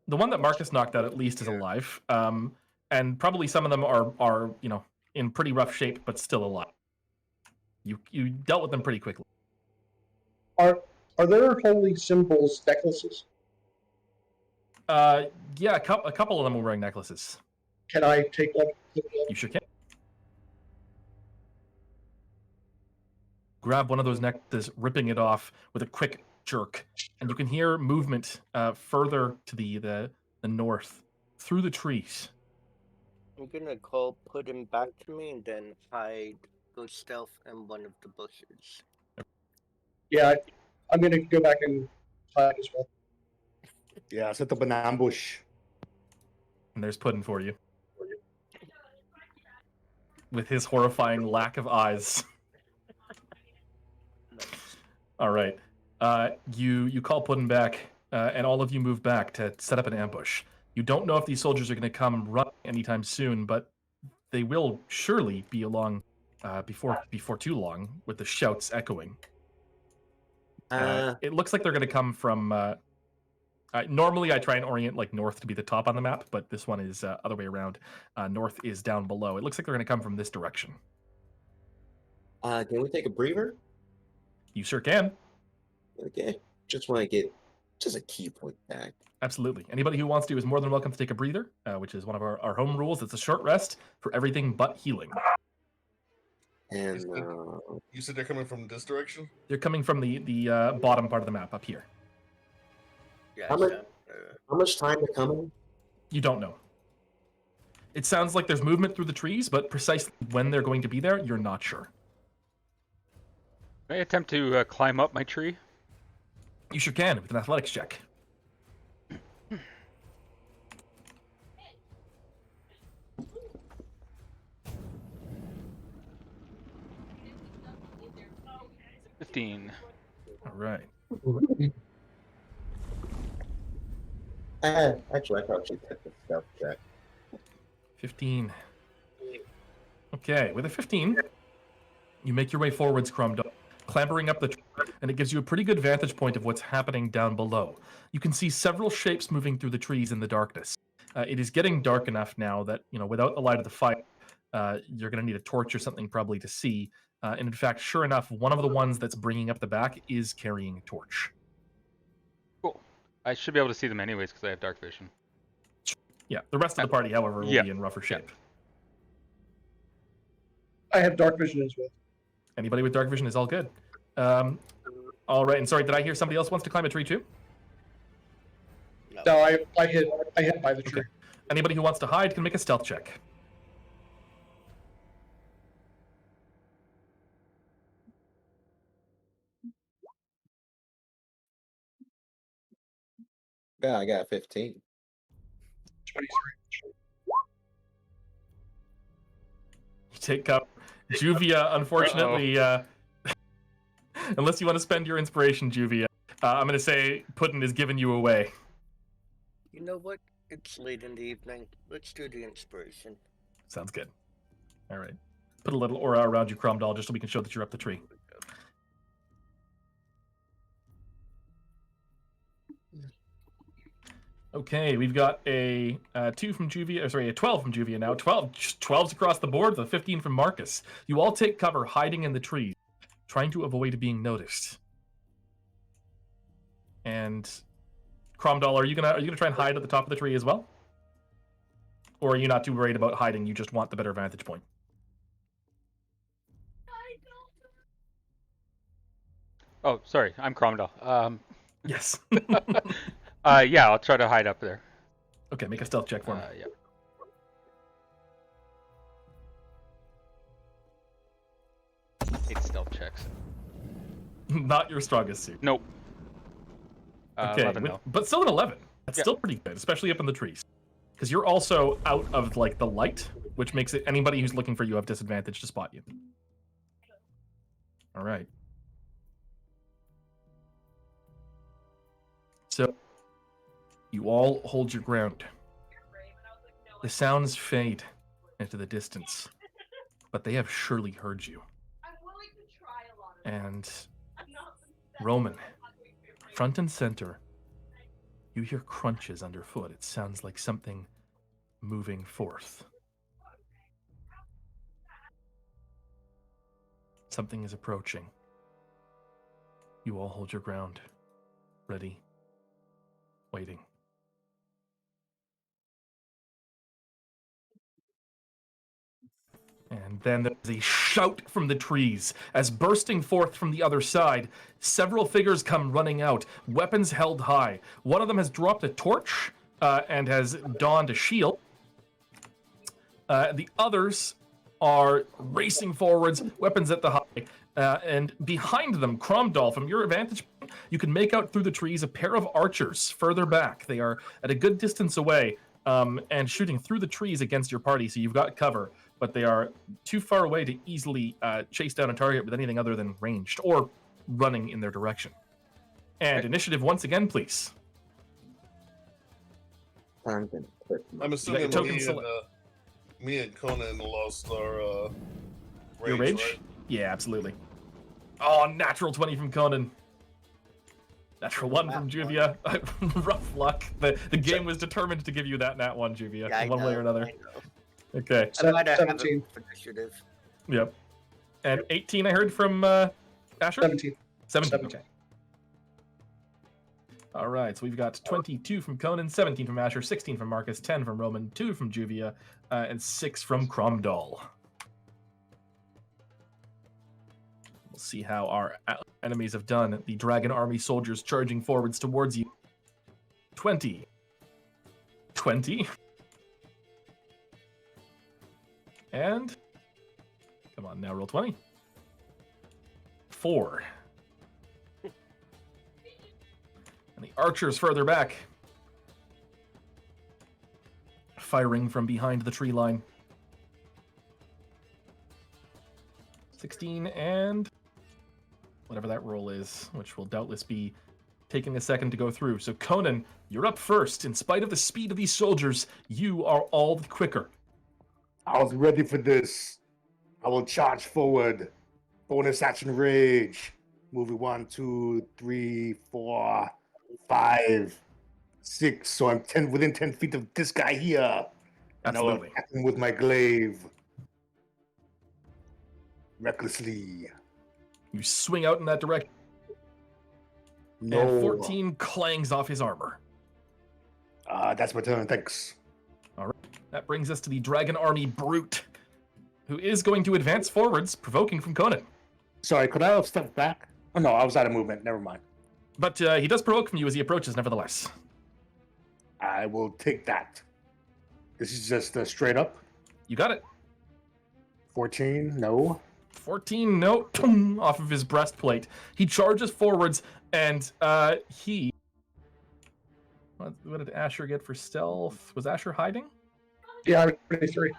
The one that Marcus knocked out at least is alive, and probably some of them are in pretty rough shape, but still alive. You dealt with them pretty quickly. Are there holy symbols necklaces? Yeah, a couple of them were wearing necklaces. Can I take one? You sure can. Grab one of those necklaces, ripping it off with a quick jerk, and you can hear movement further to the north through the trees. I'm gonna call put him back to me and then hide, go stealth in one of the bushes. Yeah, I'm gonna go back and hide as well. Yeah, set up an ambush. And there's Puddin' for you. With his horrifying lack of eyes. All right. You call Puddin' back, and all of you move back to set up an ambush. You don't know if these soldiers are going to come running anytime soon, but they will surely be along before too long, with the shouts echoing. It looks like they're going to come from... normally, I try and orient like north to be the top on the map, but this one is other way around. North is down below. It looks like they're going to come from this direction. Can we take a breather? You sure can. Okay. Just want to get just a key point back. Absolutely. Anybody who wants to is more than welcome to take a breather, which is one of our home rules. It's a short rest for everything but healing. And You said they're coming from this direction? They're coming from the bottom part of the map up here. Yeah. how much time they're coming? You don't know. It sounds like there's movement through the trees, but precisely when they're going to be there, you're not sure. May I attempt to climb up my tree? You sure can with an athletics check. $15. All right. Actually, I probably should take the stealth check. 15. Okay, with a 15, you make your way forwards, Cromdog, clambering up the tree, and it gives you a pretty good vantage point of what's happening down below. You can see several shapes moving through the trees in the darkness. It is getting dark enough now that, without the light of the fire, you're going to need a torch or something probably to see. And in fact, sure enough, one of the ones that's bringing up the back is carrying a torch. Cool. I should be able to see them anyways because I have dark vision. Yeah, the rest of the party, however, will Yeah. be in rougher shape. I have dark vision as well. Anybody with dark vision is all good. All right, and sorry, did I hear somebody else wants to climb a tree too? No, I hit by the tree. Okay. Anybody who wants to hide can make a stealth check. Yeah, I got 15. 23. You take cover. Juvia, unfortunately, unless you want to spend your inspiration, Juvia, I'm going to say Puddin is giving you away. You know what? It's late in the evening. Let's do the inspiration. Sounds good. All right. Put a little aura around you, Cromdoll, just so we can show that you're up the tree. Okay, we've got a 2 from Juvia, sorry, a 12 from Juvia now. 12's across the board, the 15 from Marcus. You all take cover, hiding in the trees, trying to avoid being noticed. And Cromdoll, are you gonna try and hide at the top of the tree as well? Or are you not too worried about hiding, you just want the better vantage point? Oh, sorry, I'm Cromwell. Yes. Yeah, I'll try to hide up there. Okay, make a stealth check for me. Yeah. Eight stealth checks. Not your strongest suit. Nope. Okay, 11 though. but still an 11. That's Yeah. still pretty good, especially up in the trees. Because you're also out of like the light, which makes it anybody who's looking for you have disadvantage to spot you. All right. So you all hold your ground. The sounds fade into the distance, but they have surely heard you. And Roman, front and center, you hear crunches underfoot. It sounds like something moving forth. Something is approaching. You all hold your ground, ready, waiting. And then there's a shout from the trees as, bursting forth from the other side, several figures come running out, weapons held high. One of them has dropped a torch and has donned a shield. The others are racing forwards, weapons at the high. And behind them, Cromdoll, from your vantage point, you can make out through the trees a pair of archers further back. They are at a good distance away and shooting through the trees against your party, so you've got cover. But they are too far away to easily chase down a target with anything other than ranged or running in their direction. And initiative once again, please. I'm gonna put my- I'm assuming token me and Conan lost our Your rage, rage? right? Yeah, absolutely. Oh, natural 20 from Conan. Natural 1 from Juvia. Rough luck. The game was determined to give you that nat 1, Juvia, Yeah, I one way know, or another. I know. Okay. I might have 17. initiative. Yep. And 18 I heard from Asher? 17. 17. Okay. All right, so we've got 22 from Conan, 17 from Asher, 16 from Marcus, 10 from Roman, 2 from Juvia, and 6 from Cromdoll. We'll see how our enemies have done. The Dragon Army soldiers charging forwards towards you. 20. 20. And... come on, now roll 20. 4. And the archers further back, firing from behind the tree line. 16 and whatever that roll is, which will doubtless be taking a second to go through. So Conan, you're up first. In spite of the speed of these soldiers, you are all the quicker. I was ready for this. I will charge forward. Bonus action rage. Moving 1, 2, 3, 4, 5, 6. So I'm within 10 feet of this guy here. And I will Absolutely. attack him with my glaive. Recklessly. You swing out in that direction, No. and 14 clangs off his armor. That's my turn. Thanks. That brings us to the Dragon Army Brute, who is going to advance forwards, provoking from Conan. Sorry, could I have stepped back? Oh, no, I was out of movement. Never mind. But he does provoke from you as he approaches, nevertheless. I will take that. This is just straight up. You got it. 14, no. 14, no, off of his breastplate. He charges forwards, and he... What did Asher get for stealth? Was Asher hiding? Yeah, 23.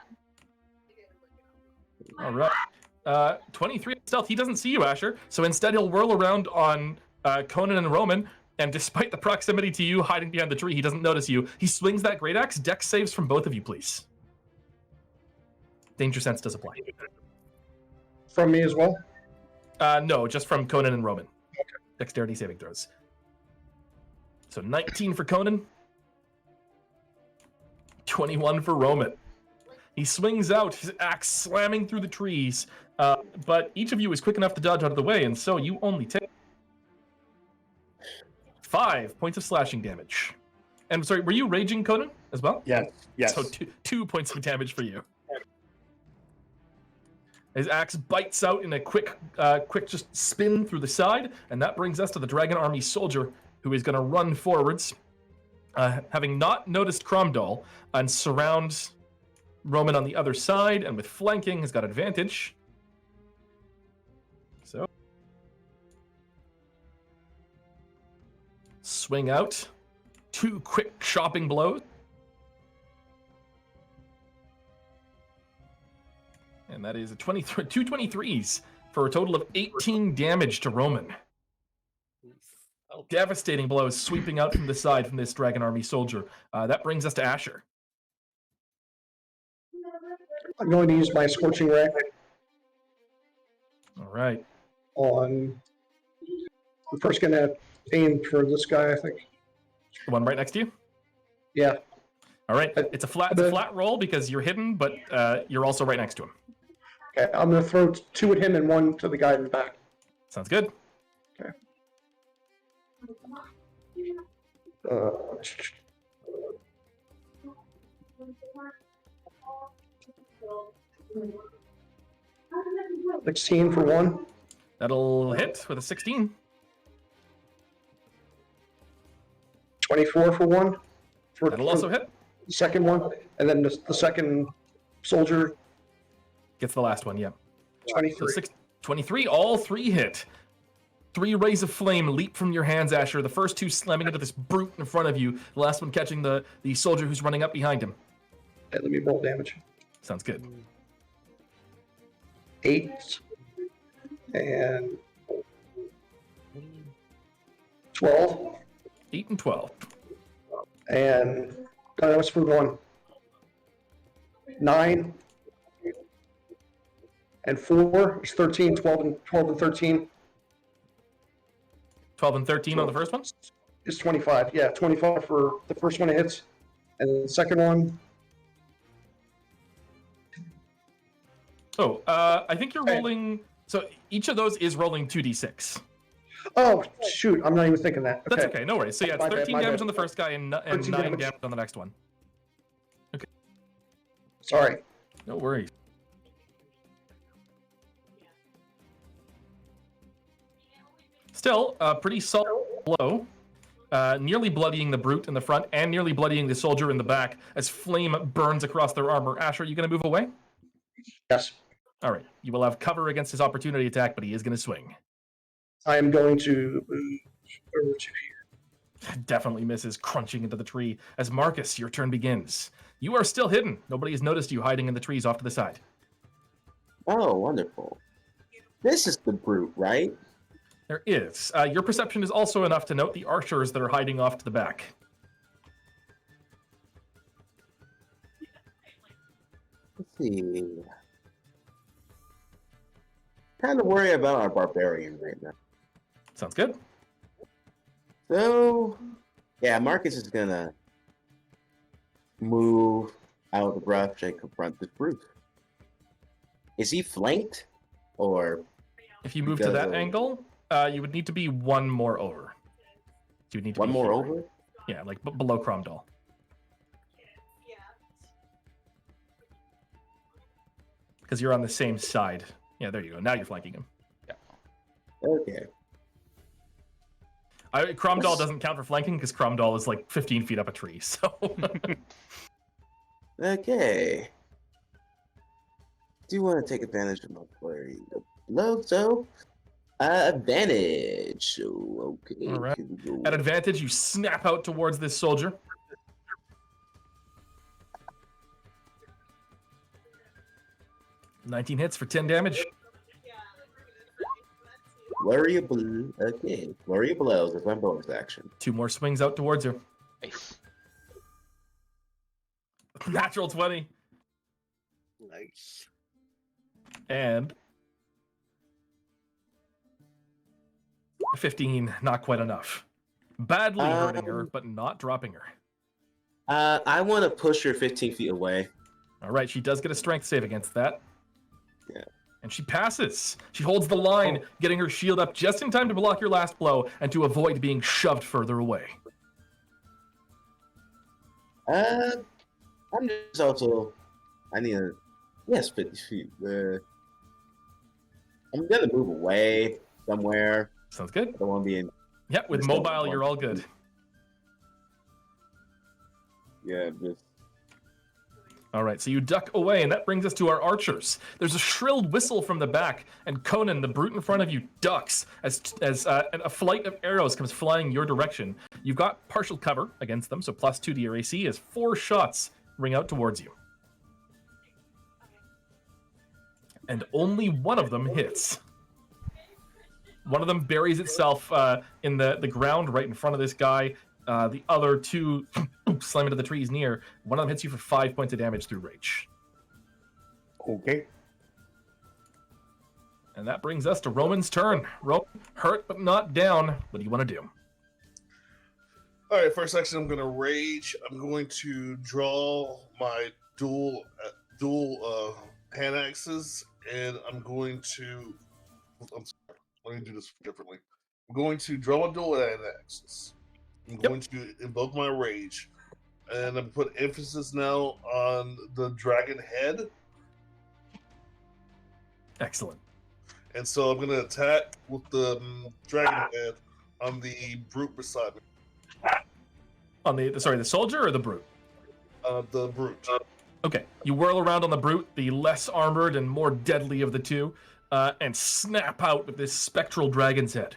All right. 23 stealth. He doesn't see you, Asher. So instead, he'll whirl around on Conan and Roman, and despite the proximity to you hiding behind the tree, he doesn't notice you. He swings that great axe. Dex saves from both of you, please. Danger sense does apply. From me as well? No, just from Conan and Roman. Okay. Dexterity saving throws. So 19 for Conan. 21 for Roman. He swings out, his axe slamming through the trees, but each of you is quick enough to dodge out of the way, and so you only take 5 points of slashing damage. And I'm sorry, were you raging, Conan, as well? Yes. So 2 points of damage for you. His axe bites out in a quick just spin through the side, and that brings us to the Dragon Army soldier, who is going to run forwards, having not noticed Cromdal, and surround Roman on the other side, and with flanking, has got advantage. So, swing out, 2 quick chopping blows. And that is a 2 23s for a total of 18 damage to Roman. Devastating blows sweeping out from the side from this Dragon Army soldier. That brings us to Asher. I'm going to use my Scorching Ray All right. on... I'm first going to aim for this guy, I think. The one right next to you? Yeah. All right. It's a flat roll because you're hidden, but you're also right next to him. Okay, I'm going to throw 2 at him and 1 to the guy in the back. Sounds good. Okay. 16 for 1. That'll hit with a 16. 24 for 1. That'll also hit. The second one. And then the second soldier, Gets the last one, yeah. 23. So 23, all 3 hit. 3 rays of flame leap from your hands, Asher. The first 2 slamming into this brute in front of you. The last one catching the soldier who's running up behind him. Okay, let me roll damage. Sounds good. 8 and 12 8 and 12. and that was for 1. 9 and 4 is 13, 12 and 13 12 and 13 on the first one? is 25. Yeah, 25 for the first one it hits. And the second one, Oh, I think you're rolling... So each of those is rolling 2d6. oh shoot, I'm not even thinking that. Okay. That's okay, no worries. So yeah, it's My bad, 13 my damage bad. on the first guy and 9 13 damage. damage on the next one. Sorry. No worries. Still, a pretty solid blow. Nearly bloodying the brute in the front and nearly bloodying the soldier in the back as flame burns across their armor. Asher, are you going to move away? Yes. All right. You will have cover against his opportunity attack, but he is going to swing. I am going to move over to here. Definitely misses, crunching into the tree. As Marcus, your turn begins. You are still hidden. Nobody has noticed you hiding in the trees off to the side. Oh, wonderful. This is the brute, right? There is. Your perception is also enough to note the archers that are hiding off to the back. Let's see. Kind of worry about our barbarian right now. Sounds good. So, yeah, Marcus is gonna move out of the brush and confront this brute. Is he flanked, or If you move to Because that of- angle, you would need to be one more over. You would need to one be more here. over? Yeah, like below Cromdal. Because you're on the same side. Yeah, there you go. Now you're flanking him. Okay. Cromdal doesn't count for flanking because Cromdal is like 15 feet up a tree. So Okay. Do you want to take advantage of my flurry? No, so advantage. So, okay. All right. here we go. at advantage, you snap out towards this soldier. "19 hits for 10 damage. Flurry of blue. Okay. Flurry of blows is my bonus action. 2 more swings out towards you. Nice. Natural 20. Nice. And 15, not quite enough. Badly hurting her, but not dropping her. I want to push her 15 feet away. All right, she does get a strength save against that. Yeah. And she passes. She holds the line, getting her shield up just in time to block your last blow and to avoid being shoved further away. I'm just also. I need a. Yes, 50 feet. I'm gonna move away somewhere. Sounds good. I don't want to be in. Yeah, with Just don't mobile, want- you're all good. Yeah, just. All right, so you duck away, and that brings us to our archers. There's a shrill whistle from the back, and Conan, the brute in front of you, ducks as a flight of arrows comes flying your direction. You've got partial cover against them, so +2 to your AC as 4 shots ring out towards you. And only one of them hits. One of them buries itself in the ground right in front of this guy. The other 2 slam into the trees near. One of them hits you for 5 points of damage through rage. Okay. And that brings us to Roman's turn. Roman, hurt but not down. What do you want to do? All right, first action, I'm going to rage. I'm going to draw my dual hand axes, and I'm going to. I'm sorry. Let me do this differently. I'm going to draw my dual hand axes. I'm going to invoke my rage, and I'm put emphasis now on the dragon head. Excellent. And so I'm going to attack with the dragon head on the brute beside me. On the soldier or the brute? The brute. Okay, you whirl around on the brute, the less armored and more deadly of the 2, and snap out with this spectral dragon's head.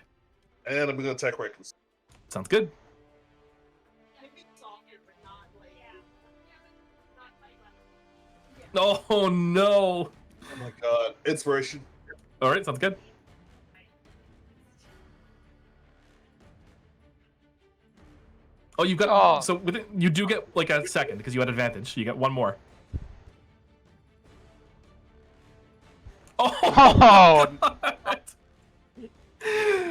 And I'm going to attack reckless. Sounds good. Oh no! Oh my god. Inspiration. All right, sounds good. Oh, you've got so you do get like a second because you had advantage. You get one more. Oh!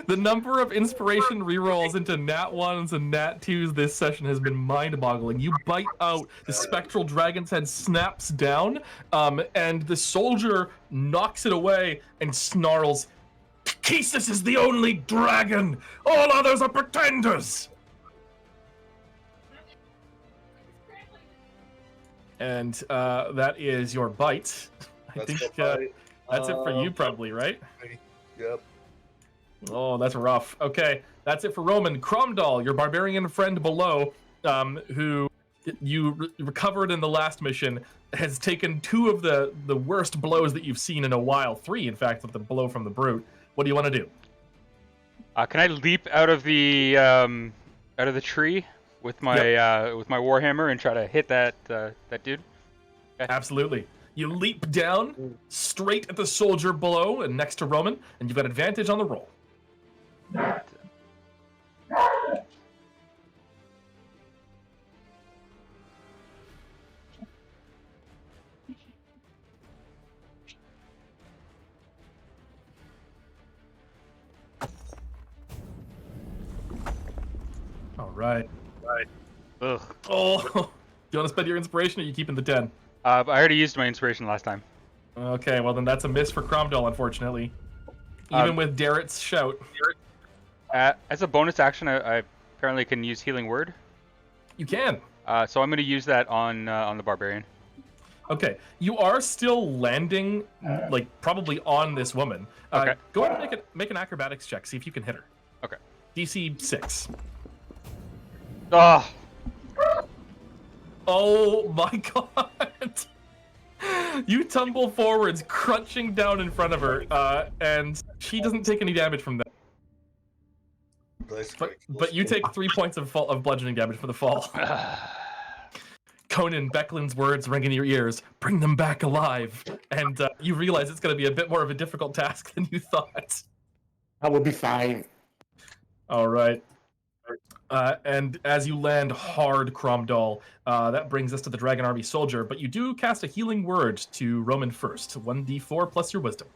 The number of inspiration rerolls into nat 1s and nat 2s this session has been mind-boggling. You bite out, the spectral dragon's head snaps down, and the soldier knocks it away and snarls, "Thesis is the only dragon! All others are pretenders!" And that is your bite. I That's think the fight. that's it for you probably, right? Yep. Oh, that's rough. Okay, that's it for Roman. Cromdal, your barbarian friend below, who you recovered in the last mission, has taken 2 of the worst blows that you've seen in a while. 3, in fact, with the blow from the brute. What do you want to do? Can I leap out of the tree with my warhammer and try to hit that dude? Absolutely. You leap down straight at the soldier below and next to Roman, and you've got advantage on the roll. All right. Ugh. Oh, do you want to spend your inspiration, or are you keeping the 10? I already used my inspiration last time. Okay, well then that's a miss for Cromdell, unfortunately. Even with Darrett's shout. As a bonus action, I apparently can use Healing Word. You can. So I'm going to use that on the Barbarian. Okay, you are still landing, like, probably on this woman. Okay. Go ahead and make an acrobatics check, see if you can hit her. Okay. DC 6. Oh, Oh my god! You tumble forwards, crunching down in front of her, and she doesn't take any damage from that. But you take 3 points of bludgeoning damage for the fall. Conan, Becklin's words ring in your ears. Bring them back alive. And you realize it's going to be a bit more of a difficult task than you thought. I will be fine. All right. And as you land hard, Cromdall, that brings us to the Dragon Army Soldier. But you do cast a healing word to Roman first. 1d4 plus your wisdom.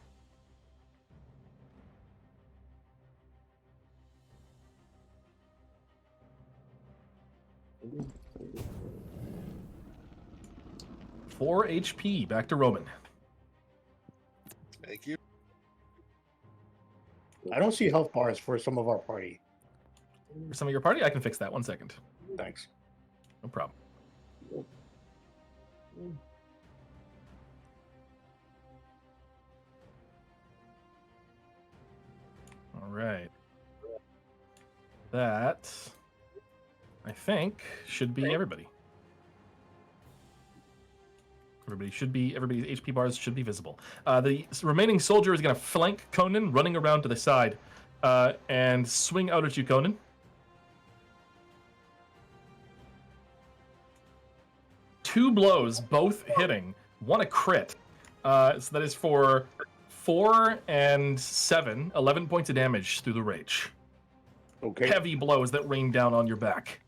Four HP. Back to Roman. Thank you. I don't see health bars for some of our party. For some of your party, I can fix that. 1 second. Thanks. No problem. All right. That, I think, should be everybody. Everybody's HP bars should be visible. The remaining soldier is going to flank Conan, running around to the side, and swing out at you, Conan. Two blows, both hitting. One a crit. So that is for 4 and 7, 11 points of damage through the rage. Okay. Heavy blows that rain down on your back.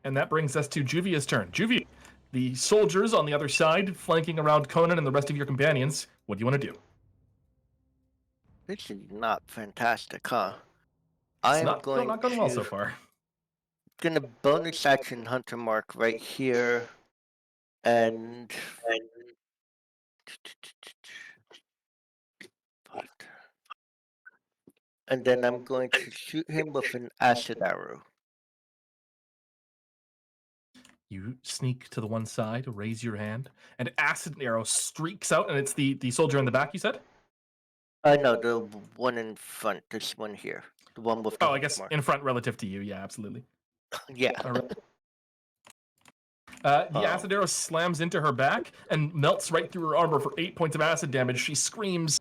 And that brings us to Juvia's turn. Juvia, the soldiers on the other side, flanking around Conan and the rest of your companions. What do you want to do? This is not fantastic, huh? It's I'm not going well so to far. gonna bonus action Hunter Mark right here, and then I'm going to shoot him with an acid arrow. You sneak to the one side, raise your hand, and acid arrow streaks out, and it's the soldier in the back, you said? No, the one in front. This one here, the one with the Oh, I guess mark. in front relative to you. Yeah, absolutely. Yeah. All right. The acid arrow slams into her back and melts right through her armor for 8 points of acid damage. She screams.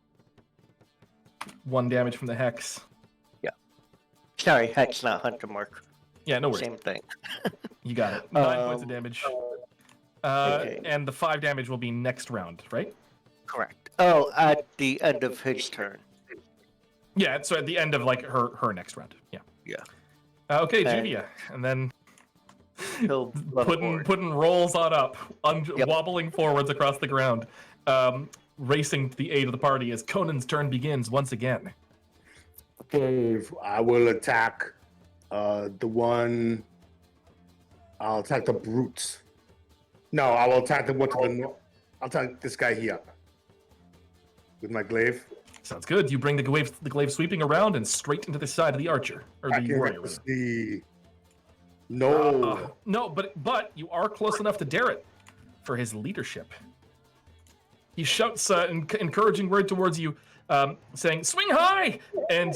1 damage from the hex. Yeah. Sorry, hex, not Hunter Mark. Yeah, no worries. Same thing. You got it. 9 points of damage. Okay. And the 5 damage will be next round, right? Correct. Oh, at the end of his turn. Yeah, so at the end of like her next round. Yeah. Yeah. Okay, And- Juvia, and then He'll run forward. putting rolls on up, Yep. wobbling forwards across the ground, racing to the aid of the party as Conan's turn begins once again. Okay, I will attack the one. I'll attack the brutes. No, I will attack the one to the north. I'll attack this guy here with my glaive. Sounds good. You bring the glaive sweeping around and straight into the side of the archer or I the can warrior. hit the. No. No, but you are close enough to Darrett for his leadership. He shouts an encouraging word towards you, saying, "Swing high!" And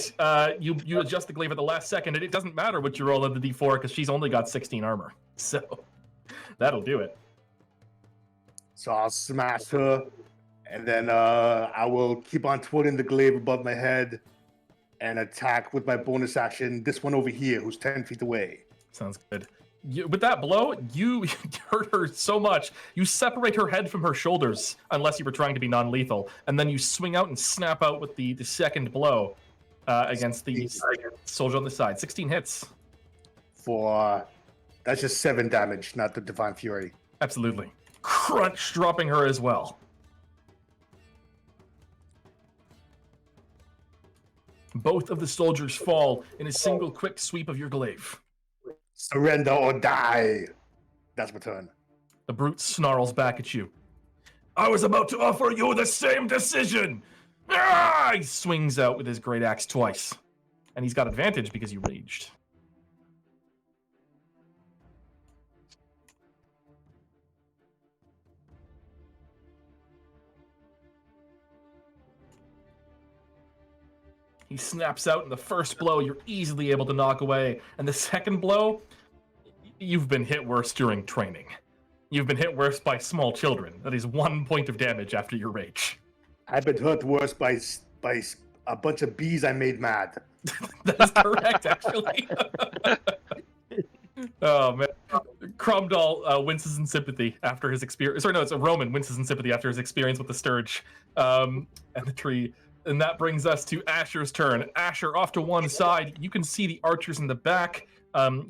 you adjust the glaive at the last second, and it doesn't matter what you roll on the d4 because she's only got 16 armor, so that'll do it. So I'll smash her, and then I will keep on twirling the glaive above my head and attack with my bonus action this one over here, who's 10 feet away. Sounds good. With that blow, you hurt her so much, you separate her head from her shoulders, unless you were trying to be non-lethal, and then you swing out and snap out with the second blow, against the soldier on the side. 16 hits. For that's just 7 damage, not the Divine Fury. Absolutely. Crunch, dropping her as well. Both of the soldiers fall in a single quick sweep of your glaive. Surrender or die. That's my turn. The brute snarls back at you. I was about to offer you the same decision! Ah! He swings out with his great axe twice. And he's got advantage because you raged. He snaps out in the first blow, you're easily able to knock away. And the second blow, you've been hit worse during training. You've been hit worse by small children. That is 1 point of damage after your rage. I've been hurt worse by a bunch of bees I made mad. That is correct, actually. Oh, man. Cromdall winces in sympathy after his experience. Sorry, no, it's a Roman winces in sympathy after his experience with the Sturge and the tree. And that brings us to Asher's turn. Asher, off to one side. You can see the archers in the back,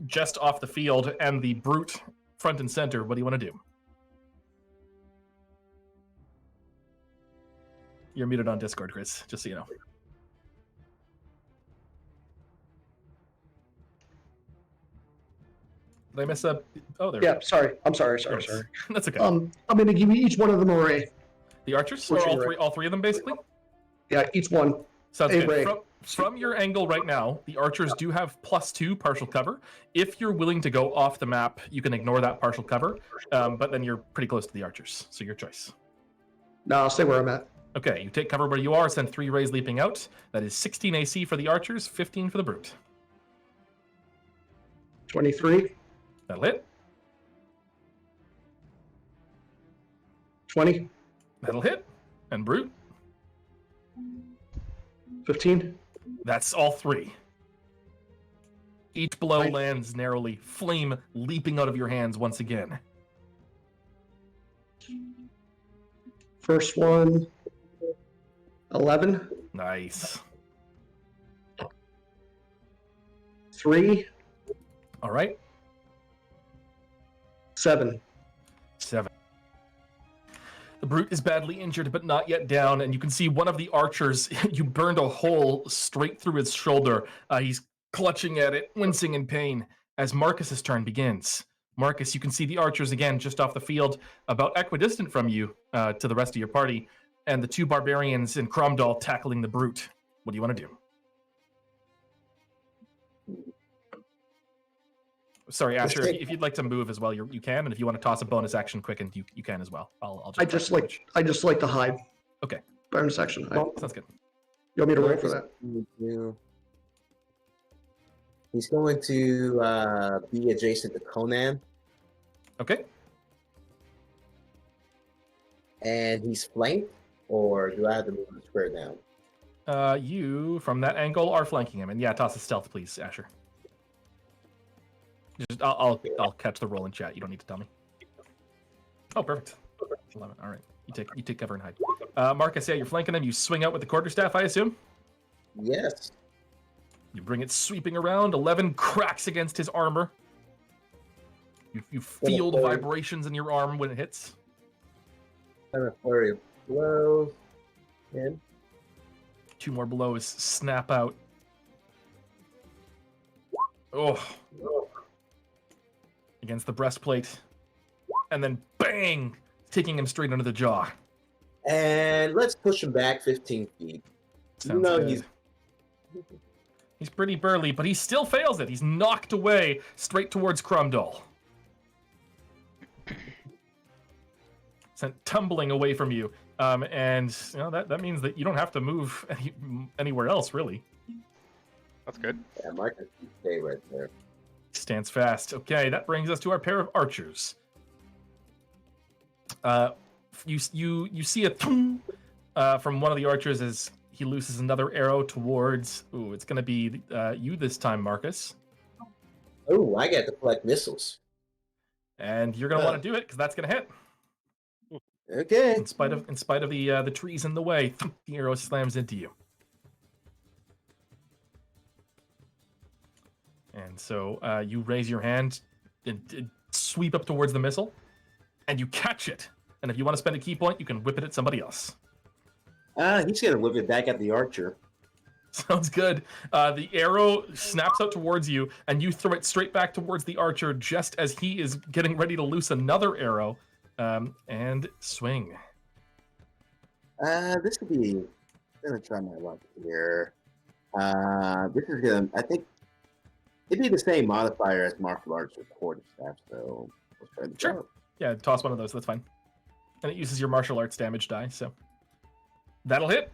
just off the field, and the brute front and center. What do you want to do? You're muted on Discord, Chris, just so you know. Did I mess up? Oh, there. Yeah, sorry. I'm sorry. Yes. That's okay. I'm going to give you each one of them a ray. The archers, Which or array? all three of them, basically. Yeah, each one. Sounds A good. ray. From your angle right now, the archers do have +2 partial cover. If you're willing to go off the map, you can ignore that partial cover, but then you're pretty close to the archers, so your choice. No, I'll stay where I'm at. Okay, you take cover where you are, send 3 rays leaping out. That is 16 AC for the archers, 15 for the brute. 23, That'll hit. 20, That'll hit. And brute. 15. That's all 3. Each blow Nice. lands narrowly, flame leaping out of your hands once again. First one, 11, Nice. 3, All right. 7. 7. The brute is badly injured, but not yet down, and you can see one of the archers, you burned a hole straight through his shoulder. He's clutching at it, wincing in pain, as Marcus's turn begins. Marcus, you can see the archers again just off the field, about equidistant from you to the rest of your party, and the 2 barbarians in Cromdall tackling the brute. What do you want to do? Sorry, Asher, if you'd like to move as well, you can, and if you want to toss a bonus action quicken, you can as well. I'll I just like to hide. Okay. Bonus action. Sounds good. You want me to roll for that? He's going to be adjacent to Conan, Okay. and he's flanked, or do I have to move the square down? You, from that angle, are flanking him. And yeah, toss a stealth, please, Asher. Just, I'll catch the roll in chat. You don't need to tell me. Oh, perfect. 11. All right. You take cover and hide. Marcus, yeah, you're flanking him. You swing out with the quarterstaff, I assume? Yes. You bring it sweeping around. 11 cracks against his armor. You feel the vibrations in your arm when it hits. Kind of flurry of blows. In. 2 more blows snap out. Oh. Against the breastplate. And then bang! Taking him straight under the jaw. And let's push him back 15 feet. Sounds good. He's pretty burly, but he still fails it. He's knocked away straight towards Cromdall. Sent tumbling away from you. And you know, that means that you don't have to move anywhere else, really. That's good. Yeah, Marcus can stay right there. Stands fast. Okay, that brings us to our pair of archers. You see a thum, from one of the archers as he looses another arrow towards. Ooh, it's going to be you this time, Marcus. Oh, I get to collect missiles. And you're going to want to do it because that's going to hit. Okay. In spite of the trees in the way, the arrow slams into you. And so you raise your hand and sweep up towards the missile, and you catch it. And if you want to spend a key point, you can whip it at somebody else. He's gonna whip it back at the archer. Sounds good. The arrow snaps out towards you, and you throw it straight back towards the archer just as he is getting ready to loose another arrow and swing. This could be. I'm gonna try my luck here. This is gonna. I think it'd be the same modifier as martial arts or quarterstaff. So let's try the Sure. Yeah, toss one of those. That's fine. And it uses your martial arts damage die, so that'll hit.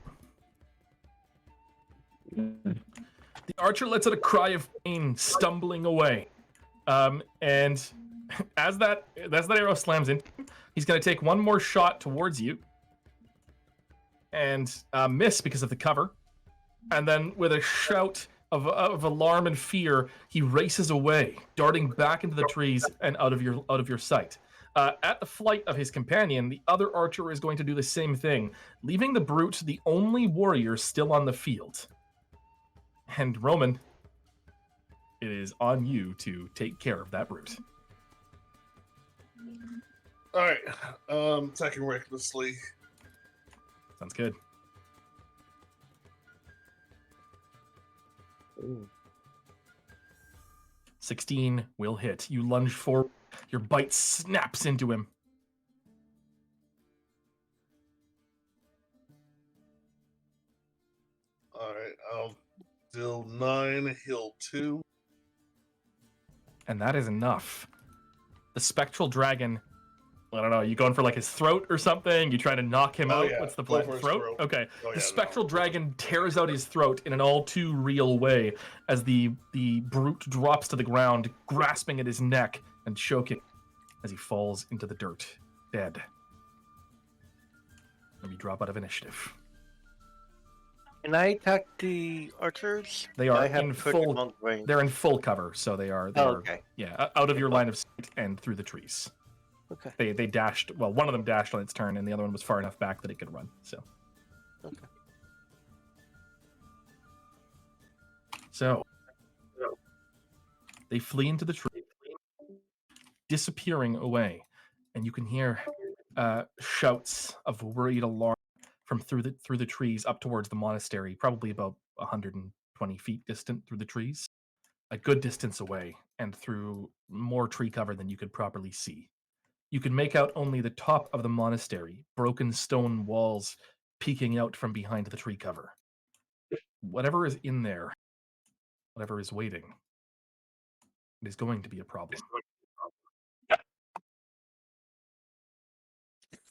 The archer lets out a cry of pain, stumbling away. And as that arrow slams in, he's going to take one more shot towards you and miss because of the cover. And then, with a shout of alarm and fear, he races away, darting back into the trees and out of your sight. At the flight of his companion, the other archer is going to do the same thing, leaving the brute the only warrior still on the field. And Roman, it is on you to take care of that brute. All right. Attacking recklessly. Sounds good. Ooh. 16 will hit. You lunge forward. Your bite snaps into him. All right. I'll deal 9, heal 2. And that is enough. The spectral dragon, I don't know, you going for like his throat or something? You try to knock him out? Yeah. What's the Go plan? for his Throat? throat. Okay. Oh, The yeah, spectral no. dragon tears out his throat in an all too real way as the brute drops to the ground, grasping at his neck and choking as he falls into the dirt, dead. And we drop out of initiative. Can I attack the archers? They are I have in pretty full. long range. They're in full cover, so they are. Okay. Yeah, out of your line of sight and through the trees. Okay. They dashed. Well, one of them dashed on its turn, and the other one was far enough back that it could run. Okay. So they flee into the tree, disappearing away, and you can hear shouts of worried alarm from through the trees up towards the monastery, probably about 120 feet distant through the trees, a good distance away, and through more tree cover than you could properly see. You can make out only the top of the monastery, broken stone walls peeking out from behind the tree cover. Whatever is in there, whatever is waiting, it is going to be a problem.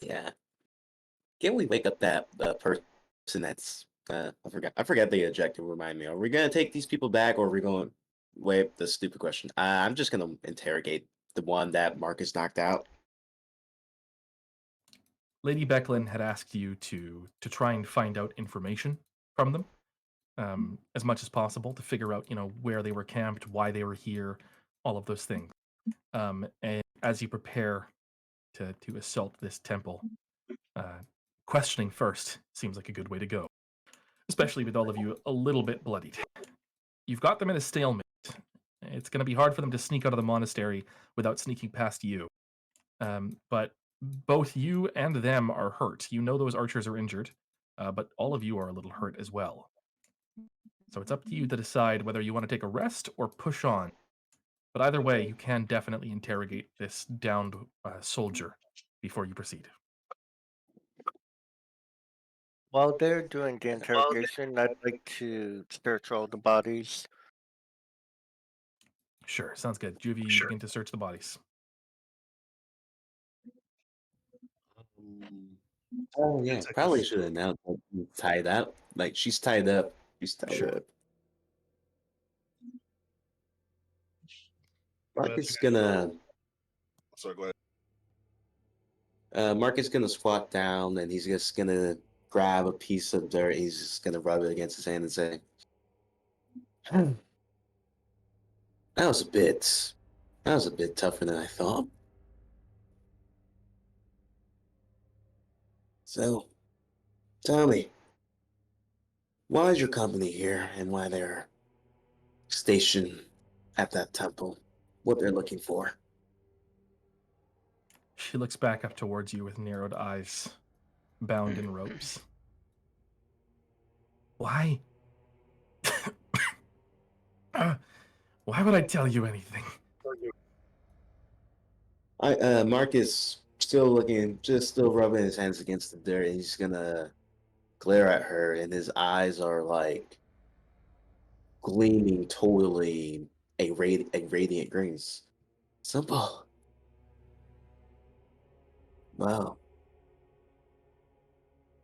Yeah. Can't we wake up that person that's I forgot the objective. Remind me. Are we gonna take these people back, or are we going? Wait, the stupid question. I'm just gonna interrogate the one that Marcus knocked out. Lady Becklin had asked you to try and find out information from them, as much as possible, to figure out, where they were camped, why they were here, all of those things. And as you prepare to assault this temple, questioning first seems like a good way to go, especially with all of you a little bit bloodied. You've got them in a stalemate. It's going to be hard for them to sneak out of the monastery without sneaking past you. But both you and them are hurt. You know those archers are injured, but all of you are a little hurt as well. So it's up to you to decide whether you want to take a rest or push on. But either way, you can definitely interrogate this downed soldier before you proceed. While they're doing the interrogation, I'd like to search all the bodies. Sure, sounds good. Juvie, you begin to search the bodies. Oh yeah, It's like probably this- should have announced that you tied up. Like she's tied up. She's tied Sure. up. Marcus is gonna Sorry, go ahead. Marcus is gonna squat down and he's just gonna grab a piece of dirt. He's just gonna rub it against his hand and say, "That was a bit tougher than I thought." So, tell me, why is your company here and why they're stationed at that temple, what they're looking for. She looks back up towards you with narrowed eyes, bound in ropes. Why? Why would I tell you anything? Marcus still looking, just still rubbing his hands against the dirt, and he's gonna glare at her, and his eyes are like gleaming totally a radiant greens. Simple. Wow.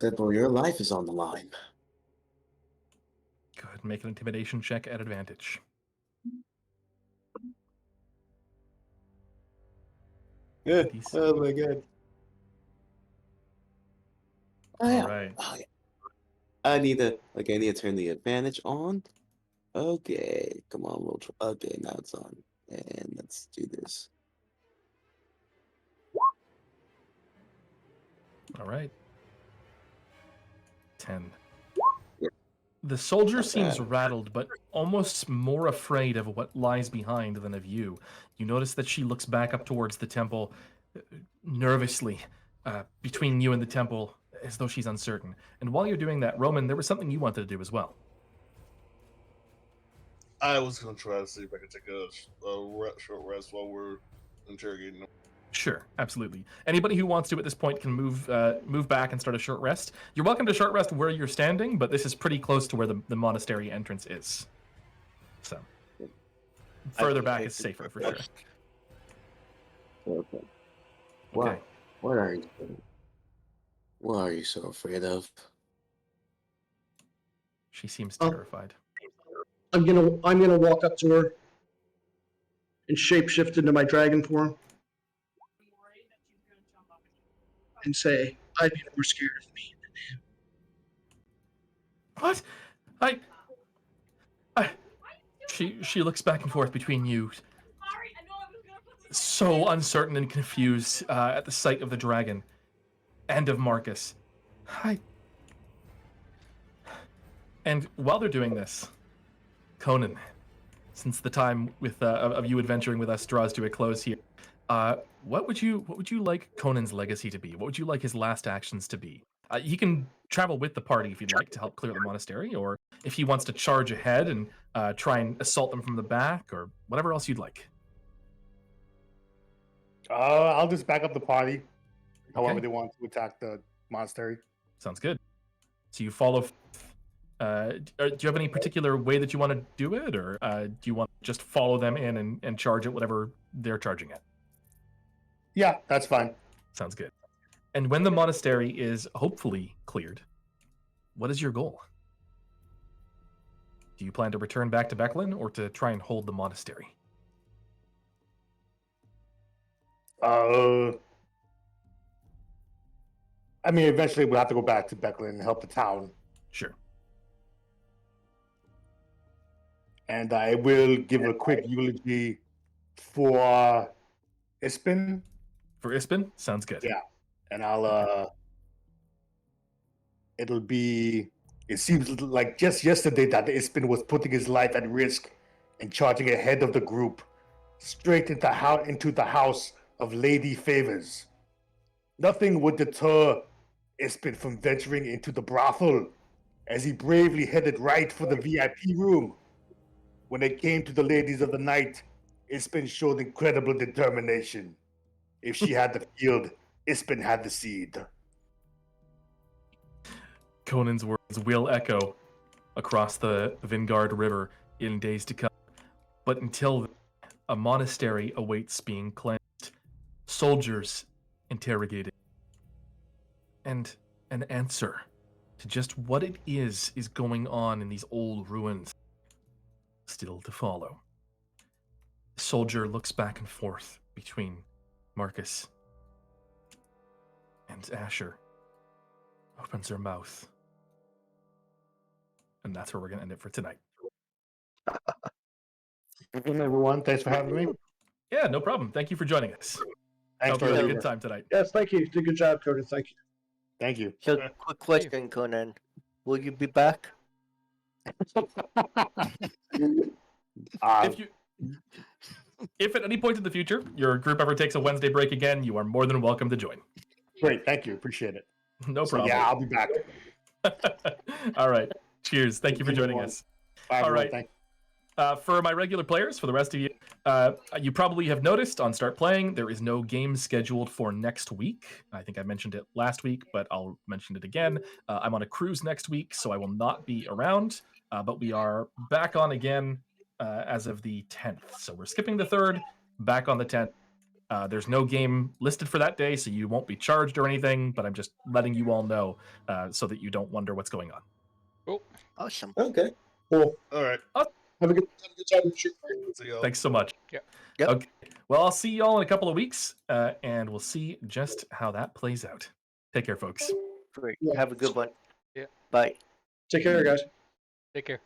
Simple, your life is on the line. Go ahead and make an intimidation check at advantage. Yeah. DC. Oh my god. Oh, All yeah. right. Oh, yeah. I need to turn the advantage on. Okay, come on, okay, now it's on. And let's do this. All right. 10. Yeah. The soldier Not seems bad. rattled, but almost more afraid of what lies behind than of you. You notice that she looks back up towards the temple nervously, between you and the temple, as though she's uncertain. And while you're doing that, Roman, there was something you wanted to do as well. I was gonna try to see if I could take a short rest while we're interrogating them. Sure, absolutely. Anybody who wants to at this point can move back and start a short rest. You're welcome to short rest where you're standing, but this is pretty close to where the monastery entrance is. So further can back take is a safer for short sure. rest. Okay. Wow. Okay. What are you so afraid of? She seems Oh. terrified. I'm gonna walk up to her and shapeshift into my dragon form and say, "I'd be more scared of me." What? She looks back and forth between you, so uncertain and confused at the sight of the dragon and of Marcus. And while they're doing this, Conan, since the time with of you adventuring with us draws to a close here, what would you like Conan's legacy to be? What would you like his last actions to be? He can travel with the party if you'd like to help clear the monastery, or if he wants to charge ahead and try and assault them from the back, or whatever else you'd like. I'll just back up the party. However Okay. they want to attack the monastery. Sounds good. So you follow. Do you have any particular way that you want to do it, or do you want to just follow them in and charge at whatever they're charging at? Yeah, that's fine. Sounds good. And when the monastery is hopefully cleared, what is your goal? Do you plan to return back to Becklin or to try and hold the monastery? I mean, eventually we'll have to go back to Becklin and help the town. Sure. And I will give a quick eulogy for Ispin. For Ispin? Sounds good. Yeah. And it seems like just yesterday that Ispin was putting his life at risk and charging ahead of the group straight into the house of Lady Favors. Nothing would deter Ispin from venturing into the brothel as he bravely headed right for the VIP room. When it came to the ladies of the night, Ispin showed incredible determination. If she had the field, Ispin had the seed. Conan's words will echo across the Vingard River in days to come. But until then, a monastery awaits being cleansed, soldiers interrogated, and an answer to just what it is going on in these old ruins still to follow. The soldier looks back and forth between Marcus and Asher, opens her mouth, and that's where we're going to end it for tonight. Everyone, thanks for having me. Yeah, no problem. Thank you for joining us. Thanks Hope you for had a having good me. time tonight. Yes, thank you. You did a good job, Conan. Thank you. Thank you. So, quick question, Conan. Will you be back? Uh, If at any point in the future your group ever takes a Wednesday break again, you are more than welcome to join. Great, thank you, appreciate it. No So, problem. yeah, I'll be back. All right. Cheers. Thank you for joining everyone. us. Bye, All everyone. right. Thank For my regular players, for the rest of you, you probably have noticed on Start Playing, there is no game scheduled for next week. I think I mentioned it last week, but I'll mention it again. I'm on a cruise next week, so I will not be around, but we are back on again as of the 10th. So we're skipping the 3rd, back on the 10th. There's no game listed for that day, so you won't be charged or anything, but I'm just letting you all know so that you don't wonder what's going on. Cool. Awesome. Okay. Cool. All right. Have a good time. See y'all. Thanks so much. Yep. Yep. Okay. Well, I'll see y'all in a couple of weeks, and we'll see just how that plays out. Take care, folks. Great. Yeah. Have a good one. Yeah. Bye. Take care, guys. Take care.